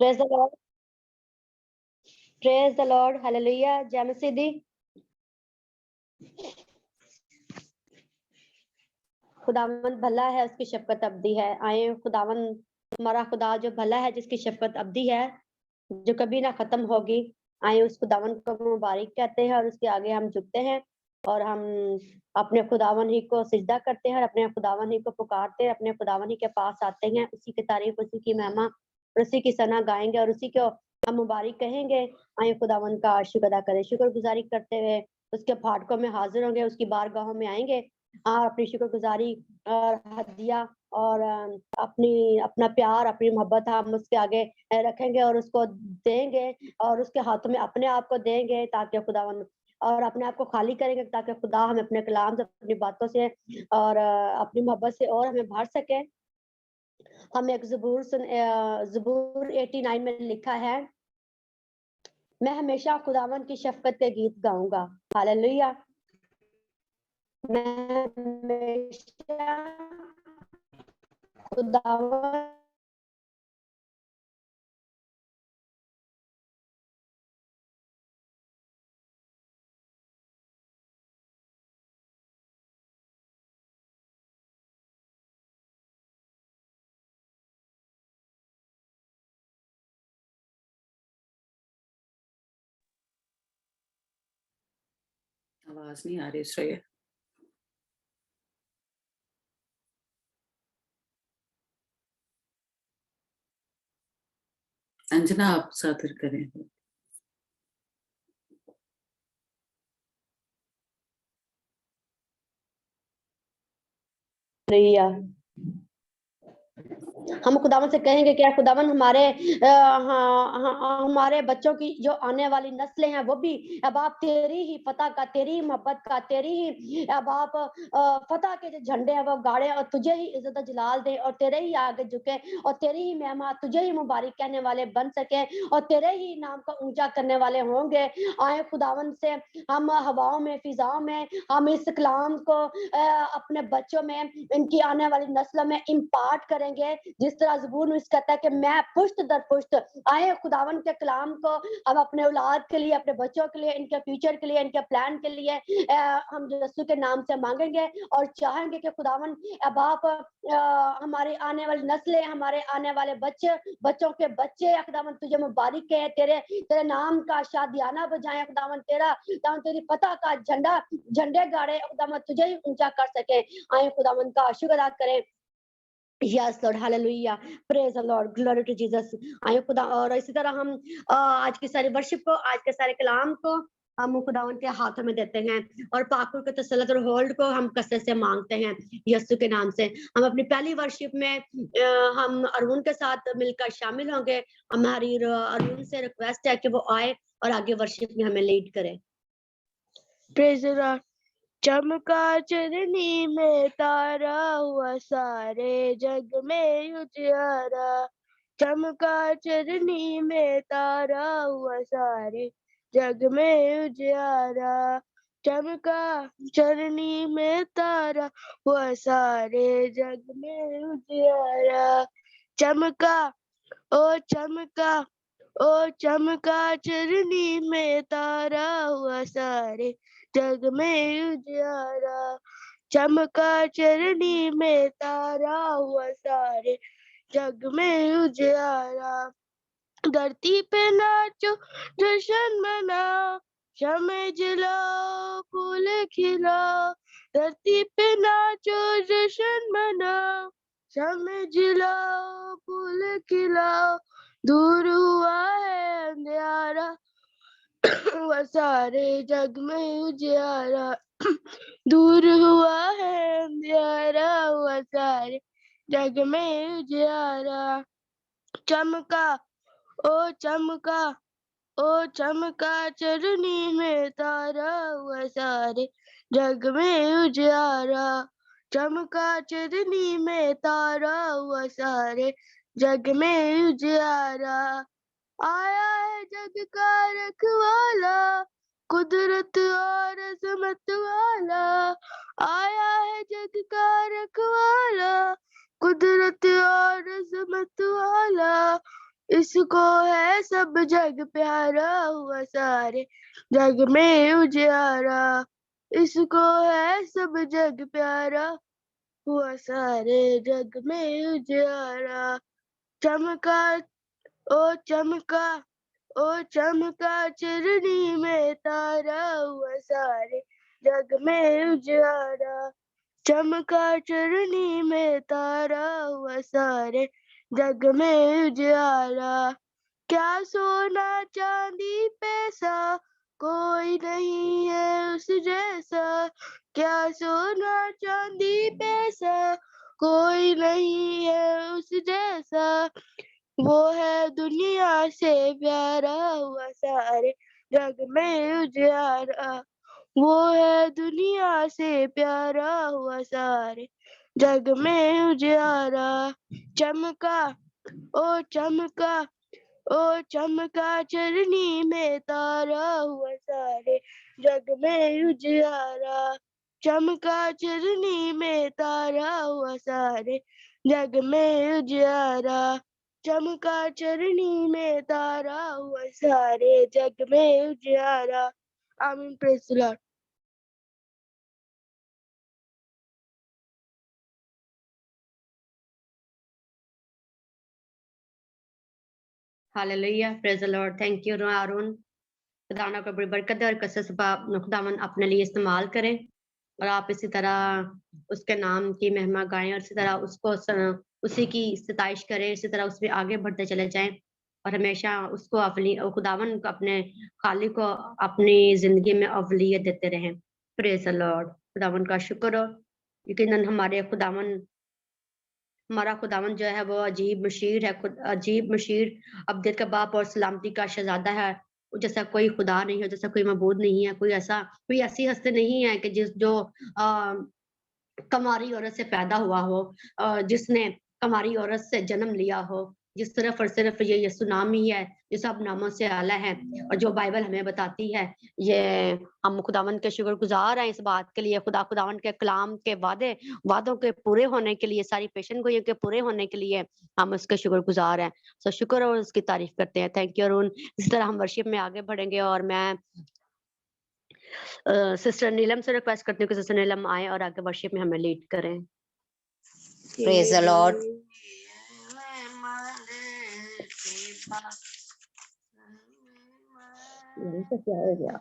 Praise the Lord. Praise the Lord. Hallelujah. जय मसीह दी। खुदावंद भला है, उसकी शफकत अब्दी है। आए खुदावंद, हमारा खुदा जो भला है, जिसकी शफकत अब्दी है, जो कभी ना खत्म होगी। आए उस खुदावंद को मुबारक कहते हैं और उसके आगे हम झुकते हैं और हम अपने खुदावन ही को सिजदा करते हैं और अपने खुदावन ही को पुकारते हैं, अपने खुदावन ही के पास आते हैं, उसी की तारीफ, उसी की महिमा, उसी की सना गाएंगे और उसी को हम मुबारक कहेंगे। आए खुदावन का शुक्र अदा करें, शुक्रगुजारी करते हुए उसके फाटकों में हाजिर होंगे, उसकी बारगाहों में आएंगे और अपनी शुक्रगुजारी और हदिया और अपना प्यार, अपनी मोहब्बत हम उसके आगे रखेंगे और उसको देंगे और उसके हाथों में अपने आप को देंगे, ताकि खुदावन और अपने आप को खाली करेंगे, ताकि खुदा हमें अपने कलाम से, अपनी बातों से और अपनी मोहब्बत से और हमें भर सके। हम एक ज़बूर 89 में लिखा है, मैं हमेशा खुदावन की शफकत के गीत गाऊंगा। हालेलुया। मैं हमेशा खुदावन आवाज नहीं आ रही श्रेया। अंजना आप सादर करें। हम खुदावन से कहेंगे कि खुदावन हमारे बच्चों की जो आने वाली नस्लें हैं वो भी अब आप तेरी ही फतह का, तेरी ही मोहब्बत का, तेरी ही अब आप फतह के जो झंडे हैं वो गाड़े और तुझे ही इज्जत जलाल दे और तेरे ही आगे झुके और तेरी ही महिमा, तुझे ही मुबारक कहने वाले बन सके और तेरे ही नाम को ऊंचा करने वाले होंगे। आए खुदावन से हम हवाओं में, फिजाओं में हम इस कलाम को अपने बच्चों में, इनकी आने वाली नस्लों में इम्पार्ट करेंगे, जिस तरह ज़बूर में कहता है कि मैं पुश्त दर पुश्त आए खुदावन के कलाम को हम अपने औलाद के लिए, अपने बच्चों के लिए, इनके फ्यूचर के लिए, इनके प्लान के लिए हम यीशु के नाम से मांगेंगे और चाहेंगे कि खुदावन अब आप हमारी आने वाली नस्लें, हमारे आने वाले बच्चों के बच्चे खुदावन तुझे मुबारक कहे, तेरे नाम का शादियाना बजाएं खुदावन, तेरी फतह का झंडे गाड़े खुदावन, तुझे ही ऊंचा कर सके। आए खुदावन का शुक्र अदा करें। Yes Lord, hallelujah, praise the Lord, glory to Jesus। आए खुदा, और इसी तरह हम आज की सारी वर्शिप को, आज के सारे कलाम को हम खुदावन के हाथों में देते हैं और पाकुर के तसल्लुत और होल्ड को हम कसरत से मांगते हैं यीशु के नाम से। हम अपनी पहली वर्शिप में हम अरुण के साथ मिलकर शामिल होंगे। हमारी अरुण से रिक्वेस्ट है कि वो आए और आगे वर्शिप में हमें लीड करें। Praise the Lord. चमका चरनी में तारा, हुआ सारे जग में उजियारा। चमका चरनी में तारा, हुआ सारे जग में उजियारा। चमका चरनी में तारा, हुआ सारे जग में उजियारा। चमका ओ चमका ओ चमका चरनी में तारा, हुआ सारे जग में उजियारा। चमका चरनी में तारा, हुआ सारे जग में उजियारा। धरती पे नाचो, जश्न मनाओ, शमे जलाओ, फूल खिलाओ। धरती पे नाचो, जश्न मनाओ, शमे जलाओ, फूल खिलाओ। दूर हुआ है अंधियारा, वह सारे जग में उजियारा। दूर हुआ है अंधियारा, वह सारे जग में उजियारा। चमका ओ चमका ओ चमका चरनी में तारा, हुआ सारे जग में उजियारा। चमका चरनी में तारा, हुआ सारे जग में उजियारा। आया है जग का रखवाला, कुदरत और अज़मत वाला। आया है जग का रखवाला, कुदरत और अज़मत वाला। اس کو ہے سب جگ پیارا ہوا سارے جگ میں اجیارا اس کو ہے سب جگ پیارا ہوا سارے جگ میں اجیارا چمکا او چمکا او چمکا چرنی میں تارا ہوا سارے جگ میں اجیارا چمکا چرنی میں تارا ہوا سارے جگ میں اجیارا کیا سونا چاندی پیسہ کوئی نہیں ہے اس جیسا کیا سونا چاندی پیسہ کوئی نہیں ہے اس جیسا وہ ہے دنیا سے پیارا ہوا سارے جگ میں اجیارا وہ ہے دنیا سے پیارا ہوا سارے جگ میں اجیارا چمکا او چمکا او چمکا چرنی میں تارا ہوا سارے جگ میں اجیارا چمکا چرنی میں تارا ہوا سارے جگ میں اجیارا چمکا چرنی میں تارا ہوا سارے جگ میں اجیارا آمین پریز دی lord Hallelujah. Praise the Lord. Thank you, Arun. خدا کو بڑی برکت اور کثرت سے خداوند اپنے لیے استعمال کریں اور آپ اسی طرح اس کے نام کی مہما گائیں اور اسی طرح اس کو اسی کی ستائش کریں اسی طرح اس میں آگے بڑھتے چلے جائیں اور ہمیشہ اس کو خداوند کو اپنے خالق کو اپنی زندگی میں اولویت دیتے رہیں. پریز دی لارڈ. خداوند کا شکر ہو یقیناً ہمارا خداوند جو ہے وہ عجیب مشیر ہے عجیب مشیر ابدیت کا باپ اور سلامتی کا شہزادہ ہے. جیسا کوئی خدا نہیں ہے جیسا کوئی معبود نہیں ہے کوئی ایسی ہستی نہیں ہے کہ جو کماری عورت سے پیدا ہوا ہو جس نے کماری عورت سے جنم لیا ہو جس صرف اور صرف یہ یسوع نام ہی ہے جو سب ناموں سے اعلیٰ ہے اور جو بائبل ہمیں بتاتی ہے. یہ ہم خداوند کے شکر گزار ہیں اس بات کے لیے. خداوند کے کلام کے وعدوں کے پورے ہونے کے لیے ساری پیشن گوئیوں کے پورے ہونے کے لیے ہم اس کے شکر گزار ہیں. سو شکر اور اس کی تعریف کرتے ہیں. Thank you Arun. اس طرح ہم ورشپ میں آگے بڑھیں گے اور میں سسٹر نیلم سے ریکویسٹ کرتی ہوں کہ سسٹر نیلم آئیں اور آگے ورشپ میں ہمیں لیڈ کریں. Praise the Lord. کیا ہو گیا؟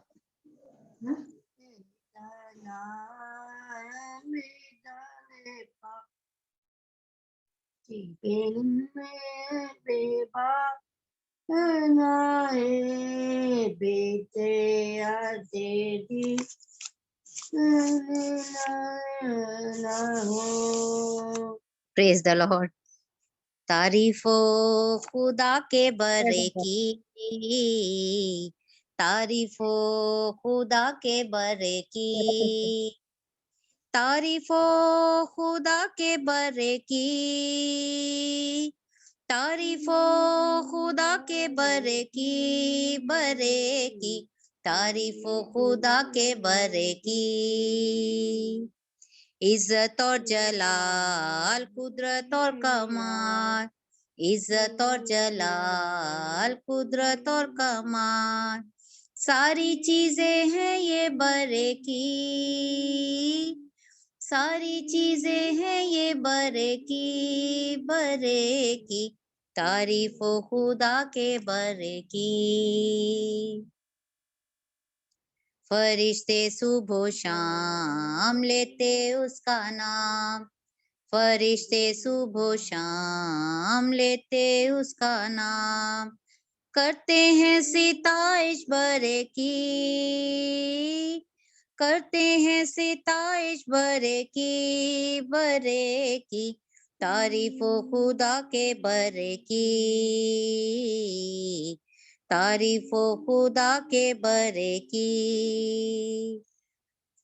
Praise the Lord. تعریف خدا کے برے کی تعریف خدا کے برے کی تعریف خدا کے برے کی تعریف خدا کے برے کی تعریف خدا کے برے کی عزت اور جلال قدرت اور کمال عزت اور جلال قدرت اور کمال ساری چیزیں ہیں یہ برے کی ساری چیزیں ہیں یہ برے کی تعریف خدا کے برے کی فرشتے صبح و شام لیتے اس کا نام فرشتے صبح و شام لیتے اس کا نام کرتے ہیں ستائش برے کی کرتے ہیں ستائش برے کی تعریف خدا کے برے کی تعریف خدا کے برے کی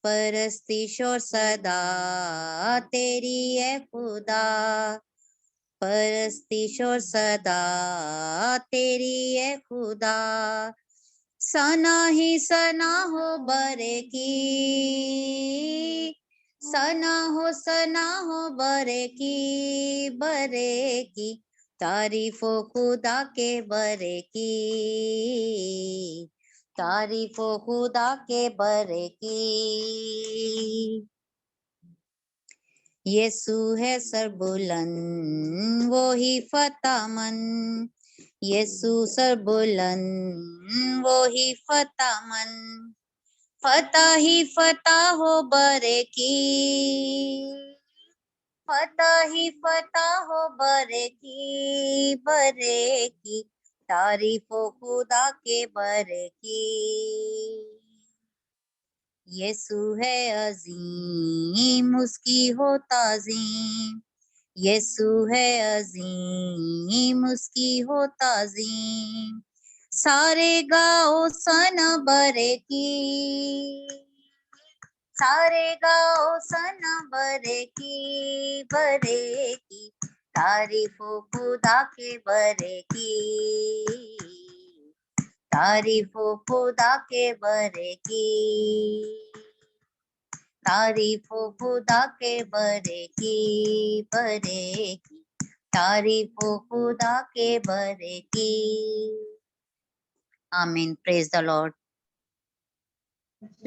پرستش اور صدا تیری اے خدا پرستش اور صدا تیری اے خدا ثنا ہی ثنا ہو برے کی ثنا ہو برے کی तारीफ हो खुदा के बरे की, तारीफ हो खुदा के बरे की। यीशु है सरबुलंद वो ही फतामंद, यीशु सरबुलंद वो ही फतामंद, फतह ही फतह हो बरे की, फतह ही फतह हो बरे की, तारीफ हो खुदा के बरे की। यीशु है अजीम उसकी हो ताजीम, यीशु है अजीम उसकी हो ताजीम, सारे गाओ सन बरे की, सारे गाओ सन बरे की, तारीफ हो खुदा के बरे की, तारीफ हो खुदा के बरे की, तारीफ हो खुदा के बरे की, तारीफ हो खुदा के बरे की। आमीन। Praise the Lord.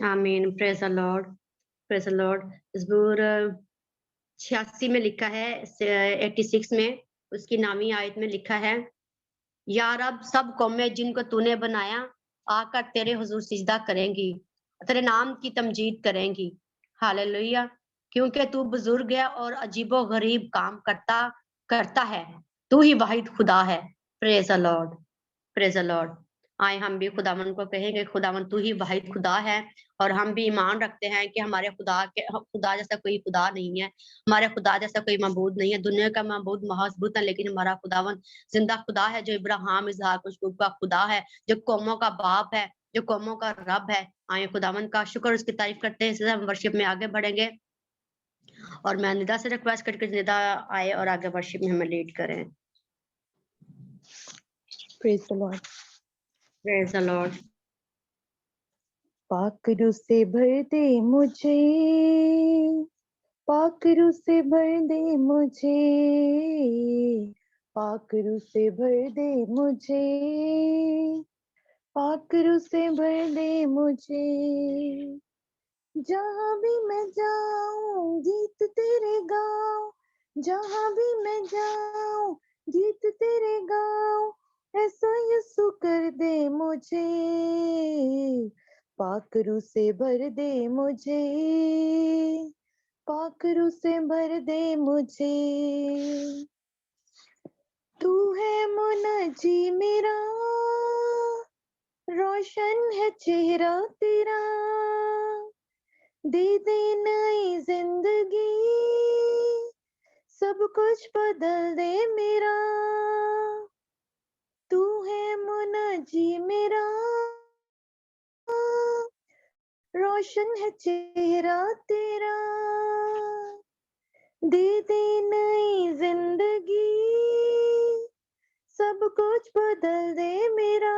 आमीन। Praise the Lord, praise the Lord. ज़बूर 86 में लिखा है, 86 में उसकी नामी आयत में लिखा है, या रब सब कौमें जिनको तूने बनाया आकर तेरे हुजूर सिजदा करेंगी, तेरे नाम की तमजीद करेंगी। हालेलुया। क्योंकि तू बुजुर्ग है और अजीबो गरीब काम करता है, तू ही वाहिद खुदा है। Praise the Lord, praise the Lord. आए हम भी खुदावन को कहेंगे, खुदावन तू ही वाहिद खुदा है, और हम भी ईमान रखते हैं कि हमारे खुदा जैसा कोई खुदा नहीं है, हमारे खुदा जैसा कोई मबूद नहीं है। दुनिया का मबूद महजबूत है, लेकिन हमारा खुदावन जिंदा खुदा है, जो इब्राहिम इसहाक याकूब का खुदा है, जो कौमों का बाप है, जो कौमों का रब है। आए खुदावन का शुक्र, उसकी तारीफ करते हैं। इसलिए हम वर्शिप में आगे बढ़ेंगे, और मैं निदा से रिक्वेस्ट करके निदा आए और आगे वर्शिप में हमें लीड करें। Praise the Lord. Praise the Lord. पाक रूह से भर दे मुझे, पाक रूह से भर दे मुझे, पाक रूह से भर दे मुझे, पाक रूह से भर दे मुझे। जहाँ भी मैं जाऊं गीत तेरे गाऊं, जहाँ भी मैं जाऊं गीत तेरे गाऊं, ऐसा यीशु कर दे मुझे, पाक रूह से भर दे मुझे, पाक रूह से भर दे मुझे। तू है मुनाजी मेरा, रोशन है चेहरा तेरा, दे दे नई जिंदगी, सब कुछ बदल दे मेरा। तू है मुनाजी मेरा, रोशन है चेहरा तेरा, दे दे नई जिंदगी, सब कुछ बदल दे मेरा।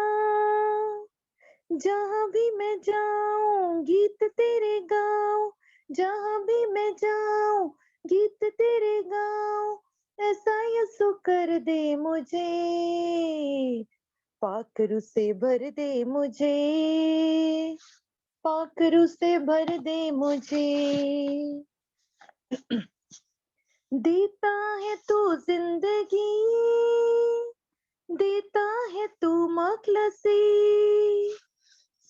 जहाँ भी मैं जाऊं गीत तेरे गाऊं, जहाँ भी मैं जाऊं गीत तेरे गाऊं, ऐसा यीशु कर दे मुझे, पाक रूह से भर दे मुझे, पाक रूह से भर दे मुझे। देता है तू जिंदगी, देता है तू मखलसी,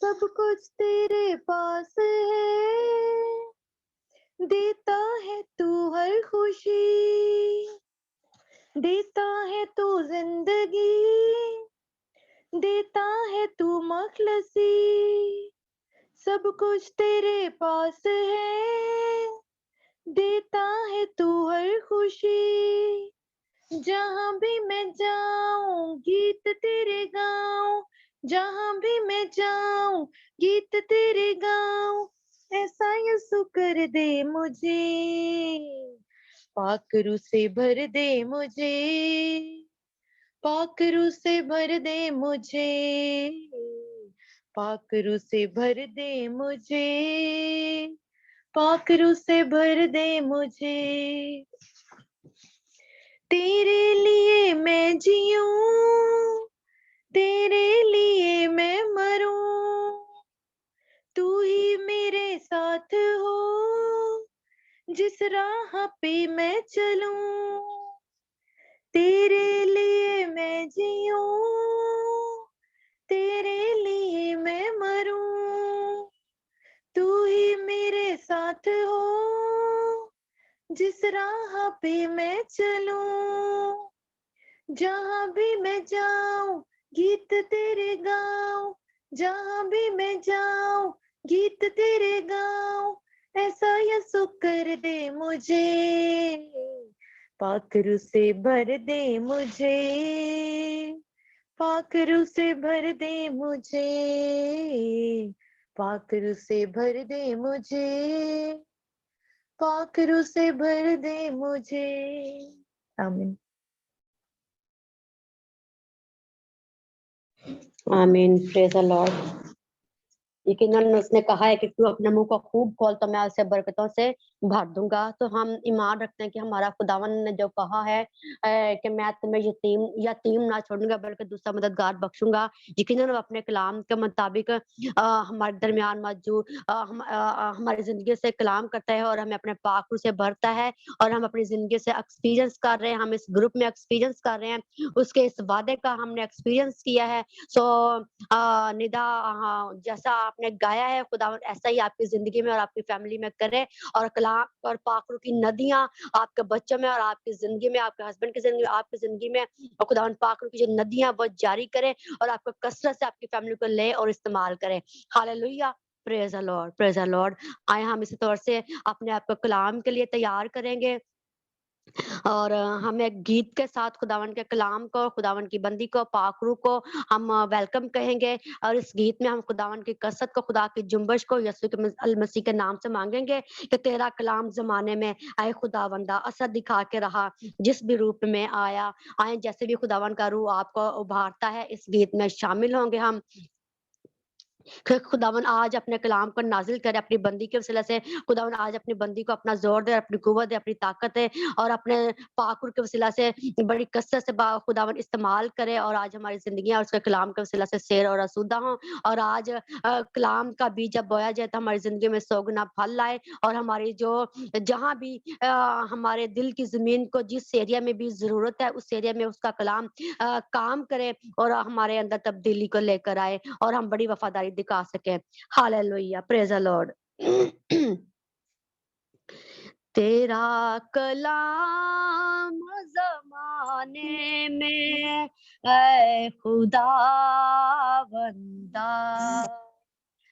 सब कुछ तेरे पास है, देता है तू हर खुशी, देता है तू जिंदगी, देता है तू मखलसी, सब कुछ तेरे पास है, देता है तू हर खुशी। जहाँ भी मैं जाऊं गीत तेरे गाऊं, जहाँ भी मैं जाऊं गीत तेरे गाऊं, ऐसा यीशु कर दे मुझे, पाक रूह से भर दे मुझे, पाक रूह से भर दे मुझे, पाक रूह से भर दे मुझे, पाक रूह से भर दे मुझे। तेरे लिए मैं जीऊं, तेरे लिए मैं मरूं, तू ही मेरे साथ हो, जिस राह पे मैं चलूं। तेरे लिए मैं जीऊं, तेरे लिए मैं मरूं, तू ही मेरे साथ हो, जिस राह पे मैं चलूं। जहाँ भी मैं जाऊं गीत तेरे गाऊं, जहाँ भी मैं जाऊं गीत तेरे गाऊं, ऐसा यसु कर दे मुझे, पाखरू से भर दे मुझे, पाखरू से भर दे मुझे, पाखरू से भर दे मुझे, पाखरू से भर दे मुझे। आमीन। आमीन, प्रेज द लॉर्ड। यकीनन उसने कहा है कि तू अपने मुंह को खूब खोल तो मैं उसे बरकतों से भर दूंगा। तो हम ईमान रखते हैं कि हमारा खुदावन ने जो कहा है कि मैं तुम्हें यतीम ना छोड़ूंगा बल्कि दूसरा मददगार बख्शूंगा। यकीनन वो अपने कलाम के मुताबिक हमारे दरमियान मौजूद हमारी जिंदगी से कलाम करता है और हमें अपने पाक से भरता है और हम अपनी जिंदगी से एक्सपीरियंस कर रहे हैं। हम इस ग्रुप में एक्सपीरियंस कर रहे हैं, उसके इस वादे का हमने एक्सपीरियंस किया है। सो निदा, हाँ, जैसा आपने गाया है खुदावंद ऐसा ही आपकी जिंदगी में और आपकी फैमिली में करे, और कलाम और पाखरू की नदियां आपके बच्चों में और आपकी जिंदगी में, आपके हस्बैंड की जिंदगी में, आपकी जिंदगी में, और खुदावंद पाखरू की जो नदियां वो जारी करे और आपको कसरत से आपकी फैमिली को ले और इस्तेमाल करे। Hallelujah, praise the Lord, praise the Lord. आए हम इसी तौर से अपने आप को कलाम के लिए तैयार करेंगे और हम एक गीत के साथ खुदावन के कलाम को, खुदावन की बंदी को, पाखरू को हम वेलकम कहेंगे और इस गीत में हम खुदावन की कसरत को, खुदा की जुम्बश को यीशु के अल मसीह के नाम से मांगेंगे कि तेरा कलाम जमाने में आए खुदावंदा, असर दिखा के रहा जिस भी रूप में आया। आए जैसे भी खुदावन का रूह आपको उभारता है, इस गीत में शामिल होंगे हम। खुदावन आज अपने कलाम को नाजिल करे अपनी बंदी के वसीले से। खुदावन आज अपनी बंदी को अपना जोर दे, अपनी कुव्वत दे, अपनी ताकत दे और अपने पाकुर के वसीला से बड़ी कसरत से खुदावन इस्तेमाल करे और आज हमारी जिंदगी और उसके कलाम के वसीला से शेर और आसूदा हो। और आज कलाम का बीज जब बोया जाए तो हमारी जिंदगी में सौगुना फल लाए और हमारी जो जहाँ भी हमारे दिल की जमीन को जिस एरिया में भी जरूरत है उस एरिया में उसका कलाम काम करे और हमारे अंदर तब्दीली को लेकर आए और हम बड़ी वफादारी दिखा सके। Hallelujah, praise the Lord. तेरा कलाम जमाने में ऐ खुदा बंदा,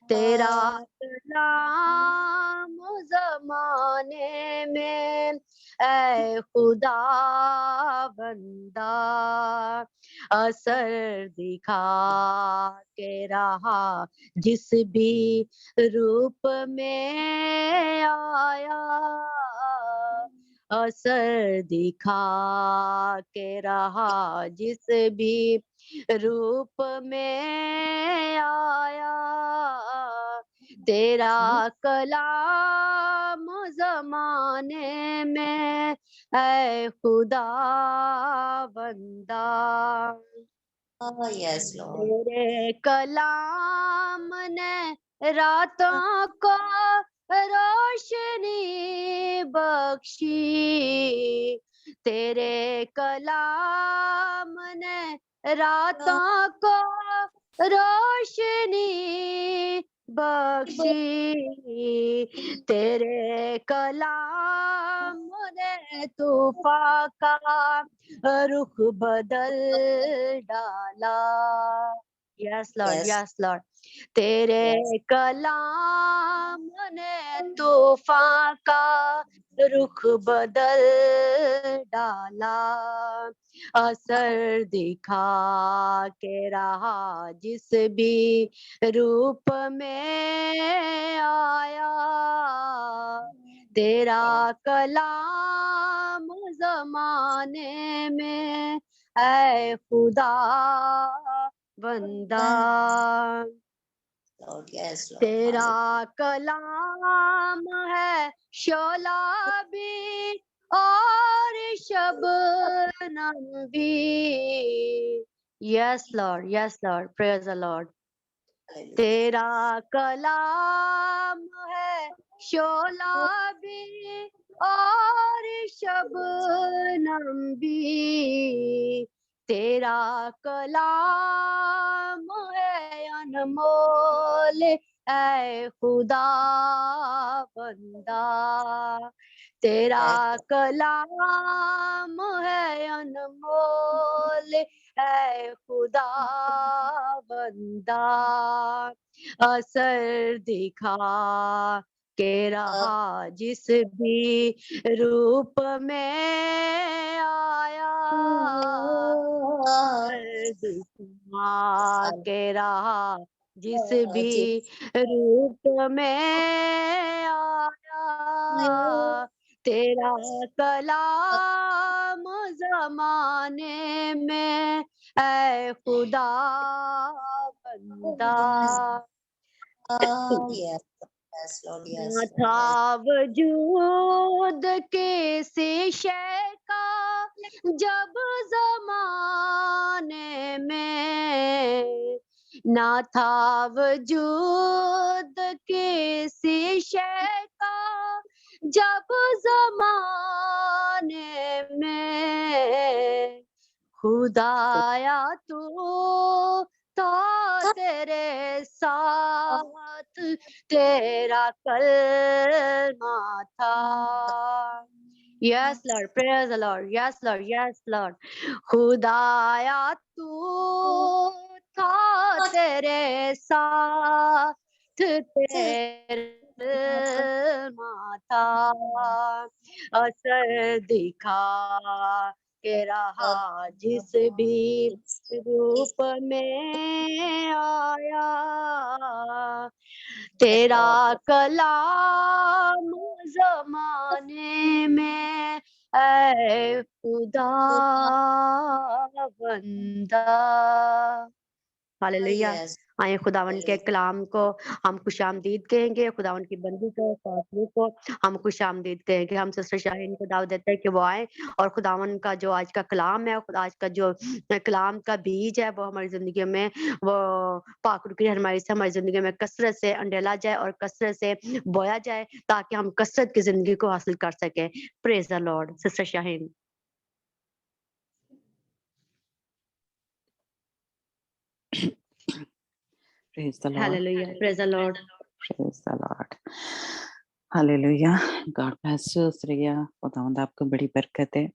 तेरा कलाम जमाने में ऐ खुदा बंदा, असर दिखा के रहा जिस भी रूप में आया, असर दिखा के रहा जिस भी रूप में आया, तेरा कलाम जमाने में ऐ खुदा बंदा, यस लॉर्ड। तेरे कलाम ने रातों को रोशनी बख्शी, तेरे कलाम ने रातों को रोशनी बख्शी, तेरे कलाम ने तूफान का रुख बदल डाला। Yes Lord, yes Lord. तेरे कलाम ने तूफान का रुख बदल डाला, असर दिखा के रहा जिस भी रूप में आया, तेरा कलाम जमाने में ऐ खुदा बंदा, Lord, yes, Lord. तेरा कलाम है शोला भी और शबनम भी। Yes Lord, yes Lord, praise the Lord. तेरा कलाम है शोला भी और शबनम भी। तेरा कलाम है अनमोल ऐ खुदा बंदा। तेरा कलाम है अनमोल ऐ खुदा बंदा। असर दिखा के रहा जिस भी रूप में आया। असर दिखा के रहा जिस भी रूप में आया। तेरा कलाम जमाने में ऐ खुदा बंदा। Yes, yes, Lord, yes, न Lord, था yes. वजूद किसी शय का जब जमाने में। न था वजूद किसी शय का जब जमाने में। खुदाया तू था तेरे साथ, तेरा कलमा था। Yes Lord, praise the Lord. Yes Lord, yes Lord. खुदाया तू था तेरे साथ, तेरा कलमा था। असर दिखा के रहा जिस भी रूप में आया। तेरा कलाम जमाने में ऐ खुदा बंदा। हालेलुया। Yes, आइए खुदावन के कलाम को हम खुशामदीद कहेंगे, खुदावन की बंदी को, पासरों को हम खुशामदीद कहेंगे। हम सिस्टर शाहीन को दावत देते हैं कि वो आए और खुदावन का जो आज का कलाम है, खुदा आज का जो कलाम का बीज है, वो हमारी जिंदगी में वो पाक रुकी हमारी से हमारी जिंदगी में कसरत से अंडेला जाए और कसरत से बोया जाए, ताकि हम कसरत की जिंदगी को हासिल कर सके। Praise the Lord. Sister Shaheen. Praise the Lord. Hallelujah. Praise the Lord. Praise the Lord. Hallelujah. God bless you, Shreya. खुदावंद आपको बड़ी बरकत है।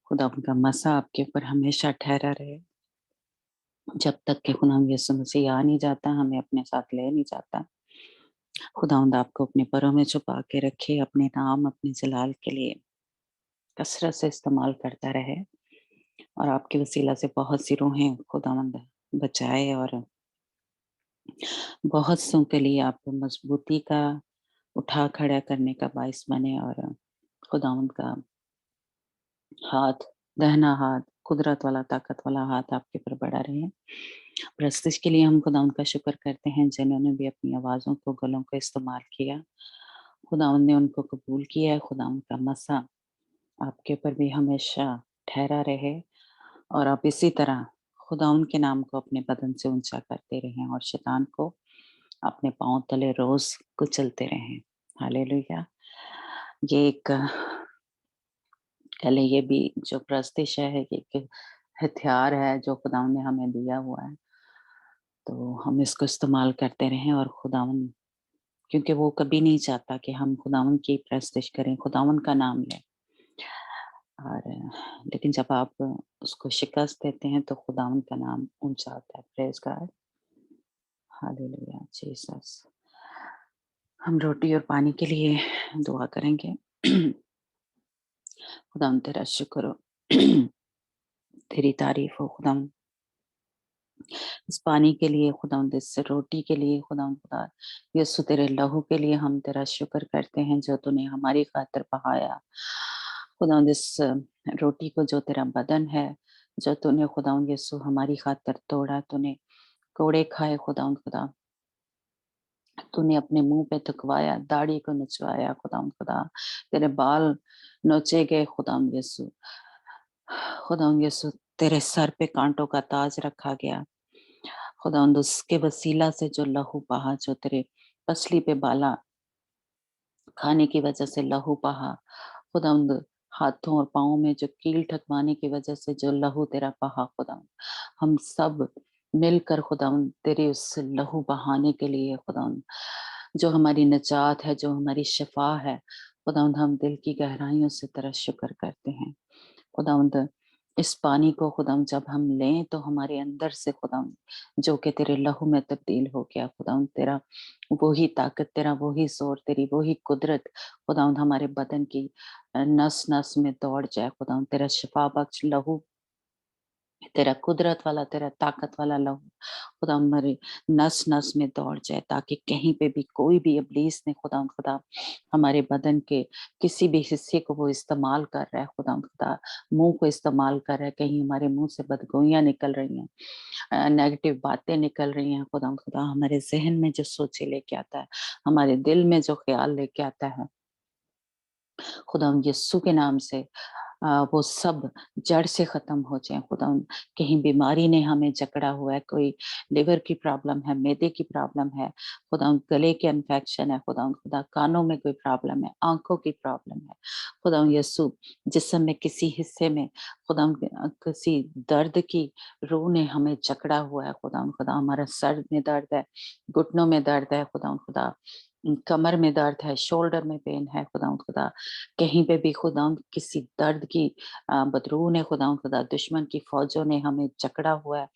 खुदावंद का मसा आपके ऊपर हमेशा ठहरा रहे। जब तक कि खुदावंद यीशु मसीह आ नहीं जाता, हमें अपने साथ ले नहीं जाता। खुदावंद आपको अपने परों में छुपा के रखे, अपने नाम, अपने जलाल के लिए कसरत से इस्तेमाल करता रहे और आपके वसीला से बहुत सी रूहें खुदावंद बचाए और बहुत सों के लिए आप मजबूती का उठा खड़ा करने का बाइस बने और खुदावंद का हाथ, दाहिना हाथ, कुदरत वाला, ताकत वाला हाथ आपके ऊपर बढ़ा रहे। प्रस्तुत के लिए हम खुदावंद का शुक्र करते हैं जिन्होंने भी अपनी आवाज़ों को, गलों को इस्तेमाल किया। खुदावंद ने उनको कबूल किया है। खुदावंद का मसा आपके ऊपर भी हमेशा ठहरा रहे और आप इसी तरह खुदावंद के नाम को अपने बदन से ऊंचा करते रहें और शैतान को अपने पाँव तले रोज कुचलते रहें। हालेलुया। ये एक पहले ये भी जो प्रस्तिश है, ये एक हथियार है जो खुदावंद ने हमें दिया हुआ है, तो हम इसको इस्तेमाल करते रहें और खुदावंद, क्योंकि वो कभी नहीं चाहता कि हम खुदावंद की प्रस्तिश करें, खुदावंद का नाम लें। और लेकिन जब आप उसको शिकस्त देते हैं तो खुदावंद का नाम ऊंचा होता है। Praise God. Hallelujah Jesus. हम रोटी और पानी के लिए दुआ करेंगे। खुदावंद तेरा शुक्र हो, तेरी तारीफ हो खुदावंद, इस पानी के लिए खुदावंद, इस रोटी के लिए खुदावंद, खुदा यीशु तेरे लहू के लिए हम तेरा शुक्र करते हैं जो तूने हमारी खातिर बहाया। खुदावंद इस रोटी को जो तेरा बदन है, जो तूने खुदावंद यीशु हमारी खातिर तोड़ा, तूने कोड़े खाए खुदावंद खुदा, तूने अपने मुंह पे थकवाया, दाढ़ी को नचवाया खुदा, तेरे बाल नोचे गए खुदा यीशु, खुदा यीशु तेरे सर पे कांटों का ताज रखा गया खुदा, उसके वसीला से जो लहू बहा, जो तेरे पसली पे बाला खाने की वजह से लहू बहा खुदा, हाथों और पाँव में जो कील ठकवाने की वजह से जो लहू तेरा बहा खुदा, हम सब मिलकर खुदा तेरे उस लहू बहाने के लिए खुदा, जो हमारी निजात है, जो हमारी शिफा है खुदा, हम दिल की गहराइयों से तेरा शुक्र करते हैं खुदा। इस पानी को खुदा जब हम लें तो हमारे अंदर से खुदा जो कि तेरे लहू में तब्दील हो गया खुदा, तेरा वही ताकत, तेरा वही जोर, तेरी वही कुदरत खुदा हमारे बदन की नस नस में दौड़ जाए खुदा, तेरा शिफा बख्श लहू, तेरा कुदरत वाला, तेरा ताकत वाला लहू खुदा हमारे नस नस में दौड़ जाए, ताकि कहीं पे भी कोई भी इब्लीस ने खुदा हमारे बदन के किसी भी हिस्से को वो इस्तेमाल कर रहा है खुदा, मुंह को इस्तेमाल कर रहा है, कहीं हमारे मुंह से बदगोइयां निकल रही हैं, नेगेटिव बातें निकल रही हैं खुदा हमारे जहन में जो सोचे लेके आता है, हमारे दिल में जो ख्याल लेके आता है खुदा, यीशु के नाम से वो सब जड़ से खत्म हो जाए खुदा। कहीं बीमारी ने हमें जकड़ा हुआ है, कोई लिवर की प्रॉब्लम है, मैदे की प्रॉब्लम है खुदा, गले के इन्फेक्शन है खुदा, कानों में कोई प्रॉब्लम है, आंखों की प्रॉब्लम है खुदा यीशु, जिस्म में किसी हिस्से में खुदा किसी दर्द की रूह ने हमें जकड़ा हुआ है खुदा हमारा सर में दर्द है, घुटनों में दर्द है खुदा, कमर में दर्द है, शोल्डर में पेन है खुदा, कहीं पे भी खुदा किसी दर्द की बदरूह ने खुदा दुश्मन की फौजों ने हमें जकड़ा हुआ है,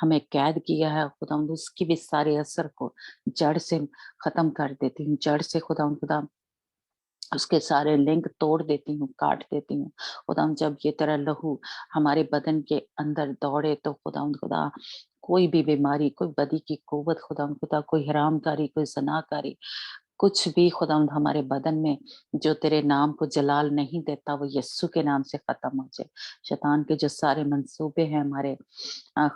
हमें कैद किया है खुदा, उसकी भी सारे असर को जड़ से खत्म कर देती हूँ, जड़ से खुदा उसके सारे लिंक तोड़ देती हूँ, काट देती हूँ खुदा। जब ये तरह लहू हमारे बदन के अंदर दौड़े तो खुदा कोई भी बीमारी, कोई बदी की कुव्वत खुदा कोई हरामकारी, कोई ज़नाकारी, कुछ भी खुदा हमारे बदन में जो तेरे नाम को जलाल नहीं देता, वो यस्सु के नाम से खत्म हो जाए। शैतान के जो सारे मंसूबे हैं हमारे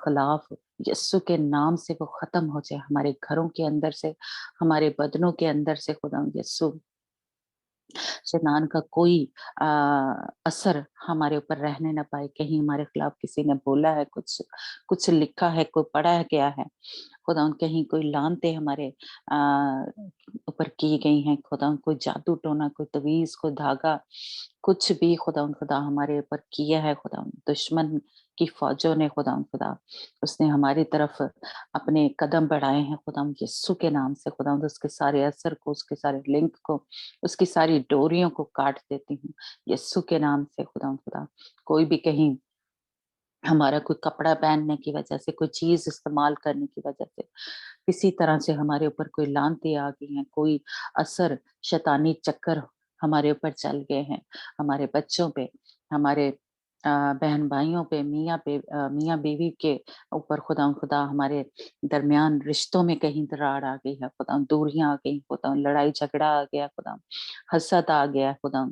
खिलाफ, यस्सु के नाम से वो खत्म हो जाए, हमारे घरों के अंदर से, हमारे बदनों के अंदर से खुदा यस्सु, शैतान का कोई आ, असर हमारे ऊपर रहने ना पाए। कहीं हमारे खिलाफ किसी ने बोला है, कुछ कुछ लिखा है, कोई पढ़ा गया है खुदा, कहीं कोई लानते हमारे आ, ऊपर की गई हैं खुदा, कोई जादू टोना, कोई तवीज, कोई धागा, कुछ भी खुदा हमारे ऊपर किया है खुदा, दुश्मन की फौजों ने खुदा उसने हमारी तरफ अपने कदम बढ़ाए हैं खुदा, यीशु के नाम से खुदा उसके सारे असर को, उसके सारे लिंक को, उसकी सारी डोरियों को काट देती हूँ यीशु के नाम से खुदा। कोई भी कहीं हमारा कोई कपड़ा पहनने की वजह से, कोई चीज इस्तेमाल करने की वजह से, किसी तरह से हमारे ऊपर कोई लानतें आ गई हैं, कोई असर, शैतानी चक्कर हमारे ऊपर चल गए हैं, हमारे बच्चों पे, हमारे बहन भाइयों पे, मियाँ बीवी के ऊपर खुदा हमारे दरमियान रिश्तों में कहीं दरार आ गई है खुदा, दूरियां आ गई खुदा, लड़ाई झगड़ा आ गया खुदा, हसद आ गया खुदा,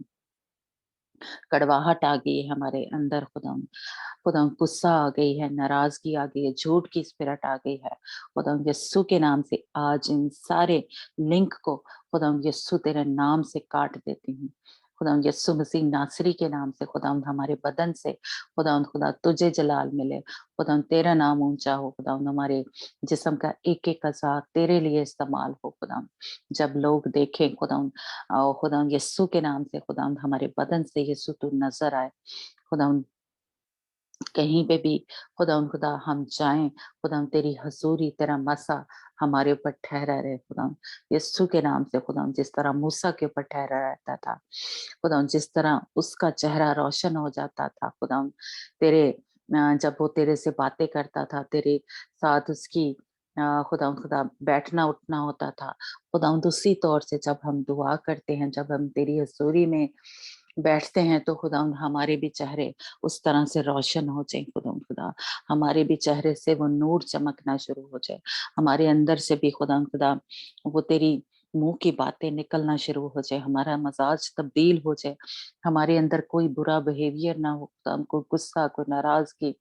कड़वाहट आ गई है हमारे अंदर खुदा गुस्सा आ गई है, नाराजगी आ गई है, झूठ की स्पिरिट आ गई है खुदा यस्सु के नाम से आज इन सारे लिंक को खुदा यस्सु तेरे नाम से काट देती हूँ खुदा यस्सु मसीह नासरी के नाम से खुदा हमारे बदन से खुदा तुझे जलाल मिले खुदा, तेरा नाम ऊंचा हो खुदा, हमारे जिस्म का एक एक अज़ा तेरे लिए इस्तेमाल हो खुदा। जब लोग देखें खुदा यस्सु के नाम से खुदा हमारे बदन से यस्सु तू नजर आए खुदा, कहीं पे भी खुदा हम जाएं खुदा, तेरी हजूरी, तेरा मसा हमारे ऊपर ठहरा रहे खुदा यस्सु के नाम से खुदा, जिस तरह मूसा के ऊपर ठहरा रहता था खुदा, जिस तरह उसका चेहरा रोशन हो जाता था खुदा, तेरे जब वो तेरे से बातें करता था, तेरे साथ उसकी खुदा बैठना उठना होता था खुदा, उसी तौर से जब हम दुआ करते हैं, जब हम तेरी हजूरी में बैठते हैं तो खुदा हमारे भी चेहरे उस तरह से रोशन हो जाए खुदा, हमारे भी चेहरे से वो नूर चमकना शुरू हो जाए, हमारे अंदर से भी खुदा वो तेरी मुंह की बातें निकलना शुरू हो जाए, हमारा मजाज तब्दील हो जाए, हमारे अंदर कोई बुरा बिहेवियर ना हो खुदा, कोई गुस्सा, कोई नाराजगी,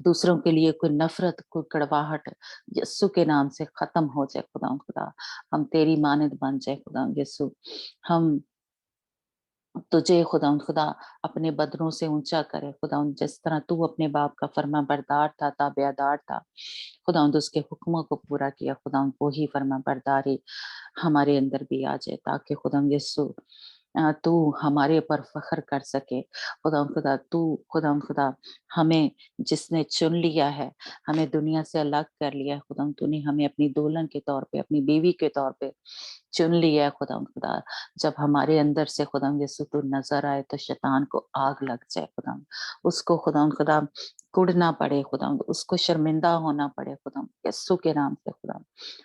दूसरों के लिए कोई नफरत, कोई कड़वाहट यीशु के नाम से खत्म हो जाए खुदा। हम तेरी मानद बन जाए खुदा यीशु। हम तुझे खुदा अपने बदनों से ऊंचा करे खुदा, जिस तरह तू अपने बाप का फर्मा बरदार था, ताबेदार था खुदा, उसके हुक्मों को पूरा किया खुदा, वो ही फर्मा बरदारी हमारे अंदर भी आ जाए, ताकि खुदा यीशु तू हमारे ऊपर फख्र कर सके खुदा। तू खुदा हमें जिसने चुन लिया है, हमें दुनिया से अलग कर लिया है खुदा, तूने हमें अपनी दुल्हन के तौर पे, अपनी बीवी के तौर पे चुन लिया है खुदा। जब हमारे अंदर से खुदा यीशु तू नजर आए तो शैतान को आग लग जाए खुदा, उसको खुदा कुड़ना पड़े खुदा, उसको शर्मिंदा होना पड़े खुदा यीशु के नाम से खुदा।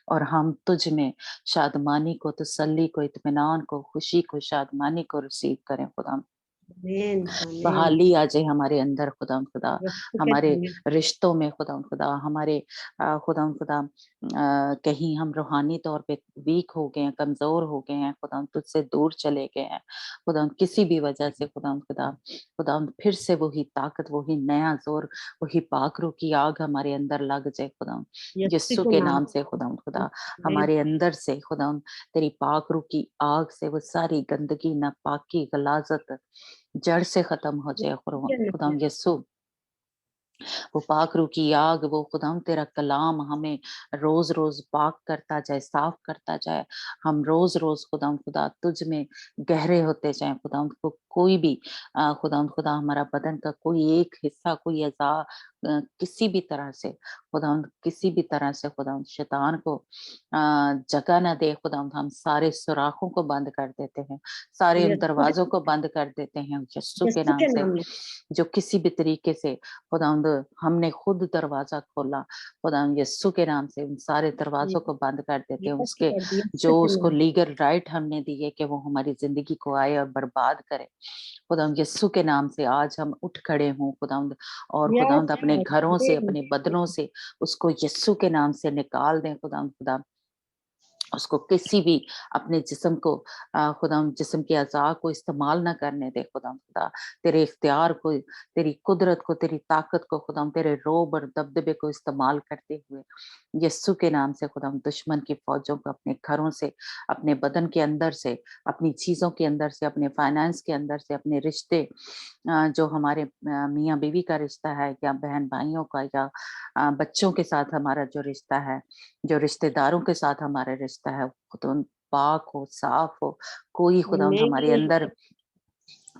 और हम तुझ में शादमानी को, तसल्ली को, इत्मीनान को, खुशी को, शादमानी को रिसीव करें खुदा। आमीन आमीन। बहाली आ जाए हमारे अंदर खुदा, यीशु के हमारे नाम में। रिश्तों में खुदा, हमारे खुदा कहीं हम रूहानी तौर पे वीक हो गए हैं, कमजोर हो गए हैं खुदा, तुझसे दूर चले गए हैं खुदा, किसी भी वजह से खुदा फिर से वही ताकत, वही नया जोर, वही पाखरू की आग हमारे अंदर लग जाए खुदा यीशु यीशु के के नाम नाम से खुदा में। हमारे अंदर से खुदा तेरी पाखरू की आग से वो सारी गंदगी, नापाकी, गलाजत जड़ से खत्म हो जाए यीशु के नाम खुदा में। यीशु। वो पाक रूह की आग, वो खुदाम तेरा कलाम हमें रोज रोज पाक करता जाए, साफ करता जाए। हम रोज रोज खुदा तुझ में गहरे होते जाए खुदा, को कोई भी खुदा हमारा बदन का कोई एक हिस्सा, कोई अज़ा किसी भी तरह से खुदा, किसी भी तरह से खुदा शैतान को जगह ना दे खुदा, हम सारे सुराखों को बंद कर देते हैं, सारे यीशु दरवाजों को बंद कर देते हैं यीशु के यीशु नाम के से। नाम में। जो किसी भी तरीके से खुदावंद हमने खुद दरवाजा खोला खुदा यीशु के नाम से, उन सारे दरवाजों को बंद कर देते हैं, यीशु उसके कर दिया, यीशु जो के उसको नाम में। लीगल राइट हमने दिए कि वो हमारी जिंदगी को आए और बर्बाद करे खुदा यीशु के नाम से आज हम उठ खड़े हों खुदावंद, और खुदावंद यस अपने लॉर्ड। घरों से, आमीन अपने बदनों से उसको यीशु के नाम से निकाल दें खुदा, उसको किसी भी अपने जिस्म को खुदा जिस्म के अज़ा को इस्तेमाल ना करने दे खुदा, तेरे इख्तियार को, तेरी कुदरत को, तेरी ताकत को खुदा, तेरे रोब और दबदबे को इस्तेमाल करते हुए यीशु के नाम से खुदा दुश्मन की फौजों को अपने घरों से, अपने बदन के अंदर से, अपनी चीजों के अंदर से, अपने फाइनेंस के अंदर से, अपने रिश्ते जो हमारे मियाँ बीवी का रिश्ता है, या बहन भाइयों का, या बच्चों के साथ हमारा जो रिश्ता है, जो रिश्तेदारों के साथ हमारा रिश्ता है, खुदा पाक हो, साफ हो, कोई खुदा हमारे आमीन अंदर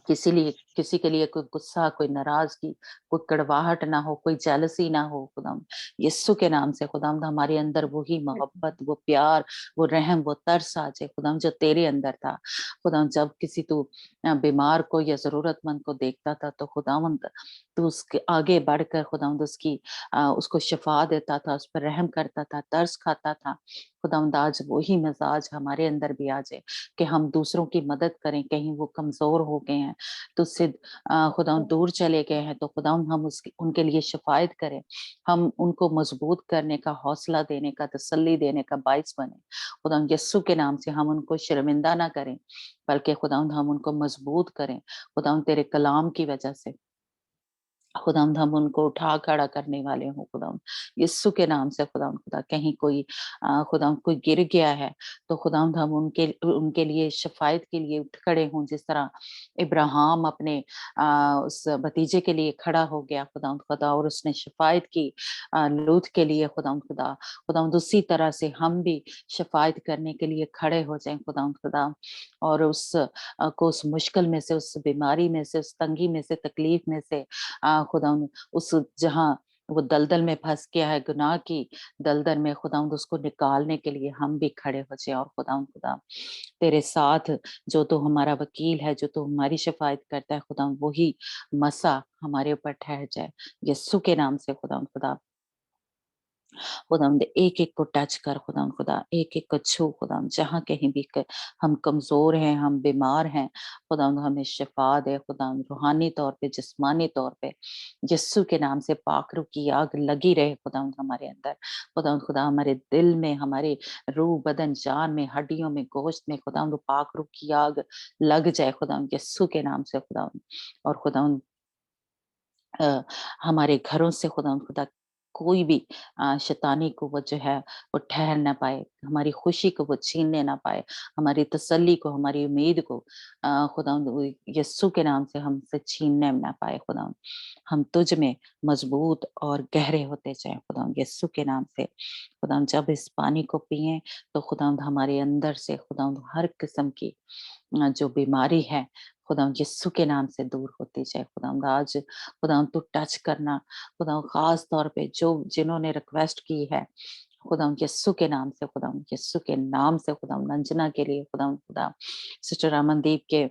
किसी के लिए कोई गुस्सा, कोई नाराजगी, कोई कड़वाहट ना हो, कोई जेलसी ना हो खुदाम यीशु के नाम से खुदाम हमारे अंदर वही मोहब्बत, वो प्यार, वो रहम, वो तरस आ जाए खुदाम जो तेरे अंदर था खुदाम। जब किसी तू बीमार को या जरूरतमंद को देखता था तो खुदावंद तू उसके आगे बढ़कर खुदावंद उसकी उसको शिफा देता था, उस पर रहम करता था, तरस खाता था खुदावंद। आज वही मिजाज हमारे अंदर भी आ जाए कि हम दूसरों की मदद करें, कहीं वो कमजोर हो गए हैं, तुझसे खुदा दूर चले गए हैं, तो खुदा हम उसकी उनके लिए शिफायत करें, हम उनको मजबूत करने का, हौसला देने का, तसल्ली देने का बाइस बने खुदा यीशु के नाम से। हम उनको शर्मिंदा ना करें, बल्कि खुदा हम उनको मजबूत करें खुदा तेरे कलाम की वजह से खुदावंद। हम उनको उठा खड़ा करने वाले हों खुदावंद यीशु के नाम से खुदा कहीं कोई खुदावंद कोई गिर गया है तो खुदावंद हम उनके उनके लिए शफायत के लिए उठ खड़े हों, जिस तरह इब्राहिम अपने उस भतीजे के लिए खड़ा हो गया खुदावंद खुदा, और उसने शफायत की लूत के लिए खुदावंद उसी तरह से हम भी शफायत करने के लिए खड़े हो जाएं खुदावंद खुदा, और उस को उस मुश्किल में से, उस बीमारी में से, उस तंगी में से, तकलीफ में से खुदा उस जहाँ वो दलदल में फंस गया है, गुनाह की दलदल में खुदावंद उसको निकालने के लिए हम भी खड़े हो जाए, और खुदा तेरे साथ जो तो हमारा वकील है, जो तो हमारी शिफायत करता है खुदा, वही मसा हमारे ऊपर ठहर जाए यीशु के नाम से खुदा। खुदावंद एक-एक को टच कर खुदा, एक-एक को छू खुदा, जहाँ कहीं भी हम कमज़ोर हैं, हम बीमार हैं, खुदावंद हमें शिफ़ा दे खुदा, रूहानी तौर पे, जिस्मानी तौर पे, यीशु के नाम से पाक रूह की आग लगी रहे खुदावंद हमारे अंदर। खुदावंद खुदा हमारे दिल में, हमारे रूह, बदन, जान में, हड्डियों में, गोश्त में खुदावंद पाक रूह की आग लग जाए खुदावंद यीशु के नाम से खुदावंद। और खुदावंद हमारे घरों से खुदा कोई भी शैतानी को वो जो है वो ठहर ना पाए, हमारी खुशी को वो छीनने ना पाए, हमारी तसल्ली को, हमारी उम्मीद को खुदावंद वो यीशु के नाम से हमसे छीनने ना पाए खुदावंद। हम तुझ में मजबूत और गहरे होते जाएँ खुदावंद यीशु के नाम से। खुदावंद जब इस पानी को पिएँ तो खुदावंद हमारे अंदर से खुदावंद हर किस्म की जो बीमारी है खुदावंद यीशु के नाम से दूर होती जाए खुदावंद। आज खुदावंद तू टच करना खुदावंद खास तौर पे जो जिन्होंने रिक्वेस्ट की है खुदावंद यीशु के नाम से, खुदावंद यीशु के नाम से खुदावंद अंजना के लिए खुदावंद खुदा सिस्टर अमनदीप के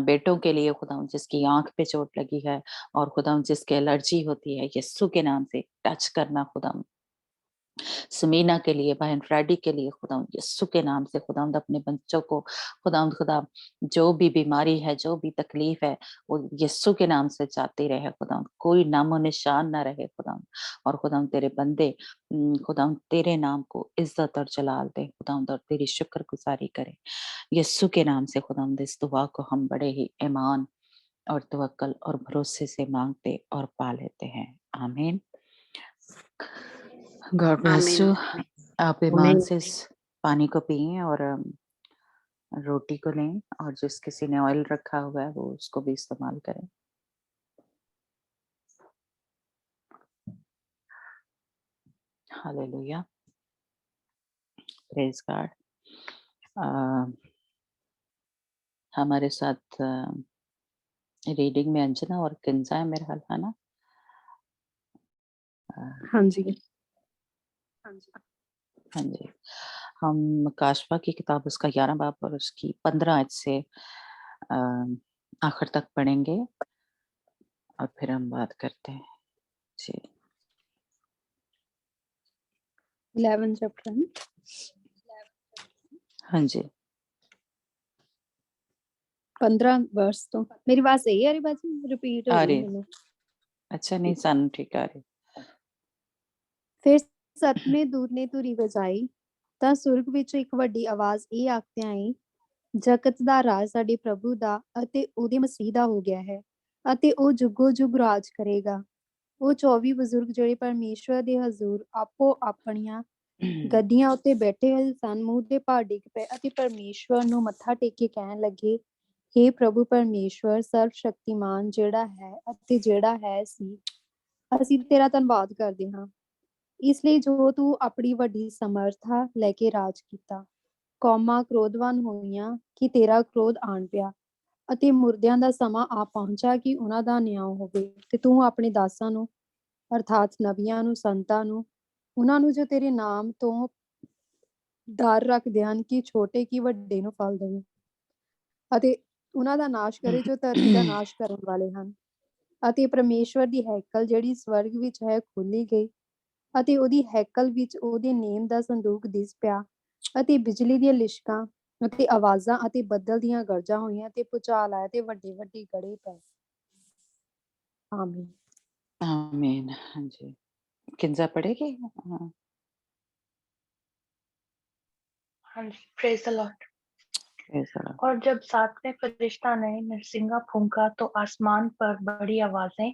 बेटों के लिए खुदावंद जिसकी आंख पे चोट लगी है और खुदावंद जिसके एलर्जी होती है यीशु के नाम से टच करना खुदावंद। समीना के लिए, बहन फ्रेडी के लिए खुदावंद यीशु के नाम से खुदावंद अपने बच्चों को खुदावंद खुदा जो भी बीमारी है, जो भी तकलीफ है, वो यीशु के नाम से जाती रहे खुदावंद। कोई नामो निशान ना रहे खुदावंद। और खुदावंद तेरे बंदे खुदावंद तेरे नाम को इज्जत और जलाल दें खुदावंद और तेरी शुक्रगुजारी करें। यीशु के नाम से खुदावंद इस दुआ को हम बड़े ही ईमान और तवक्कल और भरोसे से मांगते और पा लेते हैं। आमीन। God bless you. आमीन। आप ईमान से इस पानी को पिएं और रोटी को लें और जिस किसी ने ऑयल रखा हुआ है वो उसको भी इस्तेमाल करें। Hallelujah, praise God. हमारे साथ रीडिंग में अंजना और किंजा है मेरा ख्याल, है ना? हाँ जी। हाँ जी। हम काशफा की किताब उसका 11 बाब और उसकी 15 आयत से आखिर तक पढ़ेंगे और फिर हम बात करते हैं। जी 11 चैप्टर है। हाँ जी 15 वर्स तो मेरी बात सही है? अरे बाजी रिपीट हो आ रही रही है मैंने। अच्छा नहीं सन ठीक आ रही। ਫਿਰ ਸੱਤਵੇਂ ਦੂਤ ਨੇ ਧੁਰੀ ਵਜਾਈ ਤਾਂ ਸੁਰਗ ਵਿੱਚ ਇੱਕ ਵੱਡੀ ਆਵਾਜ਼ ਇਹ ਆਖਦਿਆਂ ਆਈ, ਜਗਤ ਦਾ ਰਾਜ ਸਾਡੇ ਪ੍ਰਭੂ ਦਾ ਅਤੇ ਉਹਦੇ ਮਸੀਹ ਦਾ ਹੋ ਗਿਆ ਹੈ ਅਤੇ ਉਹ ਜੁਗੋ ਜੁਗ ਰਾਜ ਕਰੇਗਾ। ਉਹ 24 ਬਜ਼ੁਰਗ ਜਿਹੜੇ ਪਰਮੇਸ਼ਵਰ ਦੇ ਹਜ਼ੂਰ ਆਪੋ ਆਪਣੀਆਂ ਗੱਦੀਆਂ ਉੱਤੇ ਬੈਠੇ ਹੋਏ ਸਨ, ਮੂੰਹ ਦੇ ਭਾਰ ਡਿੱਗ ਪਏ ਅਤੇ ਪਰਮੇਸ਼ਵਰ ਨੂੰ ਮੱਥਾ ਟੇਕ ਕੇ ਕਹਿਣ ਲੱਗੇ, ਹੇ ਪ੍ਰਭੂ ਪਰਮੇਸ਼ਵਰ ਸਰਵ ਸ਼ਕਤੀਮਾਨ ਜਿਹੜਾ ਹੈ ਅਤੇ ਜਿਹੜਾ ਹੈ ਸੀ, ਅਸੀਂ ਤੇਰਾ ਧੰਨਵਾਦ ਕਰਦੇ ਹਾਂ ਇਸ ਲਈ ਜੋ ਤੂੰ ਆਪਣੀ ਵੱਡੀ ਸਮਰਥਾ ਲੈ ਕੇ ਰਾਜ ਕੀਤਾ। ਕੌਮਾਂ ਕ੍ਰੋਧਵਾਨ ਹੋਈਆਂ ਕਿ ਤੇਰਾ ਕ੍ਰੋਧ ਆਣ ਪਿਆ ਅਤੇ ਮੁਰਦਿਆਂ ਦਾ ਸਮਾਂ ਆ ਪਹੁੰਚਾ ਕਿ ਉਹਨਾਂ ਦਾ ਨਿਆਂ ਹੋਵੇ ਤੇ ਤੂੰ ਆਪਣੇ ਦਾਸਾਂ ਨੂੰ ਅਰਥਾਤ ਨਬੀਆਂ ਨੂੰ, ਸੰਤਾਂ ਨੂੰ, ਉਹਨਾਂ ਨੂੰ ਜੋ ਤੇਰੇ ਨਾਮ ਤੋਂ ਡਰ ਰੱਖਦੇ ਹਨ ਕਿ ਛੋਟੇ ਕੀ ਵੱਡੇ ਨੂੰ ਫਲ ਦੇਵੇ ਅਤੇ ਉਹਨਾਂ ਦਾ ਨਾਸ਼ ਕਰੇ ਜੋ ਧਰਤੀ ਦਾ ਨਾਸ਼ ਕਰਨ ਵਾਲੇ ਹਨ। ਅਤੇ ਪਰਮੇਸ਼ਵਰ ਦੀ ਹੈਕਲ ਜਿਹੜੀ ਸਵਰਗ ਵਿੱਚ ਹੈ ਖੋਲੀ ਗਈ ਅਤੇ ਉਹਦੀ ਹੈਕਲ ਵਿੱਚ ਉਹਦੇ ਨੇਮ ਦਾ ਸੰਦੂਕ ਦਿਸ ਪਿਆ ਅਤੇ ਬਿਜਲੀ ਦੀਆਂ ਲਿਸ਼ਕਾਂ ਅਤੇ ਆਵਾਜ਼ਾਂ ਅਤੇ ਬੱਦਲ ਦੀਆਂ ਗਰਜਾਂ ਹੋਈਆਂ ਤੇ ਭੁਚਾਲ ਆਇਆ ਤੇ ਵੱਡੇ ਵੱਡੇ ਗੜੇ ਪਏ। ਆਮੀਨ। आमीन। हाँ जी किंजा पढ़ेगी? हाँ हाँ जी, praise the Lord. praise the Lord। और जब सातवें फरिश्ता ने नरसिंगा फूंका तो आसमान पर बड़ी आवाजें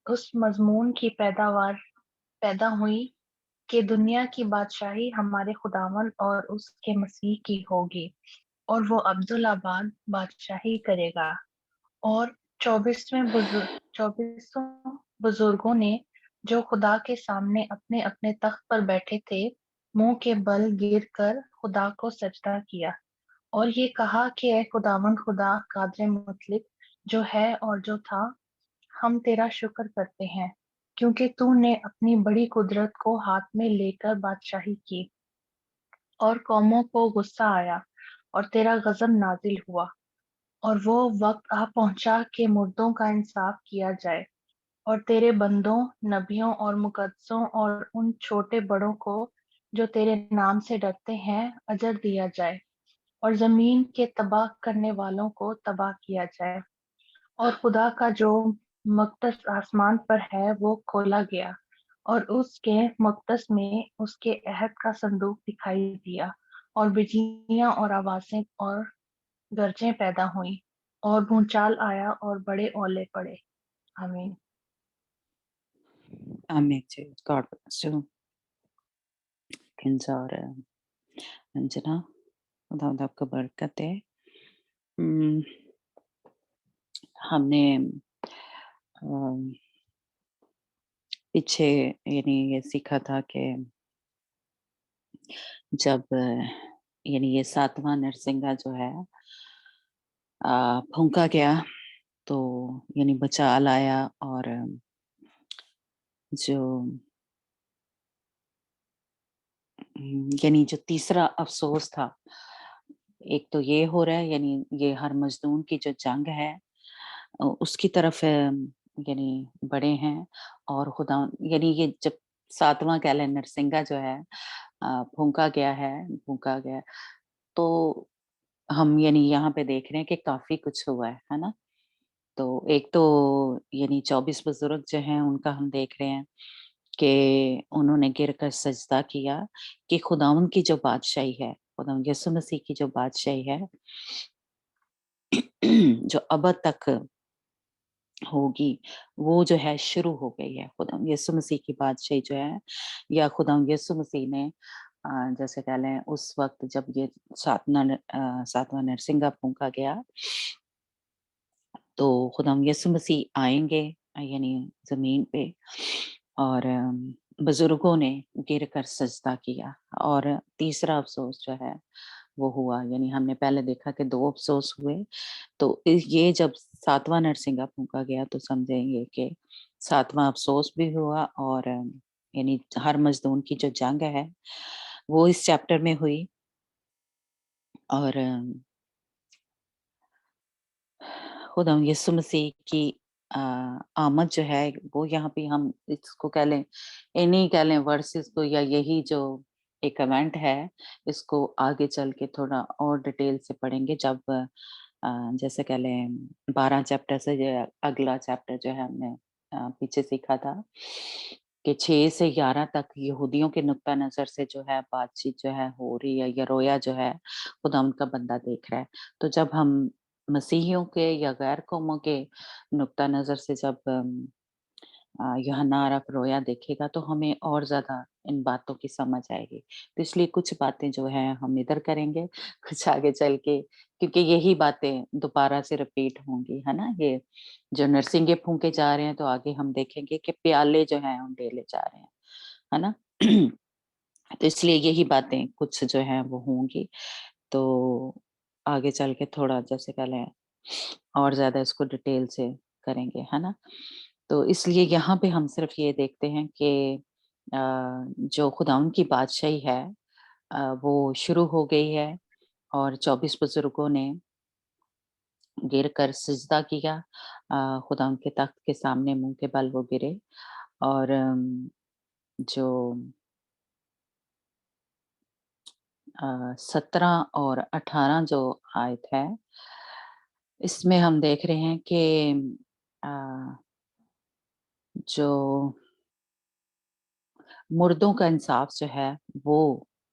उस मजमून की पैदा हुई कि दुनिया की बादशाही हमारे खुदावन और उसके मसीह की होगी और वो अब्दुल आबाद बादशाही करेगा। और 24 बुजुर्गों ने जो खुदा के सामने अपने अपने तख्त पर बैठे थे मुंह के बल गिर कर खुदा को सजदा किया और ये कहा कि ऐ खुदावंद खुदा कादर मुतलिक जो है और जो था, हम तेरा शुक्र करते हैं क्योंकि तूने अपनी बड़ी कुदरत को हाथ में लेकर बादशाही की और कौमों को गुस्सा आया और तेरा गजब नाजिल हुआ और वो वक्त आ पहुंचा कि मुर्दों का इंसाफ किया जाए और तेरे बंदों, नबियों और मुकद्दसों और उन छोटे बड़ों को जो तेरे नाम से डरते हैं अजर दिया जाए और जमीन के तबाह करने वालों को तबाह किया जाए। और खुदा का जो मकदस आसमान पर है वो खोला गया और उसके मकदस में उसके अहद का संदूक दिखाई दिया और बिजलियां और आवाजें और गरजें पैदा हुई और भूचाल आया और बड़े ओले पड़े। आमीन। Amen. God bless you. Kinza और अंजना, खुदावंद आपका बरकत है। हम्म, हमने पीछे यानी ये सीखा था कि जब यानी ये 7वां नरसिंगा जो है फूंका गया तो यानी बचाल आया और जो यानी जो तीसरा अफसोस था, एक तो ये हो रहा है यानी ये हर मजदूर की जो जंग है उसकी तरफ यानी बड़े हैं और खुदा यानी ये जब 7वां कह लें नरसिंगा जो है फूंका गया तो हम यानी यहाँ पे देख रहे हैं कि काफी कुछ हुआ है ना? तो एक तो यानी 24 बुजुर्ग जो हैं उनका हम देख रहे हैं कि उन्होंने गिरकर सजदा किया कि खुदावंद की जो बादशाही है, खुदावंद यीशु मसीह की जो बादशाही है जो अब तक होगी, वो जो है शुरू हो गई है। खुदावंद यीशु मसीह की बादशाही जो है या खुदावंद यीशु मसीह ने जैसे कह लें उस वक़्त जब ये 7वां नरसिंगा फूँका गया, तो खुदावंद यीशु मसीह आएँगे यानी ज़मीन पे और बुज़ुर्गों ने गिरकर सजदा किया और तीसरा अफ़सोस जो है वो हुआ यानी हमने पहले देखा कि 2 अफ़सोस हुए, तो ये जब 7वां नरसिंगा फूँका गया तो समझेंगे कि 7वां अफ़सोस भी हुआ और यानी हर मज़दूर की जो जंग है, वो इस चैप्टर में हुई और खुदावंद यीशु मसीह की आमद जो है वो यहाँ पे हम इसको कह लें इन्हीं कह लें वर्सेस को या यही जो एक इवेंट है, इसको आगे चल के थोड़ा और डिटेल से पढ़ेंगे जब जैसे कह लें 12 चैप्टर से जो अगला चैप्टर जो है हमने पीछे सीखा था कि 6 से 11 तक यहूदियों के नुक्ता नज़र से जो है बातचीत जो है हो रही है या रोया जो है खुदावंद का बंदा देख रहा है। तो जब हम मसीहियों के या गैर कौमों के नुक्ता नज़र से जब यूहन्ना अरब रोया देखेगा तो हमें और ज़्यादा इन बातों की समझ आएगी। तो इसलिए कुछ बातें जो हैं हम इधर करेंगे, कुछ आगे चल के क्योंकि यही बातें दोबारा से रिपीट होंगी, है ना? ये जो नरसिंगे फूँके जा रहे हैं तो आगे हम देखेंगे कि प्याले जो हैं उंडेले जा रहे हैं, है ना? तो इसलिए यही बातें कुछ जो हैं वो होंगी। तो आगे चल के थोड़ा जैसे कह लें और ज़्यादा इसको डिटेल से करेंगे, है ना? तो इसलिए यहाँ पे हम सिर्फ ये देखते हैं कि जो खुदावंद की बादशाही है वो शुरू हो गई है और 24 बुजुर्गों ने गिर कर सिजदा किया खुदावंद के तख्त के सामने मुँह के बल वो गिरे और जो 17 और 18 जो आयत है, इसमें हम देख रहे हैं कि जो मुर्दों का इंसाफ जो है वो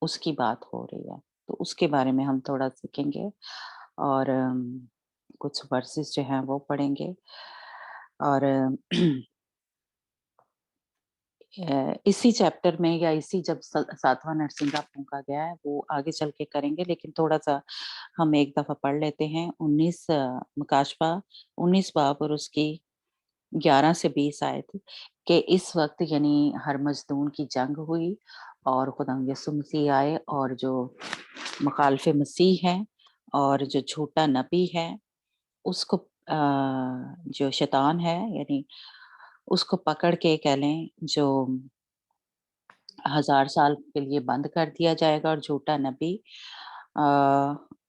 उसकी बात हो रही है। तो उसके बारे में हम थोड़ा सीखेंगे और कुछ वर्सेस जो हैं वो पढ़ेंगे और इसी चैप्टर में या इसी जब 7वां नरसिंगा फूँका गया है वो आगे चल के करेंगे लेकिन थोड़ा-सा हम एक दफ़ा पढ़ लेते हैं 19 मुकाशवा 19 बाब और उसकी 11 से 20 आयत कि इस वक़्त यानी हर मज़दून की जंग हुई और खुदावंद यीशु मसीह आए और जो मुखालिफ़े मसीह हैं और जो झूठा नबी है उसको जो शैतान है यानी उसको पकड़ के कह लें जो 1000 साल के लिए बंद कर दिया जाएगा और झूठा नबी अ,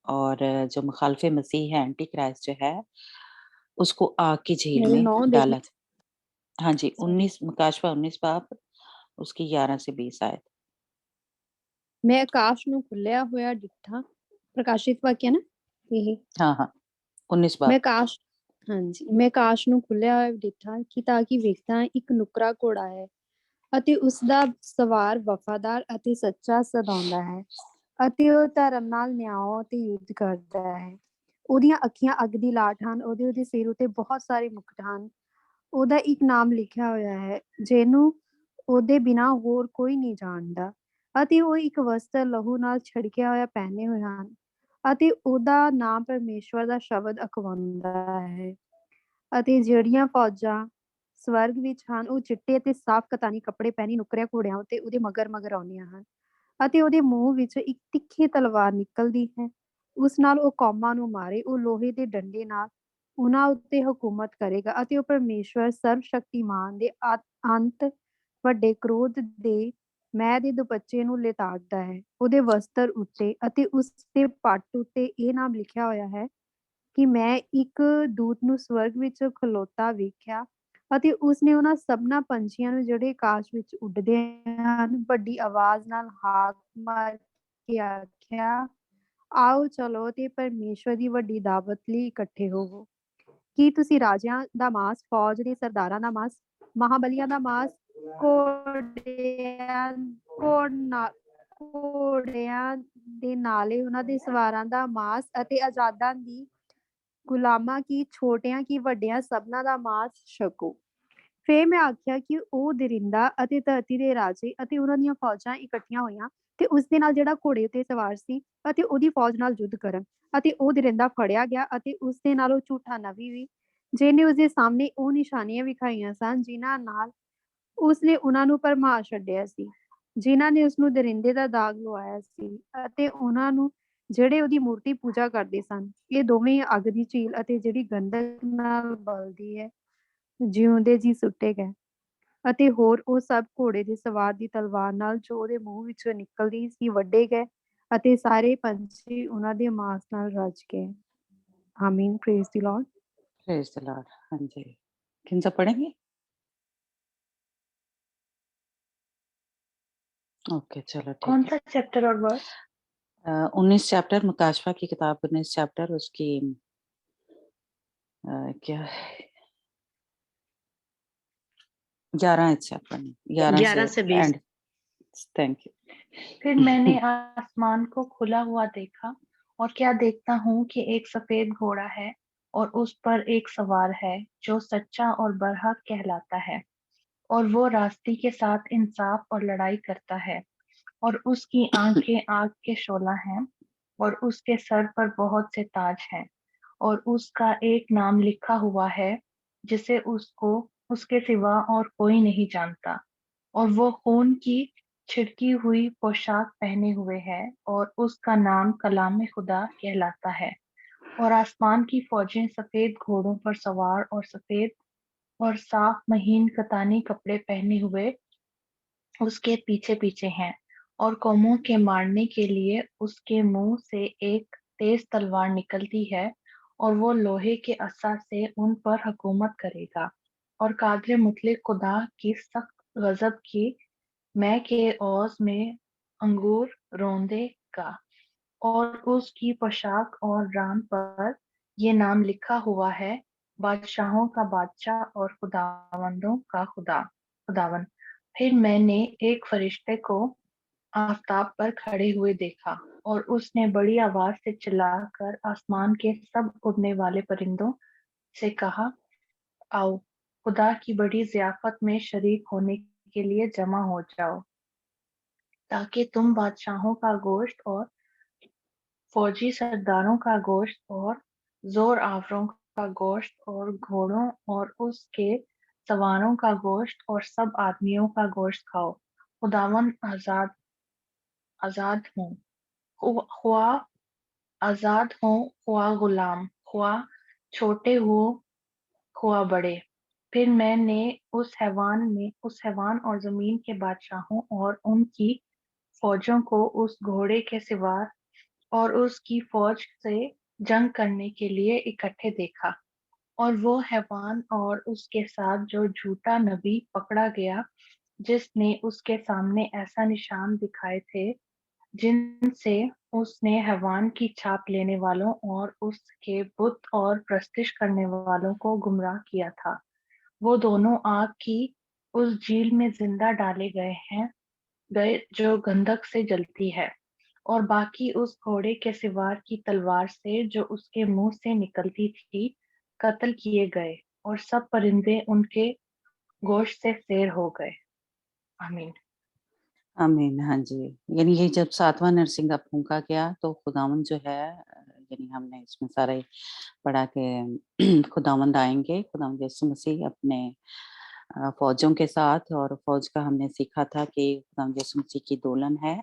और जो मुखालिफ़े मसीह है एंटी क्राइस्ट जो है उसको आग की झील मेरे में 9 डाला डेविड हाँ जी, सॉरी 19 मुकाशवा 19 बाब उसकी 11 से 20 आयत। मैं आकाश ਨੂੰ ਖੁੱਲਿਆ ਹੋਇਆ ਡਿੱਠਾ ਪ੍ਰਕਾਸ਼ਿਤ ਵਾਕਿਆ ਨਾ ਇਹ हाँ, हाँ, 19 ਮੈਂ बाब। ਆਕਾਸ਼ ਹਾਂਜੀ ਮੈਂ ਆਕਾਸ਼ ਨੂੰ ਖੁੱਲਿਆ ਹੋਇਆ ਡਿੱਠਾ ਕਿ ਤਾਂ ਕਿ ਵੇਖਦਾ ਇੱਕ ਨੁਕਰਾ ਘੋੜਾ ਹੈ ਅਤੇ ਉਸ ਦਾ ਸਵਾਰ ਵਫਾਦਾਰ ਅਤੇ ਸੱਚਾ ਸਦਾਉਂਦਾ ਹੈ ਅਤੇ ਉਹ ਧਰਮ ਨਾਲ ਨਿਆਂ ਤੇ ਯੁੱਧ ਕਰਦਾ ਹੈ ਉਹਦੀਆਂ ਅੱਖੀਆਂ ਅੱਗ ਦੀ ਲਾਟ ਹਨ ਉਹਦੇ ਸਿਰ ਉੱਤੇ ਬਹੁਤ ਸਾਰੇ ਮੁਕਟ ਹਨ ਉਹਦਾ ਇੱਕ ਨਾਮ ਲਿਖਿਆ ਹੋਇਆ ਹੈ ਜਿਹਨੂੰ ਉਹਦੇ ਬਿਨਾਂ ਹੋਰ ਕੋਈ ਨਹੀਂ ਜਾਣਦਾ, ਅਤੇ ਉਹ ਇੱਕ ਵਸਤਰ ਲਹੂ ਨਾਲ ਛਿੜਕਿਆ ਹੋਇਆ ਪਹਿਨੇ ਹੋਏ ਹਨ, ਅਤੇ ਉਹਦਾ ਨਾਮ ਪਰਮੇਸ਼ਵਰ ਦਾ ਸ਼ਬਦ ਅਖਵਾਉਂਦਾ ਹੈ। ਅਤੇ ਜਿਹੜੀਆਂ ਫੌਜਾਂ ਸਵਰਗ ਵਿੱਚ ਹਨ, ਉਹ ਚਿੱਟੇ ਅਤੇ ਸਾਫ਼ ਕਤਾਨੀ ਕੱਪੜੇ ਪਹਿਨੀ ਨੁਕਰਿਆ ਘੋੜਿਆਂ ਉੱਤੇ ਉਹਦੇ ਮਗਰ ਮਗਰ ਆਉਂਦੀਆਂ ਹਨ, ਅਤੇ ਉਹਦੇ ਮੂੰਹ ਵਿੱਚ ਇੱਕ ਤਿੱਖੀ ਤਲਵਾਰ ਨਿਕਲਦੀ ਹੈ। ਉਸ ਨਾਲ ਉਹ ਕੌਮਾਂ ਨੂੰ ਮਾਰੇ, ਉਹ ਲੋਹੇ ਦੇ ਡੰਡੇ ਨਾਲ ਉਹਨਾਂ ਉੱਤੇ ਹਕੂਮਤ ਕਰੇਗਾ, ਅਤੇ ਉਹ ਪਰਮੇਸ਼ਵਰ ਸਰਵ ਸ਼ਕਤੀਮਾਨ ਦੇ ਅੰਤ ਵੱਡੇ ਕ੍ਰੋਧ ਦੇ ਮੈਂ ਦੇ ਦੁਪੱਚੇ ਨੂੰ ਲਿਤਾੜਦਾ ਹੈ। ਉਹਦੇ ਵਸਤਰ ਉੱਤੇ ਅਤੇ ਉਸ ਦੇ ਪੱਟ ਉੱਤੇ ਇਹ ਨਾਮ ਲਿਖਿਆ ਹੋਇਆ ਹੈ ਕਿ ਮੈਂ ਇੱਕ ਦੂਤ ਨੂੰ ਸਵਰਗ ਵਿੱਚ ਖਲੋਤਾ ਵੇਖਿਆ, ਅਤੇ ਉਸਨੇ ਉਹਨਾਂ ਸਭਨਾਂ ਪੰਛੀਆਂ ਨੂੰ ਜਿਹੜੇ ਆਕਾਸ਼ ਵਿੱਚ ਉੱਡਦੇ ਹਨ ਵੱਡੀ ਆਵਾਜ਼ ਨਾਲ ਹਾਕ ਮਾਰ ਕੇ ਆਖਿਆ, ਆਓ ਚਲੋ ਤੇ ਪਰਮੇਸ਼ਵਰ ਦੀ ਵੱਡੀ ਦਾਵਤ ਲਈ ਇਕੱਠੇ ਹੋਵੋ। ਕੀ ਤੁਸੀਂ ਰਾਜਿਆਂ ਦਾ ਮਾਸ, ਫੌਜ ਦੇ ਸਰਦਾਰਾਂ ਦਾ ਮਾਸ, ਮਹਾਬਲੀਆਂ ਦਾ ਮਾਸ, ਘੋੜਿਆਂ ਦੇ ਨਾਲੇ ਉਹਨਾਂ ਦੇ ਸਵਾਰਾਂ ਦਾ ਮਾਸ ਅਤੇ ਆਜ਼ਾਦਾਂ ਦੀ ਗੁਲਾਮਾਂ ਕੀ ਛੋਟਿਆਂ ਕੀ ਵੱਡਿਆਂ ਸਭਨਾਂ ਦਾ ਮਾਸ ਛਕੋ। ਫੇਰ ਮੈਂ ਆਖਿਆ ਕਿ ਉਹ ਦਰਿੰਦਾ ਅਤੇ ਧਰਤੀ ਦੇ ਰਾਜੇ ਅਤੇ ਉਹਨਾਂ ਦੀਆਂ ਫੌਜਾਂ ਇਕੱਠੀਆਂ ਹੋਈਆਂ ਤੇ ਉਸ ਦੇ ਨਾਲ ਜਿਹੜਾ ਘੋੜੇ ਉੱਤੇ ਸਵਾਰ ਸੀ ਅਤੇ ਉਹਦੀ ਫੌਜ ਨਾਲ ਯੁੱਧ ਕਰਨ, ਅਤੇ ਉਹ ਦਰਿੰਦਾ ਫੜਿਆ ਗਿਆ ਅਤੇ ਉਸ ਦੇ ਨਾਲ ਉਹ ਝੂਠਾ ਨਬੀ ਵੀ, ਜਿਹਨੇ ਉਸਦੇ ਸਾਹਮਣੇ ਉਹ ਨਿਸ਼ਾਨੀਆਂ ਵਿਖਾਈਆਂ ਸਨ ਜਿਨ੍ਹਾਂ ਨਾਲ ਉਸਨੇ ਉਹਨਾਂ ਨੂੰ ਭਰਮਾ ਛੱਡਿਆ ਸੀ, ਜਿਨ੍ਹਾਂ ਨੇ ਉਸਨੂੰ ਦਰਿੰਦੇ ਦਾ ਦਾਗ ਲਵਾਇਆ ਸੀ, ਅਤੇ ਉਹਨਾਂ ਨੂੰ ਜਿਹੜੇ ਉਹਦੀ ਮੂਰਤੀ ਪੂਜਾ ਕਰਦੇ ਸਨ। ਇਹ ਦੋਵੇਂ ਅੱਗ ਦੀ ਝੀਲ ਅਤੇ ਜਿਹੜੀ ਗੰਧਕ ਨਾਲ ਬਲਦੀ ਹੈ ਜਿਉਂਦੇ ਜੀ ਸੁੱਟੇ ਗਏ, ਅਤੇ ਹੋਰ ਉਹ ਸਭ ਘੋੜੇ ਦੇ ਸਵਾਰ ਦੀ ਤਲਵਾਰ ਨਾਲ ਜੋ ਉਹਦੇ ਮੂੰਹ ਵਿੱਚੋਂ ਨਿਕਲਦੀ ਸੀ ਵੱਢੇ ਗਏ, ਅਤੇ ਸਾਰੇ ਪੰਛੀ ਉਹਨਾਂ ਦੇ ਮਾंस ਨਾਲ ਰੱਜ ਗਏ। आमीन। Praise the Lord. Praise the Lord. हाँ जी, किन सब पढ़ेंगे? ओके, चलो कौन ठीक है। सा चैप्टर और वर्स? 19 चैप्टर, मुकाशवा की किताब 19 चैप्टर, उसकी क्या 11 चैप्टर, 11 से 20 एंड। Thank you. फिर मैंने आसमान को खुला हुआ देखा, और क्या देखता हूँ कि एक सफेद घोड़ा है, और उस पर एक सवार है जो सच्चा और बरहक कहलाता है, और वो रास्ते के साथ इंसाफ और लड़ाई करता है, और उसकी आंखें आग के शोला हैं, और उसके सर पर बहुत से ताज हैं, और उसका एक नाम लिखा हुआ है जिसे उसको उसके सिवा और कोई नहीं जानता, और वो खून की छिड़की हुई पोशाक पहने हुए है, और उसका नाम कलाम खुदा कहलाता है। और आसमान की फौजें सफेद घोड़ों पर सवार और सफेद और साफ महीन कतानी कपड़े पहने हुए उसके पीछे पीछे हैं, और कौमों के मारने के लिए उसके मुंह से एक तेज तलवार निकलती है, और वो लोहे के अस्सा से उन पर हुकूमत करेगा। और कादर मुतलिक खुदा की सख्त गजब की मैं के औज में अंगूर रोंदेगा, और उसकी पोशाक और रान पर ये नाम लिखा हुआ है, बादशाहों का बादशाह और खुदावंदों का खुदावन। फिर मैंने एक फरिश्ते को आफताब पर खड़े हुए देखा, और उसने बड़ी आवाज से चिल्लाकर आसमान के सब उड़ने वाले परिंदों से कहा, आओ खुदा की बड़ी ज़ियाफत में शरीक होने के लिए जमा हो जाओ, ताकि तुम बादशाहों का गोश्त और फौजी सरदारों का गोश्त और जोर आवरों का गोश्त और घोड़ों और उसके सवारों का गोश्त और सब आदमियों का गोश्त खाओ। खुदावन आजाद हूँ, ख्वा आजाद हो ख्वा गुलाम, ख्वा छोटे हो ख्वा बड़े। फिर मैंने उस हैवान और जमीन के बादशाहों और उनकी फौजों को उस घोड़े के सिवार और उसकी फौज से जंग करने के लिए इकट्ठे देखा, और वो हैवान और उसके साथ जो झूठा नबी पकड़ा गया, जिसने उसके सामने ऐसा निशान दिखाए थे जिनसे उसने हैवान की छाप लेने वालों और उसके बुत और प्रस्तिश करने वालों को गुमराह किया था, वो दोनों आग की उस झील में जिंदा डाले गए जो गंधक से जलती है, और बाकी उस घोड़े के सिवार की तलवार से जो उसके मुंह से निकलती थी कत्ल किए गए, और सब परिंदे उनके गोश्त से सैर हो गए। आमीन। आमीन। हाँ जी, यानी ये जब 7वां नरसिंगा फूँका गया तो खुदावंद जो है यानी हमने इसमें सारा ही पढ़ा कि खुदावंद आएँगे, खुदावंद यीशु मसीह अपने फ़ौजों के साथ, और फ़ौज का हमने सीखा था कि खुदावंद यीशु मसीह की दुल्हन है,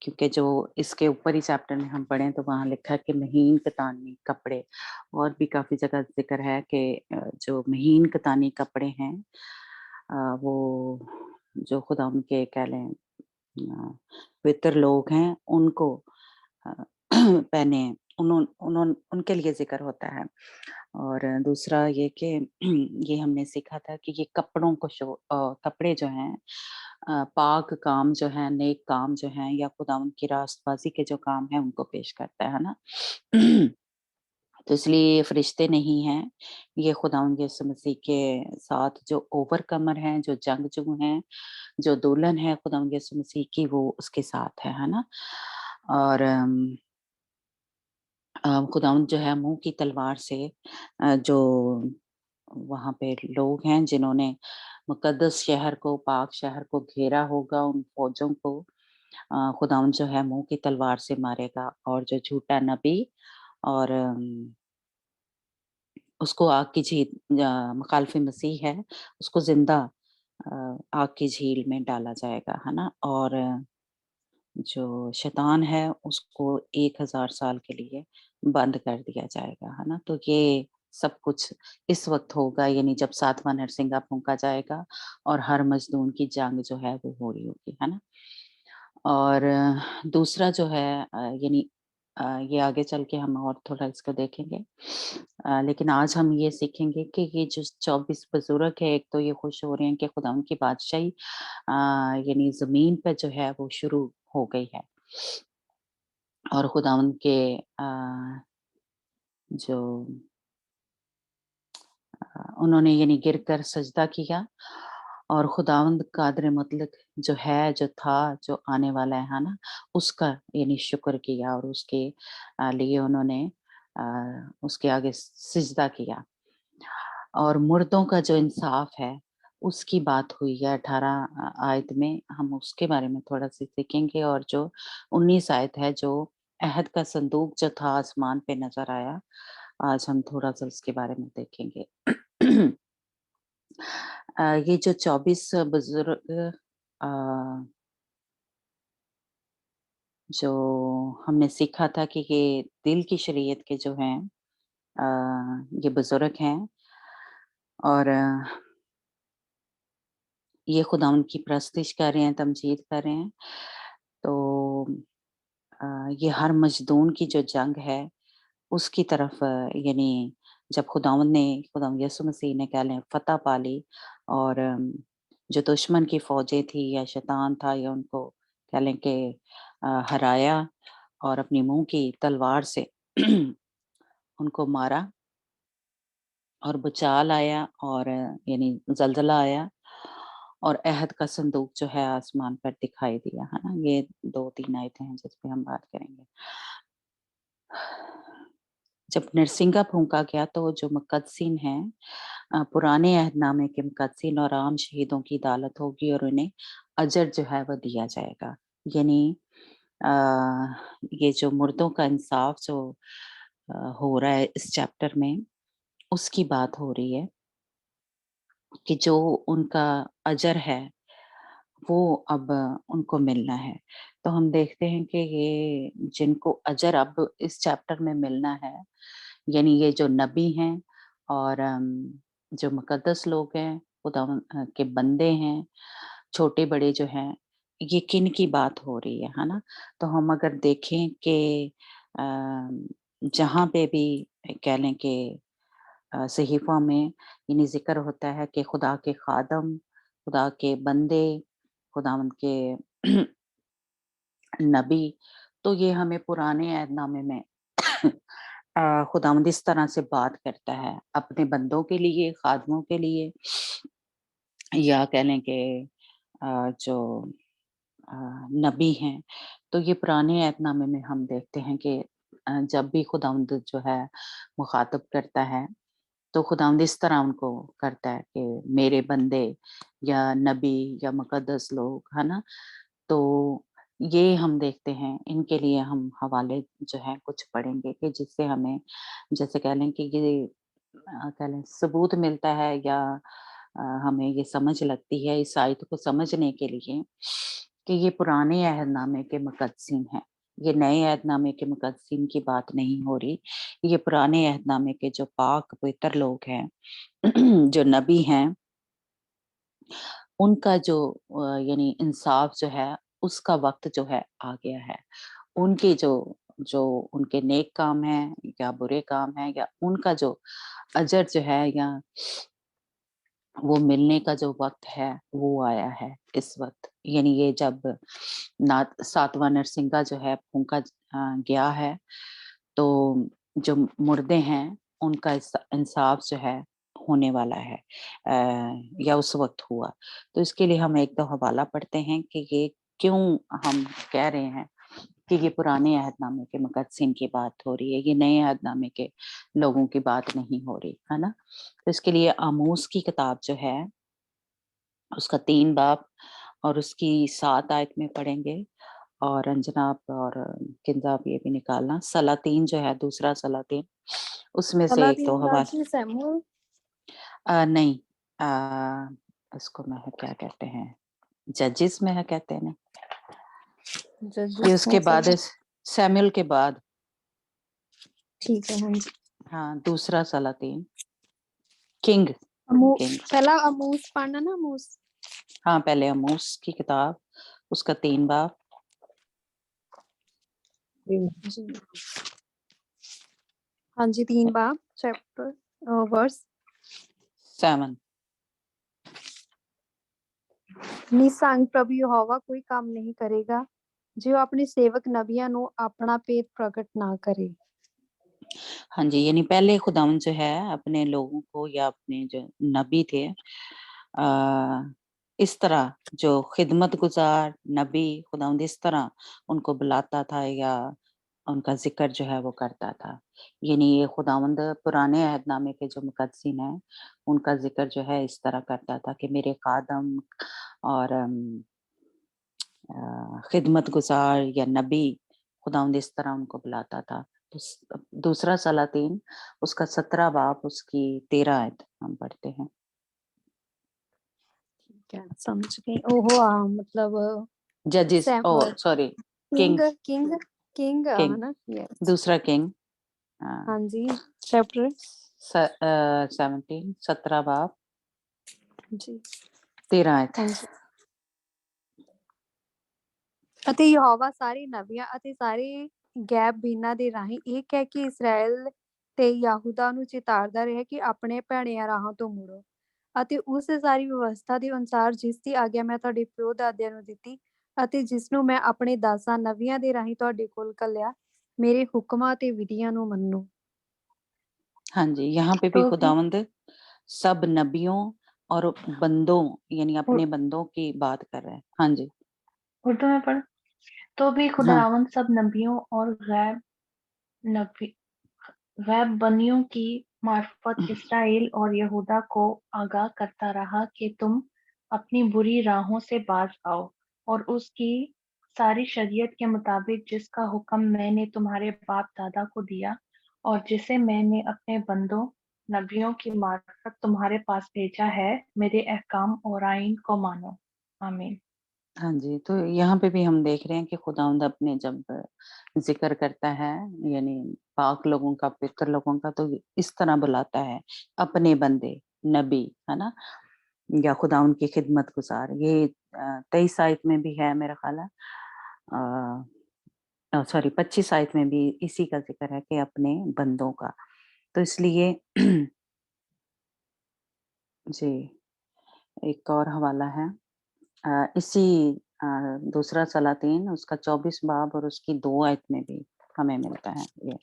क्योंकि जो इसके ऊपर ही चैप्टर में हम पढ़ें तो वहाँ लिखा है कि महीन कतानी कपड़े, और भी काफ़ी जगह ज़िक्र है कि जो महीन कतानी कपड़े हैं वो जो खुदावंद के कह लें पवित्र लोग हैं उनको अ, पहने, उनके लिए ज़िक्र होता है। और दूसरा ये कि ये हमने सीखा था कि ये कपड़ों को कपड़े जो हैं पाक काम जो है, नेक काम जो हैं, या खुदावंद की रास्तबाज़ी के जो काम हैं उनको पेश करता है ना? तो इसलिए ये फरिश्ते नहीं हैं, ये खुदावंद यीशु मसीह के साथ जो ओवरकमर हैं, जो जंगजू हैं, जो दुल्हन है खुदावंद यीशु मसीह की, वो उसके साथ है ना? और खुदावंद जो है मुँह की तलवार से जो वहाँ पे लोग हैं जिन्होंने मुकद्दस शहर को, पाक शहर को घेरा होगा, उन फौजों को खुदावंद जो है मुँह की तलवार से मारेगा, और जो झूठा नबी और उसको आग की झील मुखालिफ मसीह है, उसको ज़िंदा आग की झील में डाला जाएगा, है ना? और जो शैतान है उसको 1000 साल के लिए बंद कर दिया जाएगा, है ना? तो ये सब कुछ इस वक़्त होगा, यानी जब 7वां नरसिंगा फूँका जाएगा और हर मज़दूम की जंग जो है वो हो रही होगी, है ना? और दूसरा जो है यानी ये आगे चल के हम और थोड़ा इसको देखेंगे। लेकिन आज हम ये सीखेंगे कि ये जो 24 बुज़ुर्ग है, एक तो ये खुश हो रहे हैं कि खुदावंद की बादशाही यानी ज़मीन पे जो है वो शुरू हो गई है। और खुदावंद के जो उन्होंने यानी गिरकर सजदा किया, और खुदावंद कादिर मुतलक जो है, जो था, जो आने वाला है ना? उसका यानी शुक्र किया, और उसके लिए उन्होंने उसके आगे सिजदा किया। और मुर्दों का जो इंसाफ है, उसकी बात हुई है 18 आयत में, हम उसके बारे में थोड़ा-सा सीखेंगे। और जो 19 आयत है, जो अहद का संदूक जो था आसमान पे नज़र आया, आज हम थोड़ा-सा उसके बारे में देखेंगे। ये जो 24 बुज़ुर्ग अ, जो हमने सीखा था कि ये दिल की शरीयत के जो हैं ये बुज़ुर्ग हैं, और ये खुदावंद की परस्तिश कर रहे हैं, तमजीद कर रहे हैं। तो ये हर मजदून की जो जंग है उसकी तरफ यानी जब खुदावंद यीशु मसीह ने कह लें फतह पा ली, और जो दुश्मन की फौजें थी या शैतान था, या उनको कह लें कि हराया, और अपनी मुंह की तलवार से उनको मारा, और भूचाल आया, और यानी ज़लज़ला आया, और अहद का संदूक जो है आसमान पर दिखाई दिया, है ना? ये 2-3 आयतें हैं जिस पे हम बात करेंगे। जब नरसिंगा फूँका गया तो जो मुक़द्दसीन हैं पुराने अहदनामे के मुक़द्दसीन और आम शहीदों की अदालत होगी, और उन्हें अजर जो है वो दिया जाएगा। यानी अ, ये जो मुर्दों का इंसाफ जो हो रहा है इस चैप्टर में, उसकी बात हो रही है कि जो उनका अजर है वो अब उनको मिलना है। तो हम देखते हैं कि ये जिनको अजर अब इस चैप्टर में मिलना है, यानी ये जो नबी हैं, और जो मुक़द्दस लोग हैं, खुदावंद के बंदे हैं, छोटे-बड़े जो हैं, ये किन की बात हो रही है ना? तो हम अगर देखें कि अ, जहाँ पे भी कह लें कि सहीफ़ा में यानी ज़िक्र होता है कि खुदा के खादम, खुदा के बंदे, खुदावंद के नबी, तो ये हमें पुराने अहदनामे में खुदावंद इस तरह से बात करता है अपने बंदों के लिए, खादमों के लिए, या कह लें कि जो अ, नबी हैं। तो ये पुराने अहदनामे में हम देखते हैं कि जब भी खुदावंद जो है मुखातब करता है तो खुदावंद इस तरह उनको करता है कि मेरे बंदे या नबी या मुकद्दस लोग, है ना? तो ये हम देखते हैं, इनके लिए हम हवाले जो हैं कुछ पढ़ेंगे कि जिससे हमें जैसे कह लें कि ये कह लें सबूत मिलता है या हमें ये समझ लगती है इस आयत को समझने के लिए कि ये पुराने अहदनामे के मुकद्दसीन हैं। ये नए अहदनामे के मुकद्दसीन की बात नहीं हो रही। ये पुराने अहदनामे के जो पाक पवित्र लोग हैं जो नबी हैं, उनका जो यानी इंसाफ जो है उसका वक़्त जो है आ गया है। उनके जो जो उनके नेक काम हैं या बुरे काम हैं या उनका जो अजर जो है या वो मिलने का जो वक़्त है वो आया है इस वक़्त। यानी ये जब नात 7वां नरसिंगा जो है फूँका गया है, तो जो मुर्दे हैं उनका इंसाफ जो है होने वाला है या उस वक़्त हुआ। तो इसके लिए हम एक तो हवाला पढ़ते हैं कि ये क्यों हम कह रहे हैं कि ये पुराने अहदनामे के मुकद्दसीन की बात हो रही है, ये नए अहदनामे के लोगों की बात नहीं हो रही, है ना? तो इसके लिए आमोस की किताब जो है उसका 3 बाब और उसकी 7 आयत में पढ़ेंगे और अंजना आप और किंजा आप ये भी निकालना। सलातीन जो है दूसरा सलातीन उसमें से एक तो सलातीन हवा दादी सैमुअल नहीं इसको मैं क्या कहते हैं जजिस में है कहते हैं ना ये जजेस उसके हो बाद सकता। सैमुअल के बाद ठीक है, हाँ जी। हाँ दूसरा सलातीन किंग किंग पहला अमूस पढ़ना ना, अमूस। हाँ पहले आमोस की किताब उसका 3 बाब जी हाँ जी, 3 बाब चैप्टर वर्स 7 निसंग प्रभु यहोवा कोई काम नहीं करेगा जो अपने सेवक नबियां ਨੂੰ अपना भेद प्रकट ना करे। हाँ जी, यानी पहले खुदावंद जो है अपने लोगों को या अपने जो नबी थे इस तरह जो खिदमत गुजार नबी खुदावंद इस तरह उनको बुलाता था या उनका जिक्र जो है वो करता था। यानी ये खुदावंद पुराने अहदनामे के जो मुकद्दसीन हैं उनका जिक्र जो है इस तरह करता था कि मेरे खादम और खिदमत गुजार या नबी खुदावंद इस तरह उनको बुलाता था। तो दूसरा सलातीन उसका 17 बाब उसकी 13 आयत हम पढ़ते हैं। ठीक है, समझ गई। ओहो मतलब जजिस Samuel sorry king king king king है किंग ना? यस दूसरा किंग हाँ जी, चैप्टर 17 17 बाब जी 13 आयत। हाँ जी। ਅਤੇ ਯਹੋਵਾ ਸਾਰੇ ਨਬੀਆਂ ਅਤੇ ਸਾਰੇ ਗੈਬ ਬੀਨਾਂ ਦੇ ਰਾਹੀਂ ਇਹ ਕਹਿ ਕੇ ਇਸਰਾਏਲ ਤੇ ਯਹੂਦਾ ਨੂੰ ਚਿਤਾਰਦਾ ਰਿਹਾ ਕਿ ਆਪਣੇ ਭੈੜਿਆਂ ਰਾਹਾਂ ਤੋਂ ਮੁੜੋ ਅਤੇ ਉਸ ਸਾਰੀ ਵਿਵਸਥਾ ਦੇ ਅਨੁਸਾਰ ਜਿਸ ਦੀ ਆਗਿਆ ਮੈਂ ਤੁਹਾਡੇ ਪਿਓ ਦਾਦਿਆਂ ਨੂੰ ਦਿੱਤੀ ਅਤੇ ਜਿਸ ਨੂੰ ਮੈਂ ਆਪਣੇ ਦਾਸਾਂ ਨਬੀਆਂ ਦੇ ਰਾਹੀਂ ਤੁਹਾਡੇ ਕੋਲ ਘੱਲਿਆ ਮੇਰੇ ਹੁਕਮਾਂ ਤੇ ਵਿਧੀਆਂ ਨੂੰ ਮੰਨੋ। हाँ जी, यहाँ पे भी तो भी खुदावंद सब नबियों और बंदों यानी अपने बंदों की बात कर रहे हैं। हाँ जी उर्दू में पढ़। तो भी हाँ खुदावंद सब नबियों और नबी गैब बनियों की मार्फत इसराइल और यहूदा को आगाह करता रहा कि तुम अपनी बुरी राहों से बाज आओ और उसकी सारी शरीयत के मुताबिक जिसका हुक्म मैंने तुम्हारे बाप दादा को दिया और जिसे मैंने अपने बंदों नबियों की मार्फत तुम्हारे पास भेजा है, मेरे अहकाम और आईन को मानो। आमीन। हाँ जी, तो यहाँ पे भी हम देख रहे हैं कि खुदावंद अपने जब ज़िक्र करता है यानी पाक लोगों का, पवित्र लोगों का तो इस तरह बुलाता है, अपने बंदे, नबी, है ना? या खुदावंद की खिदमत गुज़ार। ये 23 आयत में भी है मेरा ख़्याल है सॉरी 25 आयत में भी इसी का ज़िक्र है कि अपने बंदों का। तो इसलिए जी, एक और हवाला है इसी दूसरा सलातीन उसका 24 बाब और उसकी 2 आयत में भी हमें मिलता है ये।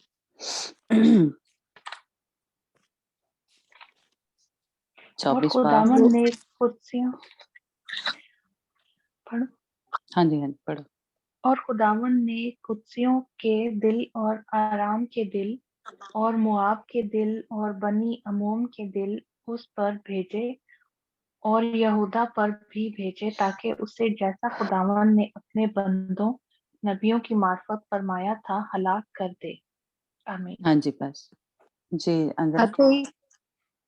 24 और बाब खुदावंद ने कुदसियों पढ़ो। हाँ जी, हाँ जी, पढ़ो। और खुदावंद ने कुदसियों के दिल और आराम के दिल اور مواب کے دل اور بنی امون کے دل اس پر بھیجے اور یہودا پر بھی بھیجے تاکہ اسے جیسا خداوند نے اپنے بندوں نبیوں کی معرفت فرمایا تھا ہلاک کر دے۔ آمین۔ ہاں جی بس جی انجنا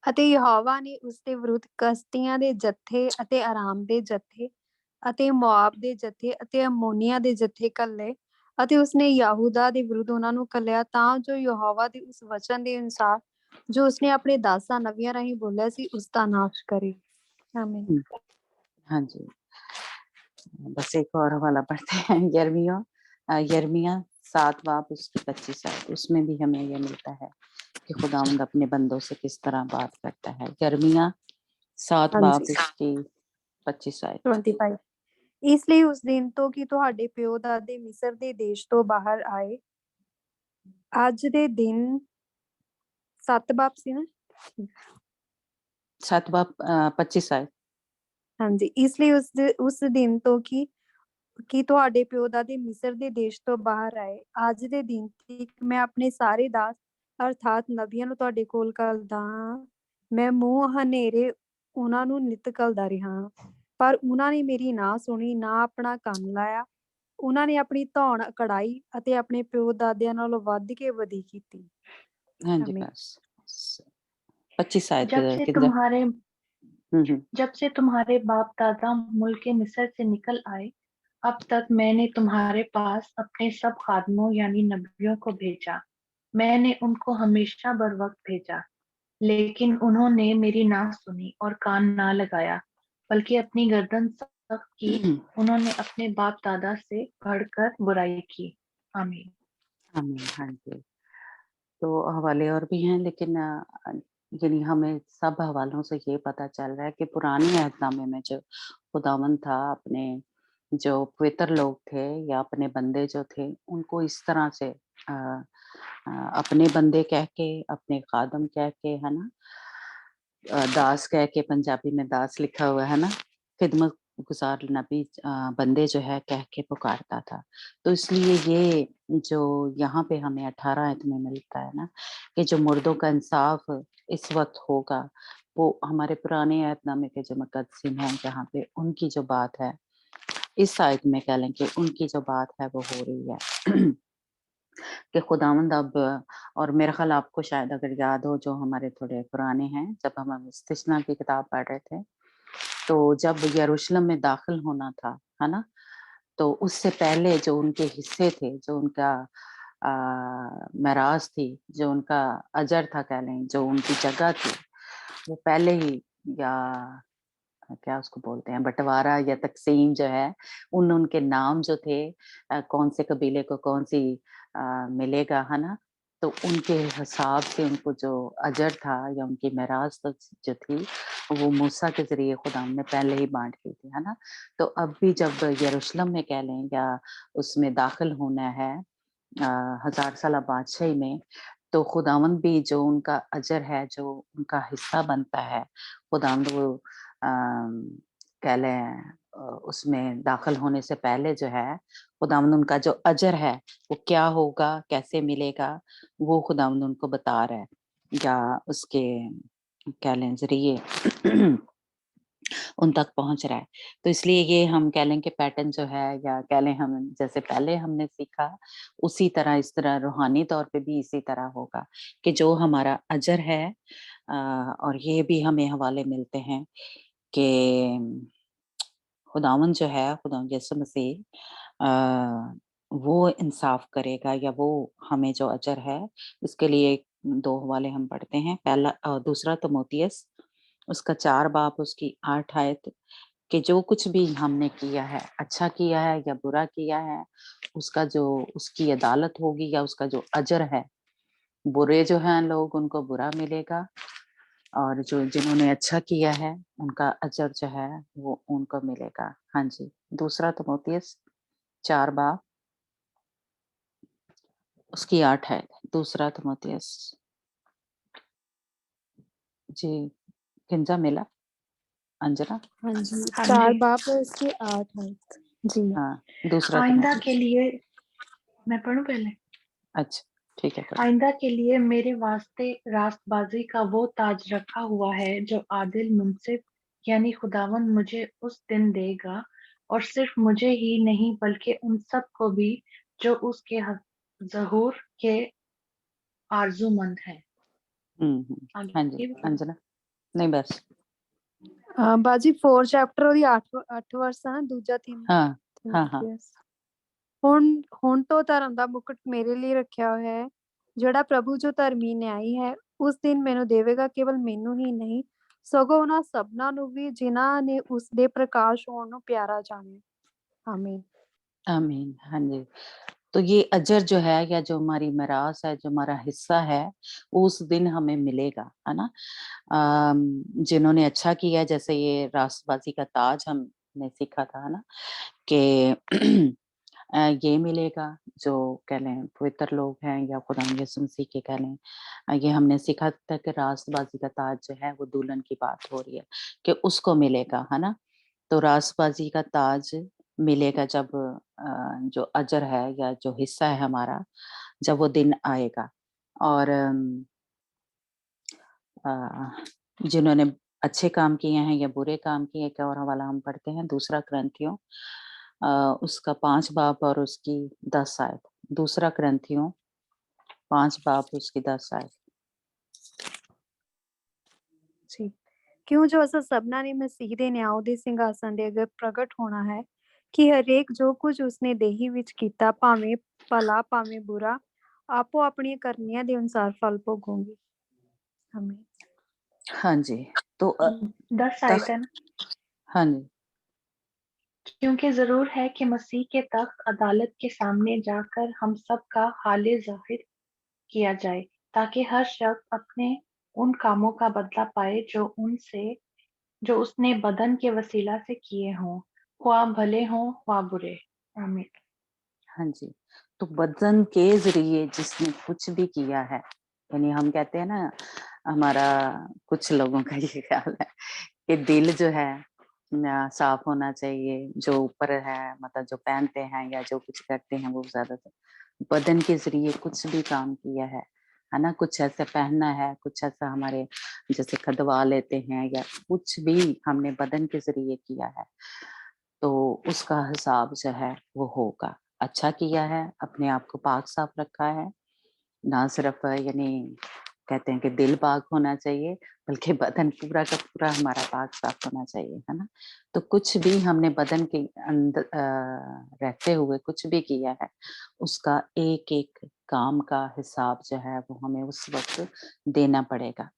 ਅਤੇ ਯਹੋਵਾ ਨੇ ਉਸ ਦੇ ਵਿਰੁੱਧ ਕਸਤੀਆਂ ਦੇ ਜੱਥੇ ਅਤੇ ਆਰਾਮ ਦੇ ਜੱਥੇ ਅਤੇ ਮੁਆਬ ਦੇ ਜੱਥੇ ਅਤੇ ਅਮੋਨੀਆਂ ਦੇ ਜੱਥੇ ਘੱਲੇ ਅਤੇ ਉਸਨੇ ਯਹੂਦਾ ਦੇ ਵਿਰੁੱਧ ਉਹਨਾਂ ਨੂੰ ਘੱਲਿਆ ਤਾਂ ਜੋ ਯਹੋਵਾ ਦੇ ਉਸ ਵਚਨ ਦੇ ਅਨੁਸਾਰ ਜੋ ਉਸਨੇ ਆਪਣੇ ਦਾਸਾਂ ਨਬੀਆਂ ਰਾਹੀਂ ਬੋਲਿਆ ਸੀ ਉਸ ਦਾ ਨਾਸ਼ ਕਰੇ। ਆਮੀਨ। हाँ जी बस एक और वाला पढ़ते हैं यर्मिया 7 बाब उसकी 25 आयत, उसमें भी हमें ये मिलता है कि खुदावंद अपने बंदों से किस तरह बात करता है। यर्मिया 7 बाब ਹਾਂਜੀ उसकी 25 आयत। 25 ਇਸ ਲਈ ਉਸ ਦਿਨ ਤੋਂ ਕਿ ਤੁਹਾਡੇ ਪਿਓ ਦਾਦੇ ਮਿਸਰ ਦੇ ਦੇਸ਼ ਤੋਂ ਬਾਹਰ ਆਏ ਅੱਜ ਦੇ ਦਿਨ 7 ਬਾਪ ਸੀ ਨਾ 7 बाब 25 आयत। ਹਾਂਜੀ ਇਸ ਲਈ ਉਸ ਦਿਨ ਤੋਂ ਕਿ ਤੁਹਾਡੇ ਪਿਓ ਦਾਦੇ ਮਿਸਰ ਦੇ ਦੇਸ਼ ਤੋਂ ਬਾਹਰ ਆਏ ਅੱਜ ਦੇ ਦਿਨ ਤੱਕ ਮੈਂ ਆਪਣੇ ਸਾਰੇ ਦਾਸ ਅਰਥਾਤ ਨਬੀਆਂ ਨੂੰ ਤੁਹਾਡੇ ਕੋਲ ਘੱਲਦਾ ਹਾਂ। ਮੈਂ ਮੂੰਹ ਹਨੇਰੇ ਉਹਨਾਂ ਨੂੰ ਨਿਤ ਘੱਲਦਾ ਰਿਹਾ ਪਰ ਉਹਨਾਂ ਨੇ ਮੇਰੀ ਨਾ ਸੁਣੀ ਨਾ ਆਪਣਾ ਕੰਨ ਲਾਇਆ। ਉਹਨਾਂ ਨੇ ਆਪਣੀ ਧੌਣ ਕੜਾਈ ਅਤੇ ਆਪਣੇ ਪਿਓ ਦਾਦਿਆਂ ਨਾਲੋਂ ਵੱਧ ਕੇ ਵਧੀ ਕੀਤੀ। हाँ जी ਆਮੀਨ। बस 25 आयत जब से किधर? तुम्हारे हम्म जब से तुम्हारे बाप दादा मुल्क मिस्र से निकल आए अब तक मैंने तुम्हारे पास अपने सब खादमों यानी नबियों को भेजा। मैंने उनको हमेशा बर वक्त भेजा लेकिन उन्होंने मेरी ना सुनी और कान ना लगाया बल्कि अपनी गर्दन सख्त की। उन्होंने अपने बाप दादा से बढ़कर बुराई की। आमीन। आमीन। हाँ जी तो हवाले और भी हैं लेकिन यानी हमें सब हवालों से ये पता चल रहा है कि पुराने अहदनामे में जो खुदावंद था अपने जो पवित्र लोग थे या अपने बंदे जो थे उनको इस तरह से अपने बंदे कह के अपने खादम कह के है ना दास कह के पंजाबी में दास लिखा हुआ है ना खिदमत गुजार नबी बंदे जो है कह के पुकारता था। तो इसलिए ये जो यहाँ पे हमें 18 आयत में मिलता है ना कि जो मुर्दों का इंसाफ इस वक्त होगा वो हमारे पुराने आयतनामे के जो मुकद्दसीन हैं जहाँ पे उनकी जो बात है इस आयत में कह लें कि उनकी जो बात है वो हो रही है कि खुदावंद अब और मेरा ख्याल आपको शायद अगर याद हो जो हमारे थोड़े पुराने हैं जब हम इस्तिस्ना की किताब पढ़ रहे थे तो जब यरूशलेम में दाखिल होना था है ना तो उससे पहले जो उनके हिस्से थे जो उनका मेराज थी जो उनका अजर था कह लें जो उनकी जगह थी वो पहले ही या क्या उसको बोलते हैं बंटवारा या तकसीम जो है उनके नाम जो थे कौन से कबीले को कौन सी मिलेगा है ना तो उनके हिसाब से उनको जो अजर था या उनकी मेराज जो थी वो मूसा के जरिए खुदा ने पहले ही बांट दी थी है ना। तो अब भी जब यरूशलेम में कह लें या उसमें दाखिल होना है 1000 साल बादशाही में तो खुदावंद भी जो उनका अजर है जो उनका हिस्सा बनता है खुदावंद वो कह लें उसमें दाखिल होने से पहले जो है खुदावंद उनका जो अजर है वो क्या होगा कैसे मिलेगा वो खुदावंद उनको बता रहा है या उसके कह लें जरिए उन तक पहुंच रहा है। तो इसलिए ये हम कह लें कि पैटर्न जो है या कह लें हम जैसे पहले हमने सीखा उसी तरह इस तरह रूहानी तौर पे भी इसी तरह होगा कि जो हमारा अजर है और ये भी हमें हवाले मिलते हैं कि खुदावंद जो है खुदावंद यीशु मसीह वो इंसाफ करेगा या वो हमें जो अजर है इसके लिए 2 हवाले हम पढ़ते हैं। पहला दूसरा तिमोथियस उसका 4 बाब उसकी 8 आयत कि जो कुछ भी हमने किया है अच्छा किया है या बुरा किया है उसका जो उसकी अदालत होगी या उसका जो अजर है बुरे जो हैं लोग उनको बुरा मिलेगा और जो जिन्होंने अच्छा किया है उनका अजर जो है वो उनको मिलेगा। हाँ जी दूसरा तिमोथियस 4 बाब उसकी 8 है दूसरा तिमोथियस जी किंजा मिला अंजना ਹਾਂਜੀ हाँ 4 जी। बाप उसके 8 हैं जी। हाँ दूसरा आइंदा तिमोथियस के लिए मैं पढ़ूं पहले। अच्छा ठीक है पढ़ो। आइंदा के लिए मेरे वास्ते रास्तबाजी का वो ताज रखा हुआ है जो आदिल मुंसिफ यानी खुदावन मुझे उस दिन देगा, और सिर्फ मुझे ही नहीं बल्कि उन सब को भी जो उसके ज़हूर के आरजूमंद हैं। हाँ जी आगे भी पढ़ो। अंजना, नहीं बस। ਬਾਜੀ 4 ਚੈਪਟਰ ਉਹਦੀ 8 ਵਰਸ ਆ ਨਾ, ਦੂਜਾ हाँ हाँ। ਥਿਮੋਥਿਉਸ। ਹੁਣ ਤੋਂ ਧਰਮ ਦਾ ਮੁਕਟ ਮੇਰੇ ਲਈ ਰੱਖਿਆ ਹੋਇਆ ਹੈ, ਜਿਹੜਾ ਪ੍ਰਭੂ ਜੋ ਧਰਮੀ ਨਿਆਈ ਹੈ ਉਸ ਦਿਨ ਮੈਨੂੰ ਦੇਵੇਗਾ, ਕੇਵਲ ਮੈਨੂੰ ਹੀ ਨਹੀਂ ਸਗੋਂ ਉਹਨਾਂ ਸਭਨਾਂ ਨੂੰ ਵੀ ਜਿਨ੍ਹਾਂ ਨੇ ਉਸ ਦੇ ਪ੍ਰਕਾਸ਼ ਹੋਣ ਨੂੰ ਪਿਆਰਾ ਜਾਣਿਆ। ਆਮੀਨ। आमीन। हाँ जी, तो ये अजर जो है या जो हमारी मिरास है, जो हमारा हिस्सा है, वो उस दिन हमें मिलेगा, है ना। जिन्होंने अच्छा किया, जैसे ये रास्तबाजी का ताज हमने सीखा था, है ना, कि ये मिलेगा जो कह लें पवित्र लोग हैं या खुदा यीशु मसीह के कह लें, ये हमने सीखा था कि रास्तबाजी का ताज जो है वो दुल्हन की बात हो रही है कि उसको मिलेगा, है ना। तो रास्तबाजी का ताज मिलेगा जब जो अजर है या जो हिस्सा है हमारा, जब वो दिन आएगा। और जिन्होंने अच्छे काम किए हैं या बुरे काम किए, एक और हवाला हम पढ़ते हैं दूसरा ग्रंथियों उसका 5 बाब और उसकी 10 आयत। दूसरा ग्रंथियों 5 बाब उसकी 10 आयत। ਜੀ, ਕਿਉਂ ਜੋ ਅਸਾਂ ਸਭਨਾਂ ਨੇ ਮਸੀਹ ਦੇ ਨਿਆਂ ਦੇ ਸਿੰਘਾਸਨ ਦੇ ਅੱਗੇ ਪ੍ਰਗਟ ਹੋਣਾ ਹੈ ਕਿ ਹਰੇਕ ਜੋ ਕੁਝ ਉਸਨੇ ਦੇਹੀ ਵਿੱਚ ਕੀਤਾ, ਭਾਵੇਂ ਭਲਾ ਭਾਵੇਂ ਬੁਰਾ, ਆਪੋ ਆਪਣੀਆਂ ਕਰਨੀਆਂ ਦੇ ਅਨੁਸਾਰ ਫਲ ਭੋਗੋਗੇ। ਆਮੀਨ। हाँ जी, तो 10 आयत है ना। हाँ जी, क्योंकि जरूर है कि मसीह के तख्त अदालत के सामने जाकर हम सब का हाले जाहिर किया जाए, ताकि हर शख्स अपने उन कामों का बदला पाए जो उसने बदन के वसीला से किए हों, ख्वाह भले हों ख्वाह बुरे। आमीन। हाँ जी, तो बदन के जरिए जिसने कुछ भी किया है, यानी हम कहते हैं ना, हमारा कुछ लोगों का ये ख्याल है कि दिल जो है साफ होना चाहिए, जो ऊपर है मतलब जो पहनते हैं या जो कुछ करते हैं वो ज्यादातर बदन के जरिए कुछ भी काम किया है ना। कुछ ऐसे पहनना है, कुछ ऐसा हमारे जैसे खदवा लेते हैं या कुछ भी हमने बदन के जरिए किया है, तो उसका हिसाब जो है वो होगा। अच्छा किया है, अपने आप को पाक साफ रखा है, ना सिर्फ यानी कहते हैं कि दिल पाक होना चाहिए, बल्कि बदन पूरा का पूरा हमारा पाक साफ होना चाहिए, है ना। तो कुछ भी हमने बदन के अंदर रहते हुए कुछ भी किया है, उसका एक एक काम का हिसाब जो है वो हमें उस वक्त देना पड़ेगा।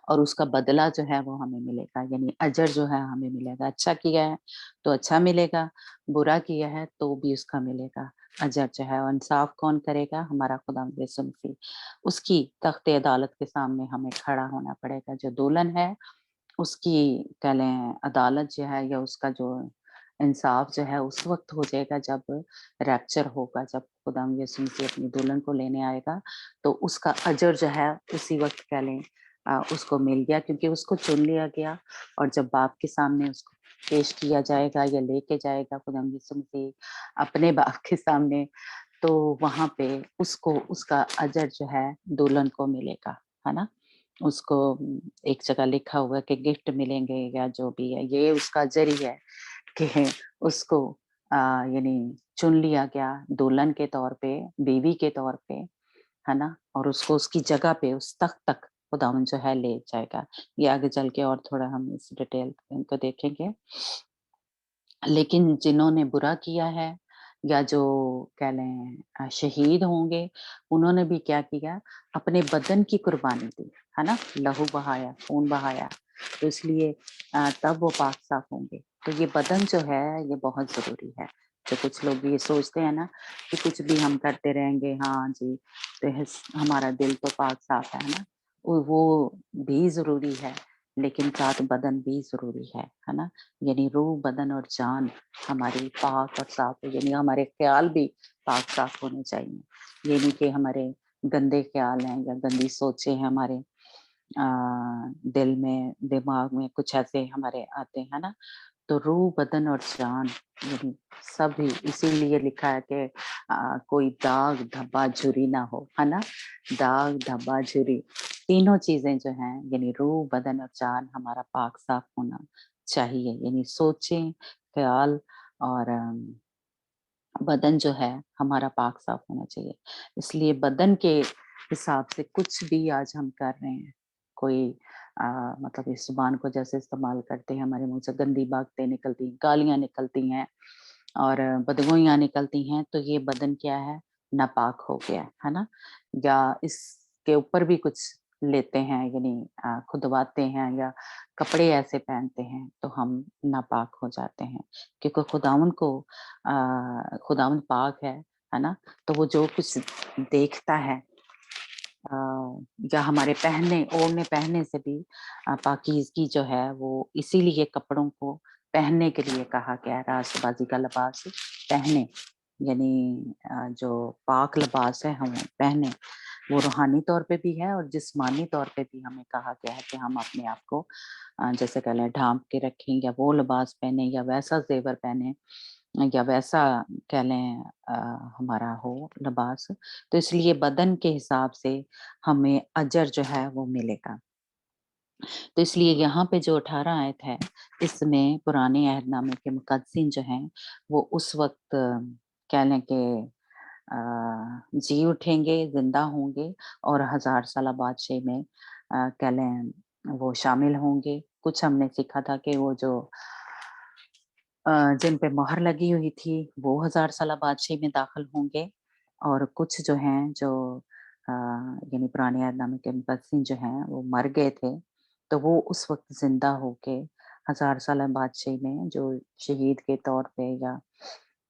और उसका बदला जो है वो हमें मिलेगा, यानी अजर जो है हमें मिलेगा। अच्छा किया है तो अच्छा मिलेगा, बुरा किया है तो भी उसका मिलेगा अजर जो है। और इंसाफ कौन करेगा? हमारा खुदा यीशु मसीह। उसकी तख्त अदालत के सामने हमें खड़ा होना पड़ेगा। जो दुल्हन है उसकी कह लें अदालत जो है या उसका जो इंसाफ जो है उस वक्त हो जाएगा जब रैप्चर होगा, जब खुदा यीशु मसीह अपनी दुल्हन को लेने आएगा, तो उसका अजर जो है उसी वक्त कह लें उसको मिल गया, क्योंकि उसको चुन लिया गया। और जब बाप के सामने उसको पेश किया जाएगा या लेके जाएगा खुदा यीशु मसीह अपने बाप के सामने, तो वहां पे उसको उसका अजर जो है दुल्हन को मिलेगा, है ना। उसको एक जगह लिखा हुआ है कि गिफ्ट मिलेंगे या जो भी है, ये उसका अजर ही है कि उसको यानी चुन लिया गया दुल्हन के तौर पे, बीवी के तौर पे, है ना। और उसको उसकी जगह पे उस तख्त तक खुदावन जो है ले जाएगा। ये आगे चल के और थोड़ा हम इस डिटेल इनको देखेंगे। लेकिन जिन्होंने बुरा किया है या जो कह लें शहीद होंगे, उन्होंने भी क्या किया? अपने बदन की कुर्बानी दी, है ना, लहू बहाया, खून बहाया, तो इसलिए तब वो पाक साफ होंगे। तो ये बदन जो है ये बहुत जरूरी है। तो कुछ लोग ये सोचते हैं ना कि कुछ भी हम करते रहेंगे, हाँ जी, तो हमारा दिल तो पाक साफ है ना, वो भी जरूरी है, लेकिन साथ बदन भी जरूरी है ना। यानी रूह, बदन और जान हमारी पाक और साफ है, यानी हमारे ख्याल भी पाक साफ होने चाहिए। ये नहीं कि हमारे गंदे ख्याल हैं या गंदी सोचें हैं हमारे दिल में, दिमाग में कुछ ऐसे हमारे आते हैं ना, तो रूह, बदन और जान यानी सभी, इसीलिए लिखा है कि कोई दाग धब्बा झुर्री ना हो, है ना? दाग धब्बा झुर्री तीनों चीजें जो हैं यानी रूह, बदन और जान हमारा पाक साफ होना चाहिए। यानी सोचें, ख्याल और बदन जो है हमारा पाक साफ होना चाहिए। इसलिए बदन के हिसाब से कुछ भी आज हम कर रहे हैं, कोई मतलब इस ज़ुबान को जैसे इस्तेमाल करते हैं, हमारे मुँह से गंदी बातें निकलती हैं, गालियाँ निकलती हैं और बदगोइयाँ निकलती हैं, तो ये बदन क्या है? नापाक हो गया है ना? या इसके ऊपर भी कुछ लेते हैं यानी खुदवाते हैं या कपड़े ऐसे पहनते हैं, तो हम नापाक हो जाते हैं। क्योंकि खुदावंद पाक है ना? तो वो जो कुछ देखता है अ, या हमारे पहनने ओढ़ने-पहनने से भी पाकीज़गी जो है वो इसीलिए कपड़ों को पहनने के लिए कहा गया है, रास्तबाज़ी का लिबास पहने। यानी जो पाक लिबास है हम पहने, वो रूहानी तौर पे भी है और जिस्मानी तौर पे भी हमें कहा गया है कि हम अपने आप को जैसे कह लें ढाँप के रखें या वो लिबास पहने या वैसा ज़ेवर पहने या वैसा कह लें हमारा हो लिबास। तो इसलिए बदन के हिसाब से हमें अजर जो है वो मिलेगा। तो इसलिए यहाँ पे जो 18 आयत है, इसमें पुराने अहदनामे के मुक़द्दसीन जो हैं, वो उस वक़्त कह लें कि जी उठेंगे, ज़िंदा होंगे और हज़ार साला बादशाही में कह लें वो शामिल होंगे। कुछ हमने सीखा था कि वो जो जिन पे मोहर लगी हुई थी, वो हज़ार साला बादशाही में दाखिल होंगे और कुछ जो हैं जो यानी पुराने अहदनामे के मुफ़स्सिरीन जो हैं, वो मर गए थे, तो वो उस वक़्त ज़िंदा होके हज़ार साला बादशाही में जो शहीद के तौर पे या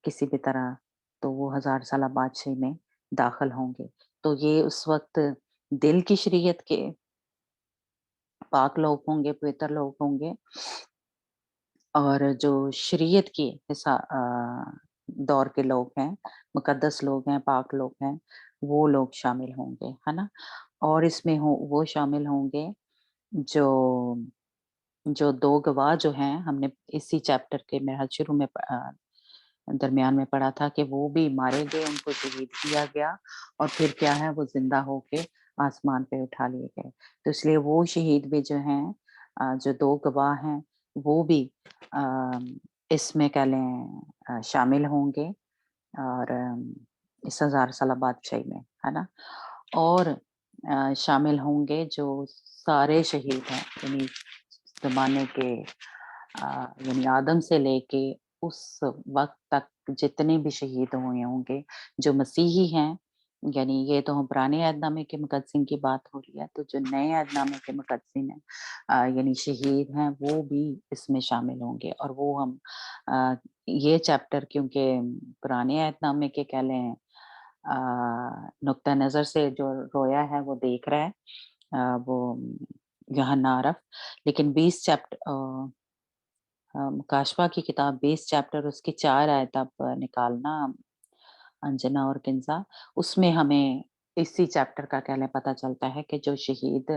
किसी भी तरह, तो वो हज़ार साला बादशाही में दाखिल होंगे। तो ये उस वक़्त दिल की शरीयत के पाक लोग होंगे, पवित्र लोग होंगे और जो शरीयत की दौर के लोग हैं, मुक़द्दस लोग हैं, पाक लोग हैं, वो लोग शामिल होंगे, है ना? और इसमें वो शामिल होंगे जो जो 2 गवाह जो हैं, हमने इसी चैप्टर के मेरे ख़्याल शुरू में दरमियान में पढ़ा था कि वो भी मारे गए, उनको शहीद किया गया और फिर क्या है वो ज़िंदा होके आसमान पे उठा लिए गए। तो इसलिए वो शहीद भी जो हैं जो 2 गवाह हैं, वो भी अ, इसमें कह लें शामिल होंगे और इस हज़ार साला बादशाही में, है ना? और शामिल होंगे जो सारे शहीद हैं, यानी ज़माने के यानी आदम से लेके उस वक़्त तक जितने भी शहीद हुए होंगे, जो मसीही हैं, यानी ये तो हम पुराने अहदनामे के मुक़द्दसीन की बात हो रही है, तो जो नए अहदनामे के मुक़द्दसीन हैं यानी शहीद हैं, वो भी इसमें शामिल होंगे और वो हम ये चैप्टर क्योंकि पुराने अहदनामे के कह लें नुक्ता नज़र से जो रोया है, वो देख रहा है वो यूहन्ना अरफ़, लेकिन 20 मुकाशवा की किताब 20 चैप्टर उसकी 4 आयत आप निकालना अंजना और किन्ज़ा, उसमें हमें इसी चैप्टर का कह लें पता चलता है कि जो शहीद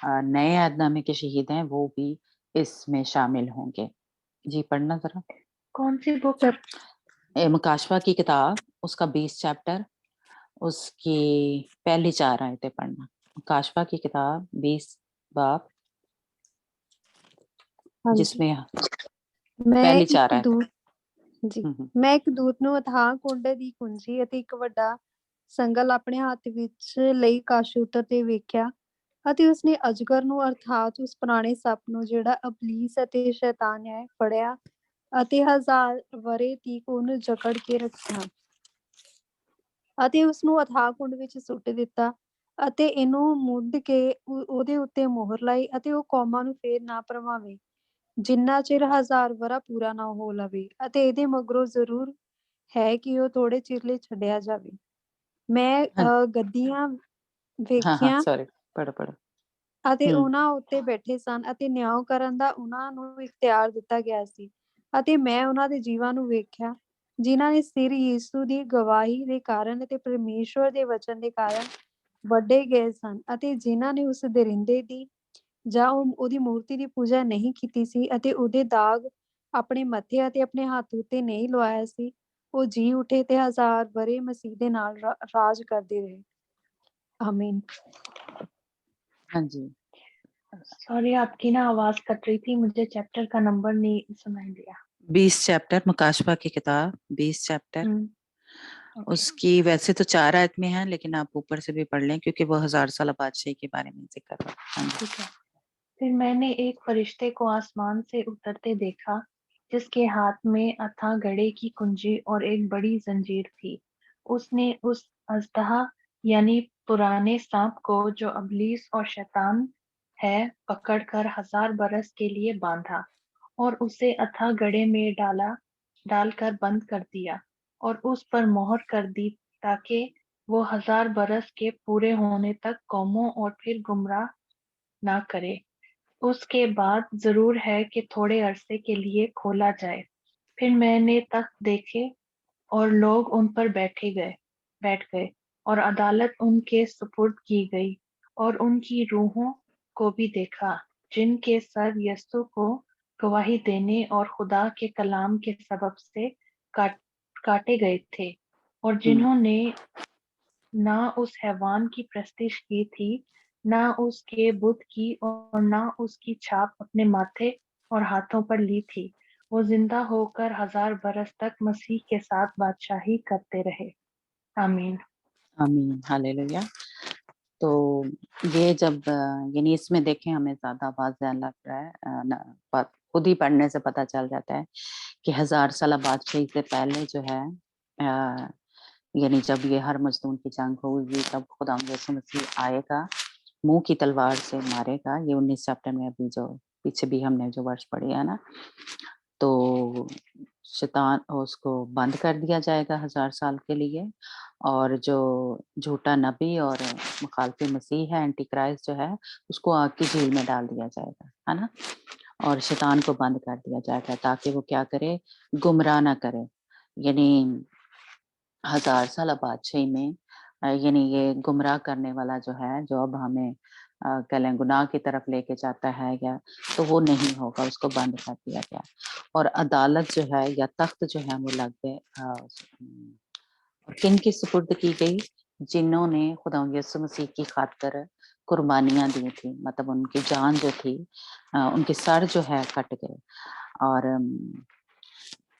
नए अहदनामे के शहीद हैं, वो भी इसमें शामिल होंगे। जी, पढ़ना ज़रा। कौन-सी बुक? जब मुकाशवा की किताब, उसका 20 चैप्टर, उसकी पहली 4 आयतें पढ़ना। मुकाशवा की किताब 20 बाब हाँ जी, जिसमें ਮੈਂ पहली 4 ਇੱਕ आयतें। ਦੂਤ ਜੀ, हुँ, हुँ। ਮੈਂ ਇੱਕ ਦੂਤ ਨੂੰ ਅਥਾਹ ਕੁੰਡ ਦੀ ਕੁੰਜੀ ਅਤੇ ਇੱਕ ਵੱਡਾ ਸੰਗਲ ਆਪਣੇ ਹੱਥ ਵਿੱਚ ਲਈ ਕਾਸ਼ ਉਤਰਦੇ ਵੇਖਿਆ ਅਤੇ ਉਸਨੇ ਅਜਗਰ ਨੂੰ ਅਰਥਾਤ ਉਸ ਪੁਰਾਣੇ ਸੱਪ ਨੂੰ ਜਿਹੜਾ ਅਬਲੀਸ ਅਤੇ ਸ਼ੈਤਾਨ ਹੈ ਫੜਿਆ ਅਤੇ 1000 ਵਰੇ ਤੀਕ ਉਹਨੂੰ ਜਕੜ ਕੇ ਰੱਖਿਆ ਅਤੇ ਉਸਨੂੰ ਅਥਾਹ ਕੁੰਡ ਵਿੱਚ ਸੁੱਟ ਦਿੱਤਾ ਅਤੇ ਇਹਨੂੰ ਮੁੱਦ ਕੇ ਉਹਦੇ ਉੱਤੇ ਮੋਹਰ ਲਾਈ ਅਤੇ ਉਹ ਕੌਮਾਂ ਨੂੰ ਫੇਰ ਨਾ ਭਰਮਾਵੇ ਜਿੰਨਾ ਚਿਰ 1000 ਵਰ੍ਹਾ ਪੂਰਾ ਨਾ ਹੋ ਲਵੇ ਅਤੇ ਇਹਦੇ ਮਗਰੋਂ ਜ਼ਰੂਰ ਹੈ ਕਿ ਉਹ ਥੋੜੇ ਚਿਰ ਲਈ ਛੱਡਿਆ ਜਾਵੇ। ਮੈਂ हाँ, ਗੱਦੀਆਂ हाँ, हाँ, ਵੇਖੀਆਂ सॉरी पढ़ो, पढ़ो। ਅਤੇ हुँ, ਉਹਨਾਂ ਉੱਤੇ ਬੈਠੇ ਸਨ ਅਤੇ ਨਿਆਂ ਕਰਨ ਦਾ ਉਹਨਾਂ ਨੂੰ ਇਖਤਿਆਰ ਦਿੱਤਾ ਗਿਆ ਸੀ ਅਤੇ ਮੈਂ ਉਹਨਾਂ ਦੇ ਜੀਵਾਂ ਨੂੰ ਵੇਖਿਆ ਜਿਨ੍ਹਾਂ ਨੇ ਸਿਰ ਯੀਸ਼ੂ ਦੀ ਗਵਾਹੀ ਦੇ ਕਾਰਨ ਅਤੇ ਪਰਮੇਸ਼ਵਰ ਦੇ ਵਚਨ ਦੇ ਕਾਰਨ ਵੱਢੇ ਗਏ ਸਨ ਅਤੇ ਜਿਨ੍ਹਾਂ ਨੇ ਉਸ ਦਰਿੰਦੇ ਦੀ ਜਾਂ ਉਹਦੀ ਮੂਰਤੀ ਦੀ ਪੂਜਾ ਨਹੀਂ ਕੀਤੀ ਸੀ ਅਤੇ ਉਹਦੇ ਦਾਗ ਆਪਣੇ ਮੱਥੇ ਅਤੇ ਆਪਣੇ ਹੱਥ ਉੱਤੇ ਨਹੀਂ ਲਵਾਇਆ ਸੀ, ਉਹ ਜੀ ਉਠੇ ਤੇ 1000 ਵਰੇ ਮਸੀਹ ਦੇ ਨਾਲ ਰਾਜ ਕਰਦੇ ਰਹੇ। ਆਮੀਨ। हाँ जी। सॉरी, आपकी ना आवाज कट रही थी, मुझे चैप्टर का नंबर नहीं सुनाई दिया। 20 चैप्टर मुकाशवा की किताब, 20 चैप्टर। ओके। उसकी वैसे तो 4 आयत में है, लेकिन आप ऊपर से भी पढ़ लें क्योंकि वो 1000 साल बादशाही के बारे में जिक्र है। हाँ जी। ठीक है। फिर मैंने एक फरिश्ते को आसमान से उतरते देखा, जिसके हाथ में अथाह गढ़े की कुंजी और एक बड़ी जंजीर थी। उसने उस अजदहा यानी पुराने सांप को, जो अबलीस और शैतान है, पकड़कर 1000 बरस के लिए बांधा और उसे अथाह गढ़े में डालकर बंद कर दिया और उस पर मोहर कर दी, ताकि वो 1000 बरस के पूरे होने तक कौमों और फिर गुमराह ना करे। उसके बाद जरूर है कि थोड़े अरसे के लिए खोला जाए। फिर मैंने तख्त देखे और लोग उन पर बैठ गए और अदालत उनके सुपुर्द की गई, और उनकी रूहों को भी देखा, जिनके सर यस्सु को गवाही देने और खुदा के कलाम के सबब से काटे गए थे, और जिन्होंने ना उस हैवान की प्रस्तिश की थी, ना उसके बुत की, और ना उसकी छाप अपने माथे और हाथों पर ली थी। वो जिंदा होकर 1000 बरस तक मसीह के साथ बादशाही करते रहे। आमीन। आमीन, हालेलुया। तो ये जब यानी इसमें देखें, हमें ज्यादा वाज़ह लग रहा है, खुद ही पढ़ने से पता चल जाता है कि 1000 साल बादशाही से पहले जो है, यानी जब ये हर मजदूर की जंग होगी, तब खुदा यीशु मसीह आएगा, मुंह की तलवार से मारेगा। ये 19 चैप्टर में अभी जो पीछे भी हमने जो वर्ष पढ़ी है ना, तो शैतान उसको बंद कर दिया जाएगा 1000 साल के लिए, और जो झूठा नबी और मुखालफे मसीह है, एंटी क्राइस्ट जो है, उसको आग की झील में डाल दिया जाएगा, है ना। और शैतान को बंद कर दिया जाएगा ताकि वो क्या करे, गुमराह ना करे। यानी 1000 साल बादशाही में यानी ये गुमराह करने वाला जो है, जो अब हमें कह लें गुनाह की तरफ लेके जाता है, या तो वो नहीं होगा, उसको बंद कर दिया गया। और अदालत जो है या तख्त जो है, वो लग गए किन की सुपुर्द की गई, जिन्होंने खुदा यीशु मसीह की खातिर कुर्बानियां दी थी, मतलब उनकी जान जो थी, उनके सर जो है कट गए। और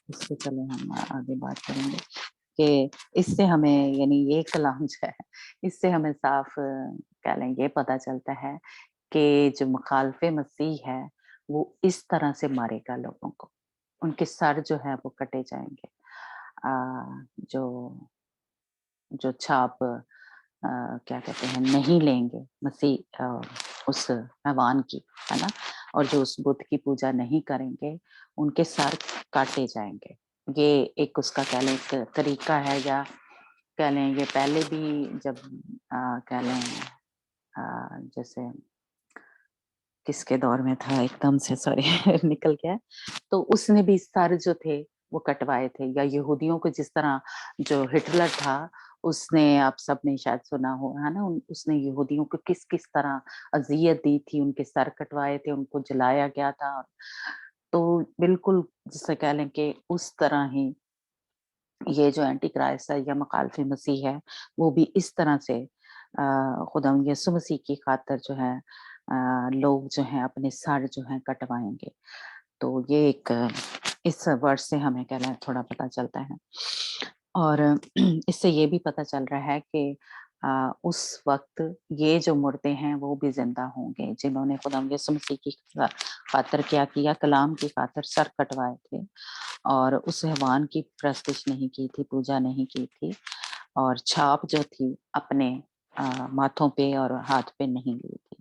इससे चले हम आगे बात करेंगे कि इससे हमें यानी ये कलाम जो है, इससे हमें साफ कह लें ये पता चलता है कि जो मुखालफे मसीह है, वो इस तरह से मारेगा लोगों को, उनके सर जो है वो कटे जाएंगे। जो जो छाप क्या कहते हैं, नहीं लेंगे मसीह उस हैवान की, है ना, और जो उस बुत की पूजा नहीं करेंगे, उनके सर काटे जाएंगे। ये एक उसका कह लें एक तरीका है, या कह लें ये पहले भी जब कह लें जैसे किसके दौर में था, एकदम से सॉरी निकल गया, तो उसने भी सर जो थे वो कटवाए थे। या यहूदियों को जिस तरह जो हिटलर था, उसने, आप सबने शायद सुना हो, है ना, उसने यहूदियों को किस किस तरह अजियत दी थी, उनके सर कटवाए थे, उनको जलाया गया था। तो बिल्कुल जिसे कह लें कि उस तरह ही ये जो एंटी क्राइस्ट है या मुखालफे मसीह है, वो भी इस तरह से खुदा यीशु मसीह की खातिर जो है लोग जो हैं अपने सर जो हैं कटवाएंगे। तो ये एक इस वर्ष से हमें कह रहे हैं थोड़ा पता चलता है। और इससे ये भी पता चल रहा है कि उस वक्त ये जो मुर्दे हैं वो भी जिंदा होंगे, जिन्होंने खुदा यीशु मसीह की खातिर क्या किया, कलाम की खातिर सर कटवाए थे, और उस हैवान की प्रस्तिश नहीं की थी, पूजा नहीं की थी, और छाप जो थी अपने माथों पे और हाथ पे नहीं ली थी।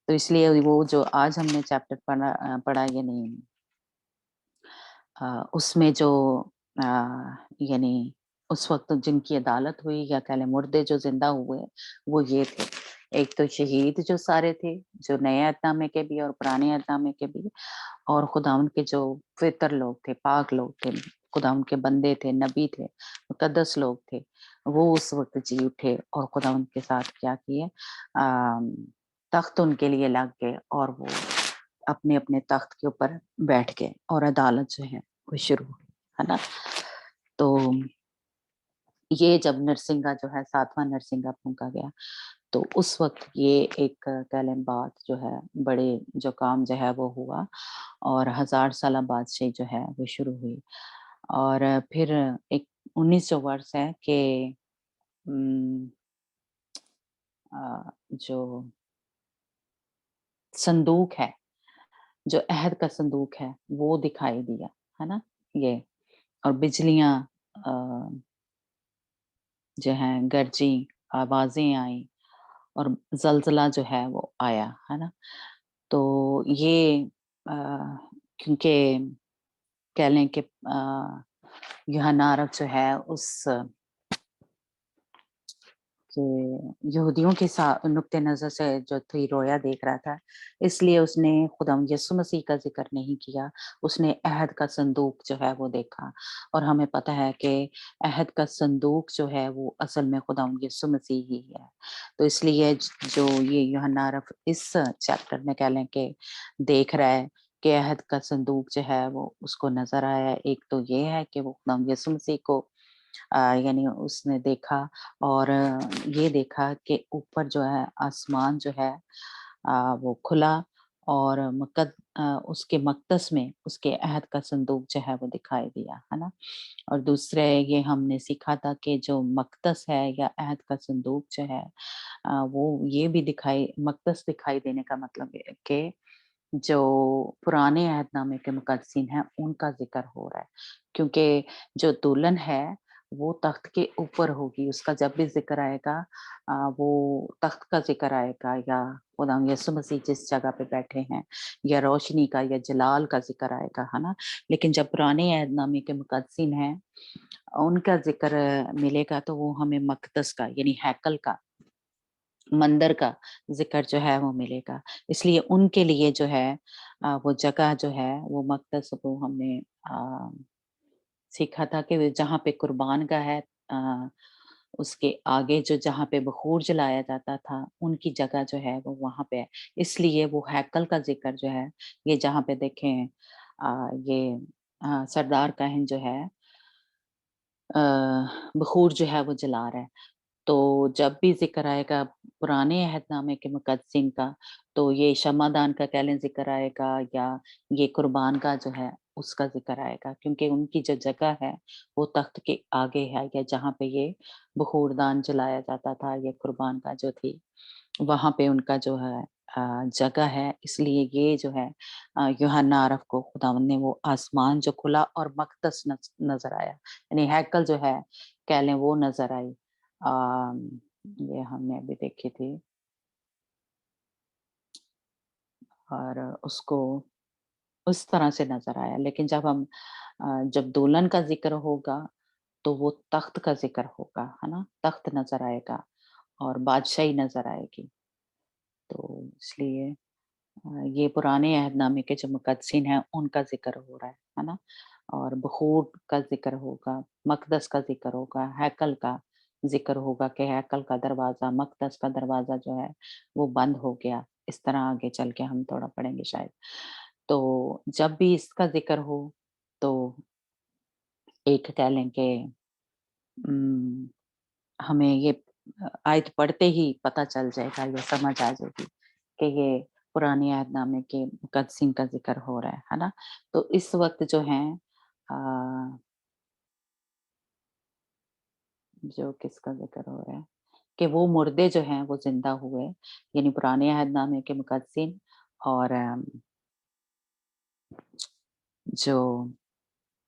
तो इसलिए वो जो आज हमने चैप्टर पढ़ा यानी उसमें जो यानी उस वक्त जिनकी अदालत हुई, या कह लें मुर्दे जो जिंदा हुए, वो ये थे। एक तो शहीद जो सारे थे, जो नए अहदनामे के भी और पुराने अहदनामे के भी, और खुदावंद के जो पवित्र लोग थे, पाक लोग थे, खुदावंद के बंदे थे, नबी थे, मुकद्दस लोग थे, वो उस वक्त जी उठे और खुदावंद के साथ क्या किए, तख्त उनके लिए लग गए, और वो अपने अपने तख्त के ऊपर बैठ गए और अदालत जो है वो शुरू हुई, है ना। तो ये जब नरसिंगा जो है 7वां नरसिंगा फूंका गया, तो उस वक्त ये एक कह लें बात जो है, बड़े जो काम जो है वो हुआ और 1000 साल बादशाही जो है वो शुरू हुई। और फिर एक 19 जो वर्ष है कि उम, जो संदूक है, जो अहद का संदूक है, वो दिखाई दिया, है ना? ये और बिजलियाँ जो हैं गरजी, आवाज़ें आईं और ज़लज़ला जो है वो आया, है ना? तो ये अ, क्योंकि कह लें कि यूहन्ना अरब जो है उस कि यहूदियों के नुक्ते नज़र से जो थी रोया देख रहा था, इसलिए उसने खुदावंद यीशु मसीह का ज़िक्र नहीं किया, उसने अहद का संदूक जो है वो देखा। और हमें पता है कि अहद का संदूक जो है वो असल में खुदावंद यीशु मसीह ही है। तो इसलिए जो ये यूहन्ना अरब इस चैप्टर में कह लें कि देख रहा है कि अहद का संदूक जो है वो उसको नज़र आया। एक तो ये है कि वो खुदावंद यीशु मसीह को यानी उसने देखा और ये देखा कि ऊपर जो है आसमान जो है वो खुला और उसके मक़दस में उसके अहद का संदूक जो है वो दिखाई दिया, है ना? और दूसरे ये हमने सीखा था कि जो मक़दस है या अहद का संदूक जो है वो ये भी मक़दस दिखाई देने का मतलब है कि जो पुराने अहदनामे के मुक़द्दसीन हैं, उनका ज़िक्र हो रहा है। क्योंकि जो दुल्हन है, वो तख़्त के ऊपर होगी, उसका जब भी ज़िक्र आएगा वो तख़्त का ज़िक्र आएगा या खुदावंद यीशु मसीह जिस जगह पे बैठे हैं या रोशनी का या जलाल का ज़िक्र आएगा, है ना? लेकिन जब पुराने अहदनामे के मुक़द्दसीन हैं, उनका ज़िक्र मिलेगा तो वो हमें मक़दस का यानी हैकल का मंदिर का ज़िक्र जो है वो मिलेगा। इसलिए उनके लिए जो है वो जगह जो है वो मक़दस वो हमने सीखा था कि वो जहाँ पे कुर्बानगाह है उसके आगे जो जहाँ पे बख़ूर जलाया जाता था, उनकी जगह जो है वो वहाँ पे है। इसलिए वो हैकल का ज़िक्र जो है, ये जहाँ पे देखें ये सरदार काहिन जो है बख़ूर जो है वो जला रहा है। तो जब भी ज़िक्र आएगा पुराने अहदनामे के मुक़द्दसीन का, तो ये क्षमादान का कह लें ज़िक्र आएगा या ये कुर्बान का जो है उसका ज़िक्र आएगा क्योंकि उनकी जो जगह है वो तख़्त के आगे है या जहाँ पे ये बख़ूरदान जलाया जाता था, ये कुर्बान का जो थी, वहाँ पे उनका जो है जगह है। इसलिए ये जो है यूहन्ना अरब को खुदावंद ने वो आसमान जो खुला और मक़दस नज़र आया, यानी हैकल जो है कह लें वो नज़र आई। अम, ये हमने अभी देखी थी और उसको उस तरह से नज़र आया। लेकिन जब दुल्हन का ज़िक्र होगा, तो वो तख़्त का ज़िक्र होगा, है ना? तख़्त नज़र आएगा और बादशाही नज़र आएगी। तो इसलिए ये पुराने अहदनामे के जो मुक़द्दसीन हैं, उनका ज़िक्र हो रहा है ना? और बख़ूर का ज़िक्र होगा, मक़दस का ज़िक्र होगा, हैकल का ज़िक्र होगा कि हैकल का दरवाज़ा, मक़दस का दरवाज़ा जो है, वो बंद हो गया। इस तरह आगे चल के हम थोड़ा पढ़ेंगे शायद। तो जब भी इसका ज़िक्र हो, तो एक कह लें कि उम, हमें ये आयत पढ़ते ही पता चल जाएगा, ये समझ आ जाएगी कि ये पुराने अहदनामे के मुक़द्दसीन का ज़िक्र हो रहा है ना? तो इस वक़्त जो हैं जो किसका ज़िक्र हो रहा है कि वो मुर्दे जो हैं वो ज़िंदा हुए, यानी पुराने अहदनामे के मुक़द्दसीन और जो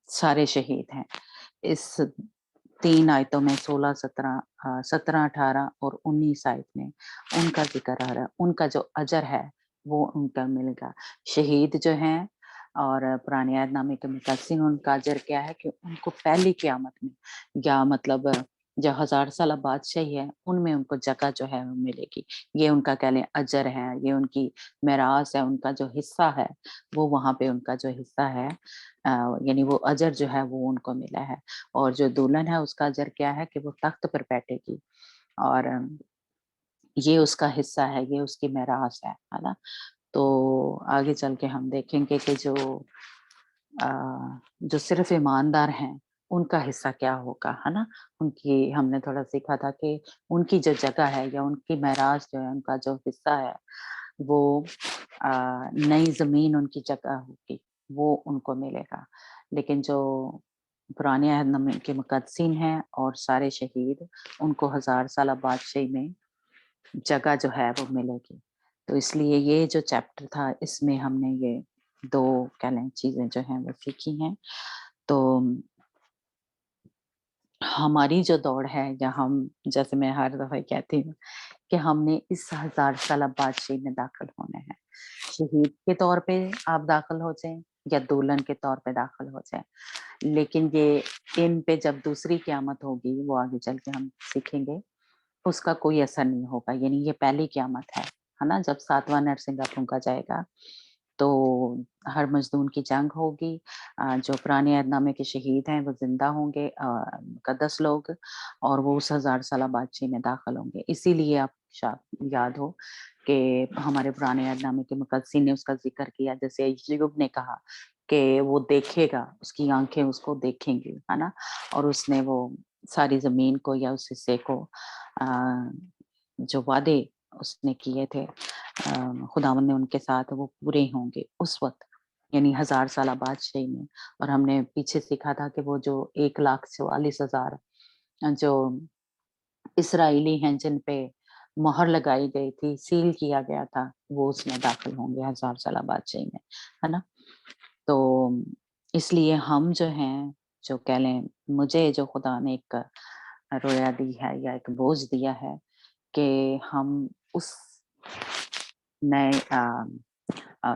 सारे शहीद हैं। इस 3 आयतों में 16, 17 17, 18 और 19 आयत में उनका ज़िक्र आ रहा है। उनका जो अजर है, वो उनका मिलेगा। शहीद जो हैं और पुराने अहदनामे के मुक़द्दसीन उनका अजर क्या है कि उनको पहली क़यामत में या मतलब जो 1000 साल बादशाही है, उनमें उनको जगह जो है वो मिलेगी। ये उनका कह लें अजर है, ये उनकी मेरास है, उनका जो हिस्सा है, वो वहाँ पे उनका जो हिस्सा है यानी वो अजर जो है वो उनको मिला है। और जो दुल्हन है उसका अजर क्या है कि वो तख्त पर बैठेगी और ये उसका हिस्सा है, ये उसकी मेरास है ना? तो आगे चल के हम देखेंगे कि जो सिर्फ ईमानदार हैं उनका हिस्सा क्या होगा, है ना? उनकी हमने थोड़ा सीखा था कि उनकी जो जगह है या उनकी मेराज जो है, उनका जो हिस्सा है वो नई ज़मीन उनकी जगह होगी, वो उनको मिलेगा। लेकिन जो पुराने अहदनामे के मुक़द्दसीन हैं और सारे शहीद, उनको 1000 साला बादशाही में जगह जो है वो मिलेगी। तो इसलिए ये जो चैप्टर था इसमें हमने ये 2 कह लें चीज़ें जो हैं वो सीखी हैं। तो हमारी जो दौड़ है या हम जैसे मैं हर दफ़ा कहती हूँ कि हमने इस 1000 साला बादशाही में दाखिल होना है। शहीद के तौर पे आप दाखिल हो जाएँ या दुल्हन के तौर पे दाखिल हो जाएँ। लेकिन ये इन पे जब दूसरी क़यामत होगी, वो आगे चल के हम सीखेंगे, उसका कोई असर नहीं होगा। यानी ये पहली क़यामत है ना? जब 7वाँ नरसिंगा फूँका जाएगा, तो हर मज़लूम की जंग होगी। जो पुराने अहदनामे के शहीद हैं, वो ज़िंदा होंगे मुक़द्दस लोग और वो उस 1000 साला बादशाही में दाखिल होंगे। इसीलिए आप शायद याद हो कि हमारे पुराने अहदनामे के मुक़द्दसीन ने उसका ज़िक्र किया, जैसे अय्यूब ने कहा कि वो देखेगा, उसकी आँखें उसको देखेंगी, है ना? और उसने वो सारी ज़मीन को या उस हिस्से को अ, जो वादे उसने किए थे खुदावंद ने उनके साथ वो पूरे होंगे उस वक़्त, यानी 1000 साला बादशाही में। और हमने पीछे सीखा था कि वो जो 1,44,000 जो इस्राएली हैं जिन पे मोहर लगाई गई थी, सील किया गया था, वो उसमें दाखिल होंगे 1000 साला बादशाही में, है ना? तो इसलिए हम जो हैं, जो कह लें मुझे जो खुदा ने एक रोया दी है या एक बोझ दिया है कि हम उस नए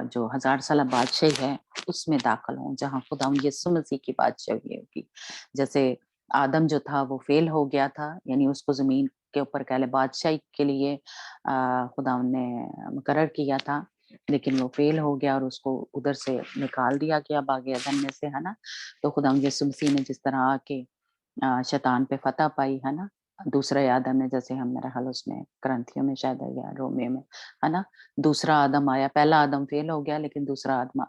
जो 1000 साला बादशाही है, उसमें दाखिल हों, जहाँ खुदावंद यीशु मसीह की बादशाही होगी। जैसे आदम जो था वो फ़ेल हो गया था, यानी उसको ज़मीन के ऊपर कह लें बादशाही के लिए खुदावंद ने मुकर्रर किया था, लेकिन वो फ़ेल हो गया और उसको उधर से निकाल दिया गया बाग़ एदन में से, है ना? तो खुदावंद यीशु मसीह ने जिस तरह आके शैतान पे फ़तह पाई, है ना? दूसरे आदम ने जैसे हम मेरा ख़्याल उसमें करंथियों में शायद है या रोमियो में, है ना? दूसरा आदम आया, पहला आदम फ़ेल हो गया लेकिन दूसरा आदम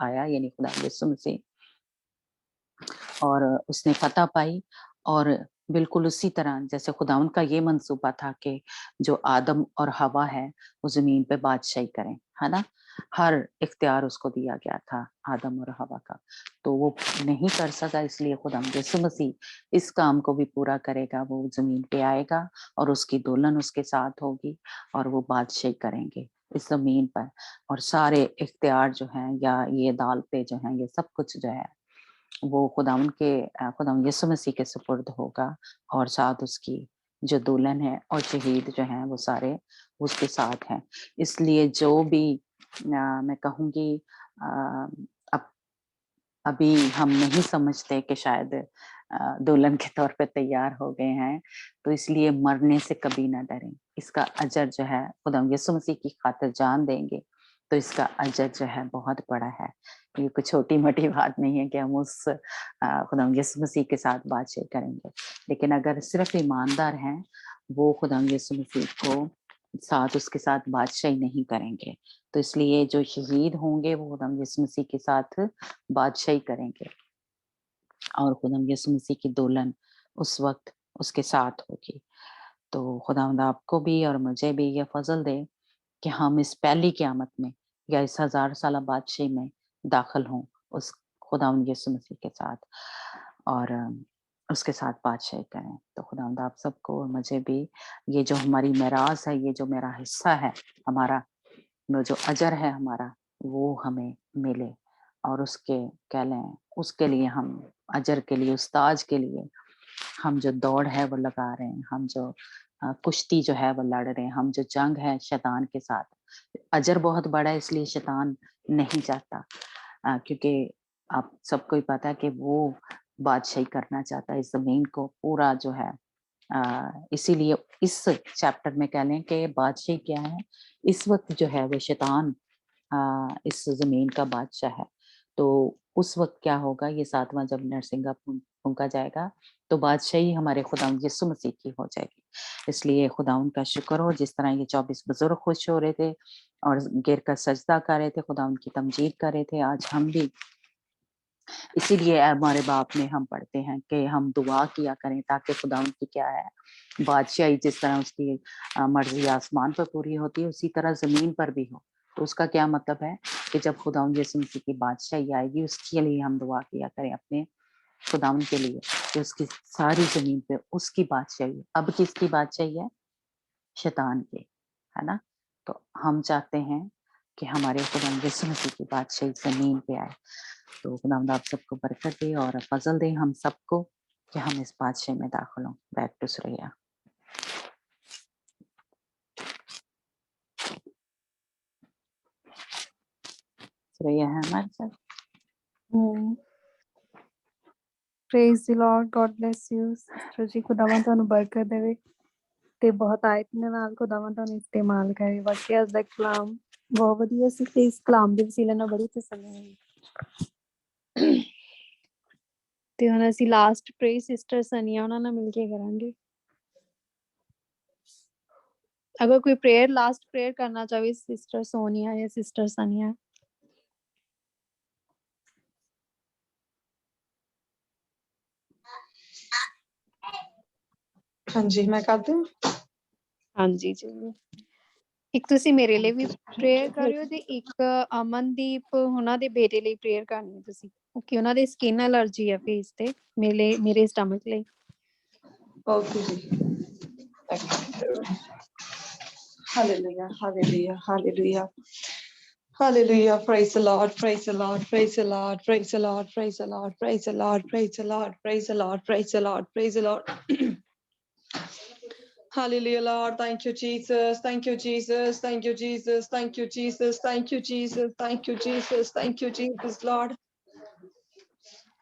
आया यानी खुदा यीशु मसीह और उसने फ़तह पाई और बिल्कुल उसी तरह जैसे खुदावंद का ये मंसूबा था कि जो आदम और हवा है, वो ज़मीन पे बादशाही करें, है ना? हर इख्तियार उसको दिया गया था आदम और हवा का, तो वो नहीं कर सका इसलिए खुदावंद यीशु मसीह इस काम को भी पूरा करेगा, वो ज़मीन पे आएगा और उसकी दुल्हन उसके साथ होगी और वो बादशाही करेंगे इस ज़मीन पर और सारे इख्तियार जो हैं या ये अदालतें जो हैं, ये सब कुछ जो है वो खुदावंद यीशु मसीह के सुपुर्द होगा और साथ उसकी जो दुल्हन है और शहीद जो हैं वो सारे उसके साथ हैं। इसलिए जो भी मैं कहूँगी अ, अब अभी हम नहीं समझते कि शायद दुल्हन के तौर पे तैयार हो गए हैं, तो इसलिए मरने से कभी ना डरें। इसका अजर जो है खुदावंद यीशु मसीह की खातिर जान देंगे, तो इसका अजर जो है बहुत बड़ा है। ये कोई छोटी-मोटी बात नहीं है कि हम उस खुदावंद यीशु मसीह के साथ बातचीत करेंगे। लेकिन अगर सिर्फ़ ईमानदार हैं, वो खुदावंद यीशु मसीह को साथ उसके साथ बादशाही नहीं करेंगे। तो इसलिए जो शहीद होंगे वो खुदावंद यीशु मसीह के साथ बादशाही करेंगे और खुदावंद यीशु मसीह की दुल्हन उस वक़्त उसके साथ होगी। तो खुदावंद आपको भी और मुझे भी ये फ़ज़ल दे कि हम इस पहली क़यामत में या इस 1000 साला बादशाही में दाखिल हों, उस खुदावंद यीशु मसीह के साथ और उसके साथ बादशाही करें। तो खुदावंद आप सबको और मुझे भी ये जो हमारी मेरास है, ये जो मेरा हिस्सा है, हमारा वो जो अजर है हमारा, वो हमें मिले और उसके कह लें, उसके लिए हम अजर के लिए, उस ताज के लिए हम जो दौड़ है वो लगा रहे हैं, हम जो कुश्ती जो है वो लड़ रहे हैं, हम जो जंग है शैतान के साथ, अजर बहुत बड़ा है इसलिए शैतान नहीं चाहता क्योंकि आप सबको ही पता है कि वो बादशाही करना चाहता है इस ज़मीन को पूरा जो है इसीलिए इस चैप्टर में कह लें कि बादशाही क्या है, इस वक़्त जो है वो शैतान इस ज़मीन का बादशाह है। तो उस वक़्त क्या होगा, ये 7वां जब नरसिंगा फूँका जाएगा, तो बादशाही हमारे खुदावंद यीशु मसीह की हो जाएगी। इसलिए खुदावंद का शुक्र हो, जिस तरह ये 24 बुज़ुर्ग खुश हो रहे थे और गिर कर सजदा कर रहे थे, खुदावंद की तमजीद कर रहे थे, आज हम भी इसीलिए हमारे बाप में हम पढ़ते हैं कि हम दुआ किया करें ताकि खुदावंद की क्या है, बादशाही जिस तरह उसकी मर्ज़ी आसमान पर पूरी होती है, उसी तरह ज़मीन पर भी हो। तो उसका क्या मतलब है कि जब खुदावंद यीशु मसीह की बादशाही आएगी, उसके लिए हम दुआ किया करें अपने खुदावंद के लिए कि उसकी सारी ज़मीन पे उसकी बादशाही है। अब किसकी बादशाही है? शैतान की, है ना? तो हम चाहते हैं कि हमारे खुदावंद यीशु मसीह की बादशाही ज़मीन पे आए। तो खुदावंद आप सबको बरकत दे और फ़ज़ल दे हम सबको कि हम इस बादशाही में दाखिल हों। Back to Suraiya. सुरैया है हमारे साथ? Praise the Lord, God bless you sister ਜੀ, ਖੁਦਾਵੰਦ ਤੁਹਾਨੂੰ ਬਰਕਤ ਦੇਵੇ ਤੇ ਬਹੁਤ ਆਇਤ ਦੇ ਨਾਲ ਖੁਦਾਵੰਦ ਤੁਹਾਨੂੰ ਇਸਤੇਮਾਲ ਕਰੇ। ਵਾਕਿਆ ਅੱਜ ਦਾ ਕਲਾਮ ਬਹੁਤ ਵਧੀਆ ਸੀ ਤੇ ਇਸ ਕਲਾਮ ਦੇ ਵਸੀਲੇ ਨਾਲ ਬੜੀ ਤਸੱਲੀ ਮਿਲੀ। ਤੇ ਹੁਣ ਅਸੀਂ ਲਾਸਟ ਪ੍ਰੇ ਸਿਸਟਰ ਸਨੀਆ ਉਹਨਾਂ ਨਾਲ ਮਿਲ ਕੇ ਕਰਾਂਗੇ। ਅਗਰ ਕੋਈ ਪ੍ਰੇਅਰ ਲਾਸਟ ਪ੍ਰੇਅਰ ਕਰਨਾ ਚਾਹੇ ਸਿਸਟਰ ਸੋਨੀਆ ਜਾਂ ਸਿਸਟਰ ਸਨੀਆ। ਹਾਂਜੀ ਮੈਂ ਕਰ ਦੂੰ। ਹਾਂਜੀ ਜੀ, ਇੱਕ ਤੁਸੀਂ ਮੇਰੇ ਲਈ ਵੀ ਪ੍ਰੇਅਰ ਕਰਿਓ ਤੇ ਇੱਕ ਅਮਨਦੀਪ ਉਹਨਾਂ ਦੇ ਬੇਟੇ ਲਈ ਪ੍ਰੇਅਰ ਕਰਨੀ ਤੁਸੀਂ, ਕਿਉਂਕਿ ਉਹਨਾਂ ਦੇ ਸਕਿਨ ਐਲਰਜੀ ਹੈ ਫੇਸ ਤੇ, ਮੇਰੇ ਸਟਮਕ ਲਈ। ਓਕੇ ਜੀ। ਹਾਲੇਲੂਇਆ ਹਾਲੇਲੂਇਆ ਹਾਲੇਲੂਇਆ hallelujah. praise the lord, praise the lord, praise the lord, praise the lord, praise the lord, praise the lord, praise the lord, praise the lord, praise the lord, praise the lord. Hallelujah, Lord. Thank you, Jesus. Thank you, Jesus. Thank you, Jesus. Thank you, Jesus. Thank you, Jesus. Thank you, Jesus. Thank you, Jesus, Lord.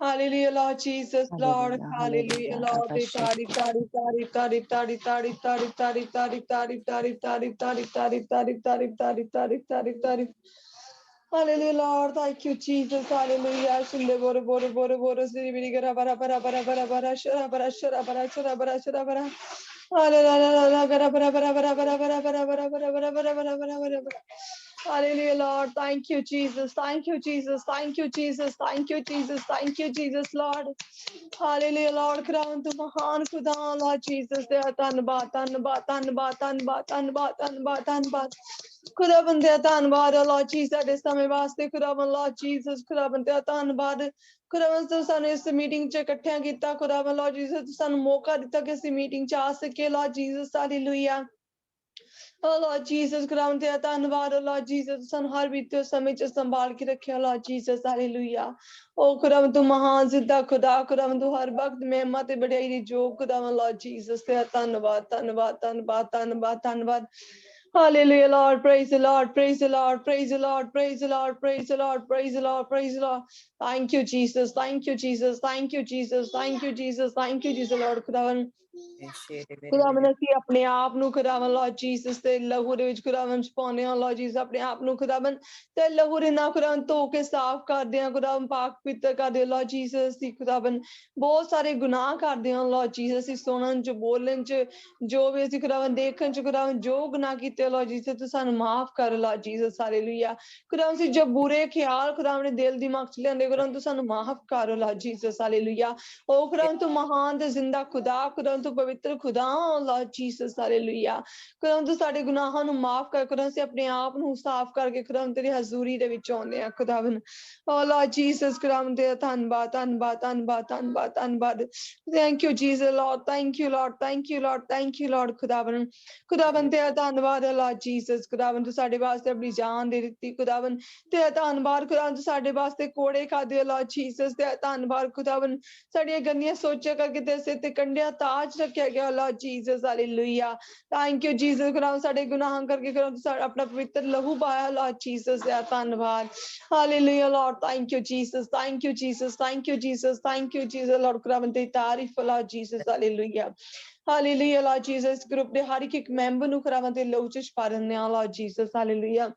Hallelujah, Lord Jesus, Lord. Hallelujah, Hallelujah, hallelujah, Lord. रबशक Tari, tari, tari, tari, tari, tari, tari, tari, tari, tari, tari, tari, tari, tari, tari, tari, tari, tari, tari, tari. Hallelujah, Lord. Thank you, Jesus. Hallelujah. Shinde bore bore bore bore siri biri gara bara bara bara bara bara shara bara shara bara shara bara shara bara. Hallelujah, gara bara bara bara bara bara bara bara bara bara bara bara bara bara bara. Hallelujah, Lord. Thank you, Jesus. Thank you, Jesus. Thank you, Jesus. Thank you, Jesus. Thank you, Jesus, Lord. Hallelujah, Lord. Crown to Mahan Khuda, Lord Jesus. ਧੰਨਵਾਦ ਧੰਨਵਾਦ ਧੰਨਵਾਦ ਧੰਨਵਾਦ ਧੰਨਵਾਦ ਧੰਨਵਾਦ ਧੰਨਵਾਦ ਖੁਦਾ ਬੰਦਿਆ ਧੰਨਵਾਦ ਲॉर्ड ਜੀ ਸਾਡੇ ਸਮੇਂ ਵਾਸਤੇ ਖੁਦਾਵੰਦ ਲॉर्ड ਜੀਸਸ ਖੁਦਾ ਬੰਦਿਆ ਧੰਨਵਾਦ ਖੁਦਾਵੰਦ ਸਾਨੂੰ ਇਸ ਮੀਟਿੰਗ 'ਚ ਇਕੱਠਿਆਂ ਕੀਤਾ ਖੁਦਾਵੰਦ ਲॉर्ड ਜੀਸਸ ਸਾਨੂੰ ਮੌਕਾ ਦਿੱਤਾ ਕਿ ਅਸੀਂ ਮੀਟਿੰਗ 'ਚ ਆ ਸਕੀਏ ਲॉर्ड ਜੀਸਸ ਹਾਲੇਲੂਇਆ। Oh Lord Jesus, ਖੁਦਾਵੰਦ ਤੇਰਾ ਧੰਨਵਾਦ Lord Jesus, ਸਾਨੂੰ ਹਰ ਬੀਤੇ ਸਮੇਂ 'ਚ ਸੰਭਾਲ ਕੇ ਰੱਖਿਆ Lord Jesus, ਹਾਲੇਲੂਇਆ। ਉਹ ਖੁਦਾਵੰਦ ਤੂੰ ਮਹਾਨ ਜ਼ਿੰਦਾ ਖੁਦਾ, ਖੁਦਾਵੰਦ ਤੂੰ ਹਰ ਵਕਤ ਮਹਿਮਾ ਤੇ ਵਡਿਆਈ ਦੀ ਜੋਗ ਖੁਦਾਵੰਦ Lord Jesus, ਤੇਰਾ ਧੰਨਵਾਦ ਧੰਨਵਾਦ ਧੰਨਵਾਦ ਧੰਨਵਾਦ ਧੰਨਵਾਦ। Hallelujah, Lord. Praise the Lord. Praise the Lord. Praise the Lord. Praise the Lord. Praise the Lord. Praise the Lord. Praise the Lord. Thank you, Jesus. Thank you, Jesus. Thank you, Jesus. Thank you, Jesus. Thank you, Jesus, Lord. ਖੁਦਾਵੰਦ ਅਸੀਂ ਆਪਣੇ ਆਪ ਨੂੰ ਖੁਦਾਵੰਦ Lord Jesus ਤੇ ਲਹੂ ਦੇ ਵਿੱਚ ਖੁਦਾਵੰਦ ਪਾਉਂਦੇ ਹਾਂ Lord Jesus, ਆਪਣੇ ਆਪ ਨੂੰ ਖੁਦਾਵੰਦ ਤੇ ਲਹੂ ਦੇ ਨਾਲ ਖੁਦਾਵੰਦ ਧੋ ਕੇ ਸਾਫ਼ ਕਰਦੇ ਹਾਂ ਖੁਦਾਵੰਦ, ਪਾਕ ਪਵਿੱਤਰ ਕਰਦੇ Lord Jesus। ਅਸੀਂ ਖੁਦਾਵੰਦ ਬਹੁਤ ਸਾਰੇ ਗੁਨਾਹ ਕਰਦੇ ਹਾਂ Lord Jesus, ਅਸੀਂ ਸੁਣਨ 'ਚ ਬੋਲਣ 'ਚ ਜੋ ਵੀ ਅਸੀਂ ਖੁਦਾਵੰਦ ਦੇਖਣ 'ਚ ਖੁਦਾਵੰਦ ਜੋ ਗੁਨਾਹ ਕੀਤੇ Lord Jesus, ਤੂੰ ਸਾਨੂੰ ਮਾਫ਼ ਕਰ Lord Jesus, ਹਾਲੇਲੂਇਆ। ਖੁਦਾਵੰਦ ਅਸੀਂ ਜੋ ਬੁਰੇ ਖਿਆਲ ਖੁਦਾਵੰਦ ਦੇ ਦਿਲ ਦਿਮਾਗ 'ਚ ਲਿਆਂਦੇ ਖੁਦਾਵੰਦ ਤੂੰ ਸਾਨੂੰ ਮਾਫ਼ ਕਰ Lord Jesus, ਹਾਲੇਲੂਇਆ। ਉਹ ਖੁਦਾਵੰਦ ਤੂੰ ਮਹਾਨ ਤੇ ਜ਼ਿੰਦਾ ਖੁਦਾ, ਖੁਦਾਵੰਦ ਤੂੰ ਪਵਿੱਤਰ ਖੁਦਾ Lord Jesus, ਹਾਲੇਲੂਇਆ। ਖੁਦਾਵੰਦ ਤੂੰ ਸਾਡੇ ਗੁਨਾਹਾਂ ਨੂੰ ਮਾਫ਼ ਕਰ, ਖੁਦਾਵੰਦ ਅਸੀਂ ਆਪਣੇ ਆਪ ਨੂੰ ਸਾਫ਼ ਕਰਕੇ ਖੁਦਾਵੰਦ ਤੇਰੀ ਹਜ਼ੂਰੀ ਦੇ ਵਿੱਚ ਆਉਂਦੇ ਹਾਂ ਖੁਦਾਵੰਦ। Oh Lord Jesus, ਖੁਦਾਵੰਦ ਤੇਰਾ ਧੰਨਵਾਦ ਧੰਨਵਾਦ ਧੰਨਵਾਦ ਧੰਨਵਾਦ ਧੰਨਵਾਦ। Thank you Jesus, Lord. Thank you Lord. Thank you Lord. Thank you Lord, ਖੁਦਾਵੰਦ। ਖੁਦਾਵੰਦ ਤੇਰਾ ਧੰਨਵਾਦ ਹੈ Lord Jesus, ਖੁਦਾਵੰਦ ਤੂੰ ਸਾਡੇ ਵਾਸਤੇ ਆਪਣੀ ਜਾਨ ਦੇ ਦਿੱਤੀ ਖੁਦਾਵੰਦ। ਤੇਰਾ ਧੰਨਵਾਦ ਖੁਦਾਵੰਦ ਤੂੰ ਸਾਡੇ ਵਾਸਤੇ ਕੋੜੇ ਖਾਧੇ Lord Jesus, ਤੇਰਾ ਧੰਨਵਾਦ ਖੁਦਾਵੰਦ। ਸਾਡੀਆਂ ਗੰਦੀਆਂ ਸੋਚਾਂ ਕਰਕੇ ਤੇਰੇ ਸਿਰ ਤੇ ਕੰਡਿਆਂ ਤਾਜ ਰੱਖਿਆ ਗਿਆ Lord Jesus, hallelujah. Thank you Jesus, ਖੁਦਾਵੰਦ ਸਾਡੇ ਗੁਨਾਹਾਂ ਕਰਕੇ ਖੁਦਾਵੰਦ ਤੂੰ ਆਪਣਾ ਪਵਿੱਤਰ ਲਹੂ ਪਾਇਆ Lord Jesus, ਤੇਰਾ ਧੰਨਵਾਦ। Hallelujah Lord, thank you Jesus, thank you Jesus, thank you Jesus, thank you Jesus, Lord ਖੁਦਾਵੰਦ ਤੇਰੀ ਤਾਰੀਫ Lord Jesus, hallelujah. Hallelujah Lord Jesus, group ਦੇ ਹਰ ਇੱਕ ਮੈਂਬਰ ਨੂੰ ਖੁਦਾਵੰਦ ਤੇਰੇ ਲਹੂ 'ਚ ਛੁਪਾ ਦਿੰਦੇ ਹਾਂ Lord Jesus, ਹਾਲੇਲੂਇਆ।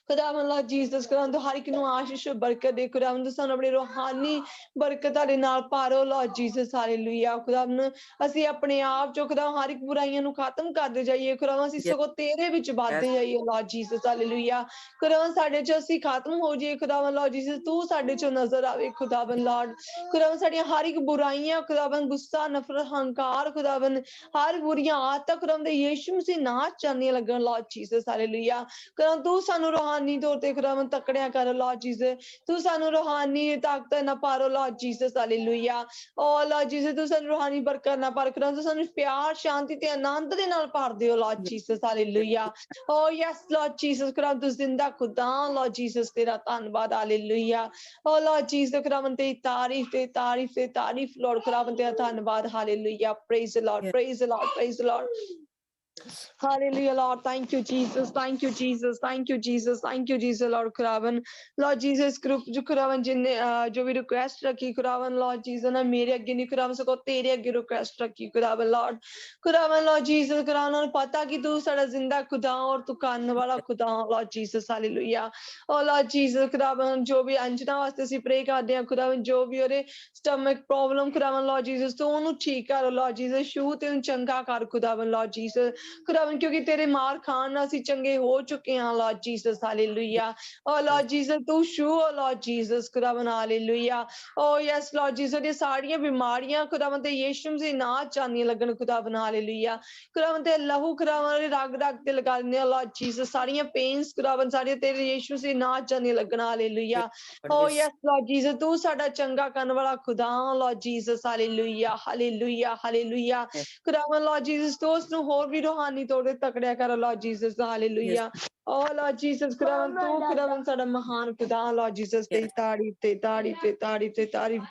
खुदावन लॉर्ड जीसस खुदावन तू हर एक ਨੂੰ ਆਸ਼ੀਸ਼ ਬਰਕਤ ਦੇ खुदावन तू ਸਾਨੂੰ ਆਪਣੀ ਰੂਹਾਨੀ ਬਰਕਤਾਂ ਦੇ ਨਾਲ ਭਰੋ लॉर्ड जीसस हालेलुया खुदावन ਅਸੀਂ ਆਪਣੇ ਆਪ ਚੋਂ खुदावन ਹਰ ਇੱਕ ਬੁਰਾਈਆਂ ਨੂੰ ਖਤਮ ਕਰਦੇ ਜਾਈਏ खुदावन ਅਸੀਂ ਸਗੋਂ ਤੇਰੇ ਵਿੱਚ ਵੱਧਦੇ ਜਾਈਏ लॉर्ड जीसस हालेलुया खुदावन ਸਾਡੇ ਚ ਅਸੀਂ ਖਤਮ ਹੋ ਜਾਈਏ खुदावन लॉर्ड जीसस ਤੂੰ ਸਾਡੇ ਚੋਂ ਨਜ਼ਰ ਆਵੇ खुदावन लॉर्ड खुदावन ਸਾਡੀਆਂ ਹਰ ਇੱਕ ਬੁਰਾਈਆਂ खुदावन ਗੁੱਸਾ ਨਫ਼ਰਤ ਹੰਕਾਰ खुदावन हर बुरियां आदतां खुदावन दे यीशु मसीह नां चाहनियां लगन लॉर्ड जीसस हालेलुया खुदावन तू सानू रूहानी तौर ते खुदावन तकड़िया कर लॉर्ड जीसस तू सानू रूहानी ताकत ना पारो लॉर्ड जीसस हालेलुया ओ लॉर्ड जीसस तू सानू रूहानी बरकत ना पार खुदावन तू सानू प्यार शांति ते आनंद दे नाल भर दियो लॉर्ड जीसस हालेलुया ओ यस लॉर्ड जीसस खुदावन तू जिंदा खुदा लॉर्ड जीसस तेरा धन्यवाद हालेलुया ओ लॉर्ड जीसस खुदावन तेरी तारीफ लॉर्ड खुदावन तेरा धन्यवाद hallelujah praise the Lord praise the Lord, praise the Lord. Hallelujah, Lord. Thank you, Jesus. Thank you, Jesus. Thank you, Jesus. Thank you, Jesus, Lord खुदावन Lord Jesus group जो खुदावन जिनने जो भी रिक्वेस्ट रखी खुदावन Lord Jesus ना मेरे अगे नहीं खुदावन सको तेरे अगे रिक्वेस्ट रखी खुदावन Lord खुदावन Lord Jesus खुदावन उन्हें पता कि तू सारा जिंदा खुदा और तू करने वाला खुदा Lord Jesus हालेलुया और Lord Jesus खुदावन जो भी अंजना वास्ते सी प्रे करते हैं खुदावन जो भी ओरे स्टमक प्रॉब्लम खुदावन Lord Jesus तू उन्हें ठीक कर Lord Jesus शू ते उन चंगा कर खुदावन Lord Jesus खुदावन क्योंकि तेरे मार खान ਅਸੀਂ ਚੰਗੇ ਹੋ ਚੁੱਕੇ ਹਾਂ लॉर्ड जीसस हालेलुया ओ लॉर्ड जीसस तू शू ओ लॉर्ड जीसस खुदावन हालेलुया ओ यस लॉर्ड जीसस दी सारीਆਂ ਬਿਮਾਰੀਆਂ खुदावन ਤੇ ਯੀਸ਼ु ਮਸੀਹ ਨਾ ਚਾਹਨੀਆਂ ਲੱਗਣ खुदावन हालेलुया खुदावन ਤੇ ਲਹੂ खुदावन ਦੇ ਰਗ ਰਗ ਤੇ ਲਗਾ ਦਿੰਦੇ ਆ लॉर्ड जीसस ਸਾਰੀਆਂ ਪੇਨਸ खुदावन ਸਾਰੀਆਂ ਤੇਰੇ ਯੀਸ਼ु ਮਸੀਹ ਨਾ ਚਾਹਨੀਆਂ ਲੱਗਣ ਹਾਲੇਲੂਇਆ ओ यस लॉर्ड जीसस तू ਸਾਡਾ ਚੰਗਾ ਕਰਨ ਵਾਲਾ खुदा Lord Jesus hallelujah hallelujah hallelujah खुदावन लॉर्ड जीसस तो ਉਸ ਨੂੰ ਹੋਰ ਵੀ रूहानी तौर ते तकड़िया कर लॉर्ड जीसस हालेलुया ओ लॉर्ड जीसस खुदावन तू खुदावन साडा महान खुदा लॉर्ड जीसस तेरी तारीफ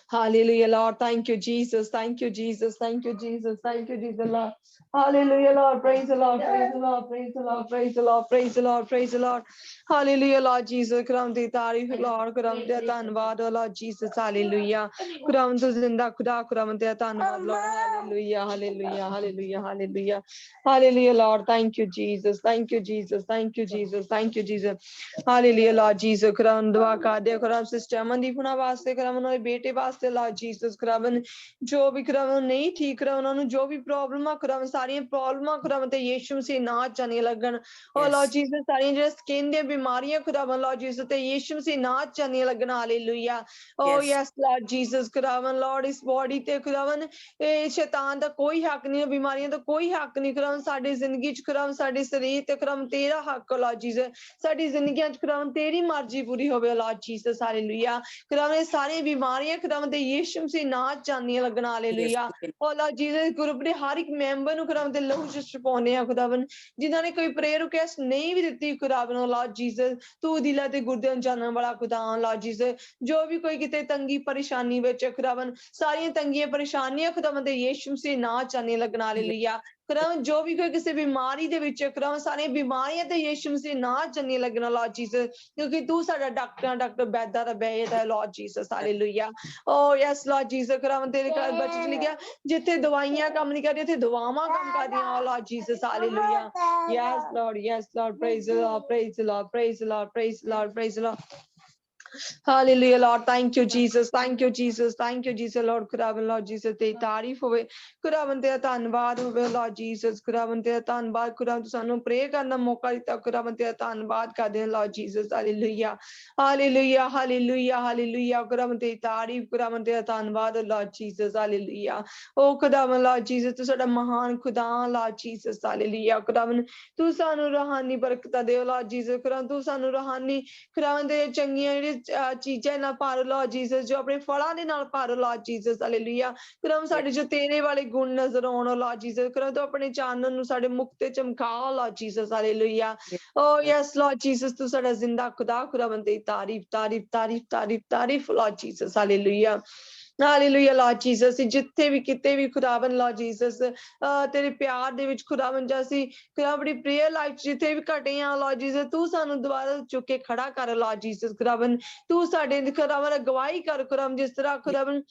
Hallelujah, Lord. Thank you, Jesus. Thank you, Jesus. Thank you, Jesus. Thank you, Jesus, Lord. Hallelujah, Lord. Praise the Lord. Praise the Lord. Praise the Lord. Praise the Lord. Praise the Lord. Praise the Lord. Hallelujah, Lord Jesus. खुदावन दी तारीफ Lord. खुदावन तेरा धन्यवाद Lord Jesus. Hallelujah. खुदावन तू जिंदा खुदा खुदावन तेरा धन्यवाद Lord. Hallelujah. Hallelujah. Hallelujah. Hallelujah. Hallelujah, Lord. Thank you, Jesus. Thank you, Jesus. Thank you, Jesus. Thank you, Jesus. Hallelujah, Lord Jesus. खुदावन दुआ कर दे खुदावन सिस्टर अमनदीप हुणा वास्ते खुदावन उनके बेटे वास्ते Lord Jesus खुदावन जो भी खुदावन नहीं ठीक खुदावन उन्होंने जो भी प्रॉब्लम आ खुदावन सारियां प्रॉब्लमां खुदावन ते यीशु मसीह ना जाने लगन और Lord Jesus सारियां जो स्किन दी बीमारियां खुदावन Lord Jesus ते यीशु मसीह ना जाने लगन hallelujah oh yes Lord Jesus खुदावन Lord इस बॉडी ते खुदावन ए शैतान दा कोई हक नहीं बीमारियां दा कोई हक नहीं खुदावन साडी जिंदगी च खुदावन साडे शरीर ते खुदावन तेरा हक Lord Jesus साडी जिंदगी च खुदावन तेरी मर्जी पूरी होवे Lord Jesus हालेलुया खुदावन सारी बीमारियां खुदावन ते यीशु मसीह ना जानियां लगन hallelujah oh Lord Jesus group दे हर एक मैंबर ਨੂੰ खुदावन ते लहू च छुपाउने आ खुदावन जिन्हां ने कोई प्रेयर रिक्वेस्ट नहीं भी ਦਿੱਤੀ खुदावन लॉर्ड जीसस तू दिला ते गुर्दे ਨੂੰ ਜਾਣਨ ਵਾਲਾ खुदा लॉर्ड जीसस जो भी कोई किते तंगी परेशानी विच खुदावन सारियां तंगियां परेशानियां खुदावन ते यीशु मसीह ना जानियां लगन हालेलुया खुदावन जो भी कोई किसी बीमारी दे विच खुदावन सारी बीमारियां ते यीशु मसीह ना जानियां लगन लॉर्ड जीसस क्योंकि तू साडा डॉक्टर बैदा दा बैद है लॉर्ड जीसस हालेलुया ओ यस लॉर्ड जीसस खुदावन तेरे घर बच लिखिया जिथे दवाइयां काम नहीं कर रही थे दवावां काम कर रही Lord Jesus hallelujah yes Lord praise the Lord praise the Lord praise the Lord praise the Lord praise the Lord Hallelujah, Lord. Thank you, Jesus. Thank you, Jesus. Thank you, Jesus, Lord. खुदावन Lord Jesus तेरी तारीफ होवे खुदावन तेरा धन्यवाद होवे Lord Jesus खुदावन तेरा धन्यवाद खुदावन तू सानू प्रे करन दा मौका दिता खुदावन तेरा धन्यवाद करदे हैं Lord Jesus hallelujah hallelujah hallelujah hallelujah खुदावन तेरी तारीफ खुदावन तेरा धन्यवाद Lord Jesus हालेलुया ओ खुदावन Lord Jesus तू साडा महान खुदा Lord Jesus हालेलुया खुदावन तू सानू रूहानी बरकतां दे Lord Jesus खुदावन तू सानू रूहानी खुदावन तेरे चंगियां चीजें ना पारो Lord Jesus जो अपने फलां दे नाल पारो Lord Jesus हालेलुया खुदावन साडे जो तेरे वाले गुण नजर आउण Lord Jesus खुदावन तू अपने चानन नू साडे मुख ते चमका Lord Jesus hallelujah oh yes Lord Jesus तू साडा जिंदा खुदा खुदावन तेरी तारीफ तारीफ तारीफ तारीफ तारीफ Lord Jesus hallelujah hallelujah Lord Jesus जिथे भी किते भी खुदावन Lord Jesus तेरे प्यार दे विच खुदावन जैसी खुदा अपनी प्रेयर लाइफ जिथे भी घटे हैं Lord Jesus तू सानू दोबारा चुक के खड़ा कर Lord Jesus खुदावन तू साडे खुदावन अगवाई कर खुदावन जिस तरह खुदावन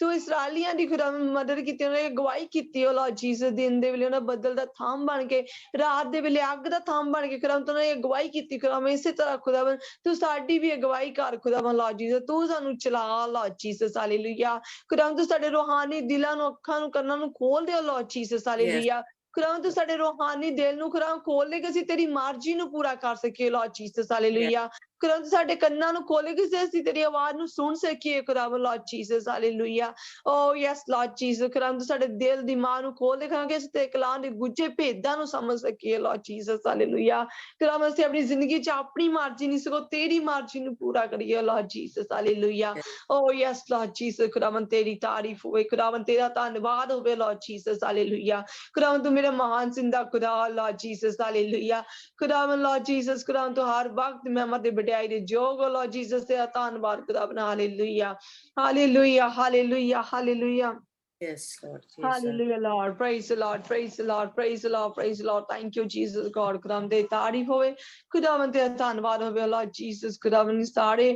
ਤੂੰ ਇਸਰਾਏਲੀਆਂ ਦੀ ਖੁਦਾਵੰ ਮਦਦ ਕੀਤੀ, ਉਹਨਾਂ ਦੀ ਅਗਵਾਈ ਕੀਤੀ ਓ ਲਾਰਡ ਜੀਸਸ। ਦਿਨ ਦੇ ਵੇਲੇ ਉਹਨਾਂ ਬੱਦਲ ਦਾ ਥੰਮ ਬਣ ਕੇ, ਰਾਤ ਦੇ ਵੇਲੇ ਅੱਗ ਦਾ ਥੰਮ ਬਣ ਕੇ ਖੁਦਾਵੰ ਤੂੰ ਉਹਨਾਂ ਦੀ ਅਗਵਾਈ ਕੀਤੀ ਖੁਦਾਵੰ। ਇਸੇ ਤਰ੍ਹਾਂ ਖੁਦਾਵੰ ਤੂੰ ਸਾਡੀ ਵੀ ਅਗਵਾਈ ਕਰ ਖੁਦਾਵੰ ਲਾਰਡ ਜੀਸਸ। ਤੂੰ ਸਾਨੂੰ ਚਲਾ ਲਾਰਡ ਜੀਸਸ, ਹਾਲੇਲੂਇਆ। ਖੁਦਾਵੰ ਤੂੰ ਸਾਡੇ ਰੂਹਾਨੀ ਦਿਲਾਂ ਨੂੰ, ਅੱਖਾਂ ਨੂੰ, ਕੰਨਾਂ ਨੂੰ ਖੋਲ ਦੇ ਲਾਰਡ ਜੀਸਸ, ਹਾਲੇਲੂਇਆ। ਖੁਦਾਵੰ ਤੂੰ ਸਾਡੇ ਰੂਹਾਨੀ ਦਿਲ ਨੂੰ ਖੁਦਾਵੰ ਖੋਲ ਦੇ ਕਿ ਅਸੀਂ ਤੇਰੀ ਮਰਜ਼ੀ ਨੂੰ ਪੂਰਾ ਕਰ ਸਕੀਏ ਲਾਰਡ ਜੀਸਸ, ਹਾਲੇਲੂਇਆ। ਖੁਦਾਵੰ ਤੂੰ ਸਾਡੇ ਕੰਨਾਂ ਨੂੰ ਖੋਲੇ ਕਿ ਅਸੀਂ ਤੇਰੀ ਆਵਾਜ਼ ਨੂੰ ਸੁਣ ਸਕੀਏ ਖੁਦਾਵੰ ਲਾਰਡ ਜੀਸਸ, ਹਾਲੇਲੂਇਆ। ਓ ਯੈਸ ਲਾਰਡ ਜੀਸਸ, ਖੁਦਾਵੰ ਤੂੰ ਸਾਡੇ ਦਿਲ ਦਿਮਾਗ ਨੂੰ ਖੋਲ ਦੇ ਕਿ ਅਸੀਂ ਤੇਰੇ ਕਲਾਮ ਦੇ ਗੁੱਝੇ ਭੇਦਾਂ ਨੂੰ ਸਮਝ ਸਕੀਏ ਲਾਰਡ ਜੀਸਸ, ਹਾਲੇਲੂਇਆ। ਖੁਦਾਵੰ ਅਸੀਂ ਆਪਣੀ ਜ਼ਿੰਦਗੀ 'ਚ ਆਪਣੀ ਮਰਜ਼ੀ ਨਹੀਂ ਸਗੋਂ ਤੇਰੀ ਮਰਜ਼ੀ ਨੂੰ ਪੂਰਾ ਕਰੀਏ ਲਾਰਡ ਜੀਸਸ, ਹਾਲੇਲੂਇਆ। ਓ ਯੈਸ ਲਾਰਡ ਜੀਸਸ, ਖੁਦਾਵੰ ਤੇਰੀ ਤਾਰੀਫ ਹੋਵੇ, ਖੁਦਾਵੰ ਤੇਰਾ ਧੰਨਵਾਦ ਹੋਵੇ ਲਾਰਡ ਜੀਸਸ, ਹਾਲੇਲੂਇਆ। ਖੁਦਾਵੰ ਤੂੰ ਮੇਰਾ ਮਹਾਨ ਜ਼ਿੰਦਾ ਖੁਦਾ ਲਾਰਡ ਜੀਸਸ, ਹਾਲੇਲੂਇਆ। ਖੁਦਾਵੰ ਲਾਰਡ ਜੀਸਸ, ਖੁਦਾਵੰ ਤੂੰ ਹਰ ਵਕਤ ਮਹਿਮਤ ਤੇ ਵਡਿਆਈ ਦੇ ਯੋਗ ਹੋ ਲਾਰਡ ਜੀਸਸ, ਤੇਰਾ ਧੰਨਵਾਦ ਖੁਦਾਵੰ, ਹਾਲੇਲੂਇਆ, ਹਾਲੇਲੂਇਆ, ਹਾਲੇਲੂਇਆ, ਹਾਲੇਲੂਇਆ। Yes, Lord Jesus. Hallelujah, Lord. Praise the Lord. Praise the Lord. Praise the Lord. Praise the Lord. Thank you, Jesus, God. ਖੁਦਾਵੰ ਦੇ ਤਾਰੀਫ ਹੋਵੇ, ਖੁਦਾਵੰ ਤੇਰਾ ਧੰਨਵਾਦ ਹੋਵੇ Lord Jesus। ਖੁਦਾਵੰ ਸਾਰੇ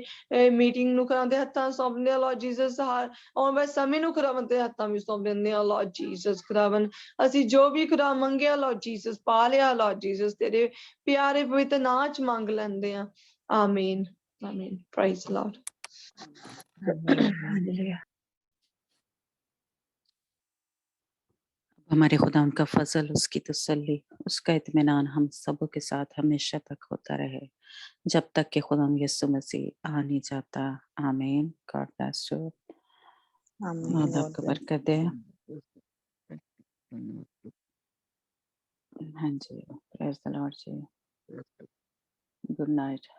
ਮੀਟਿੰਗ ਨੂੰ ਖੁਦਾਵੰ ਦੇ ਹੱਥਾਂ ਸੌਂਪਦੇ ਆ Lord Jesus। ਆਉਣ ਵਾਲੇ ਸਮੇਂ ਨੂੰ ਖੁਦਾਵੰ ਦੇ ਹੱਥਾਂ ਵਿੱਚ ਸੌਂਪ ਦਿੰਦੇ ਆ Lord Jesus। ਖੁਦਾਵੰ ਅਸੀਂ ਜੋ ਵੀ ਖੁਦਾ ਮੰਗਿਆ Lord Jesus, ਪਾ ਲਿਆ Lord Jesus, ਤੇਰੇ ਪਿਆਰੇ ਪਵਿੱਤਰ ਨਾਂ 'ਚ ਮੰਗ ਲੈਂਦੇ ਆ। ਆਮੀਨ, ਆਮੀਨ। Praise the Lord. Hallelujah. हमारे खुदा उनका फजल, उसकी तसल्ली, उसका इत्मीनान हम सबों के साथ हमेशा तक होता रहे, जब तक कि खुदा यीशु मसीह आ नहीं जाता। आमीन। God bless you. खुदा आपको बरकत दे। हाँ जी, praise the Lord ji. Good night.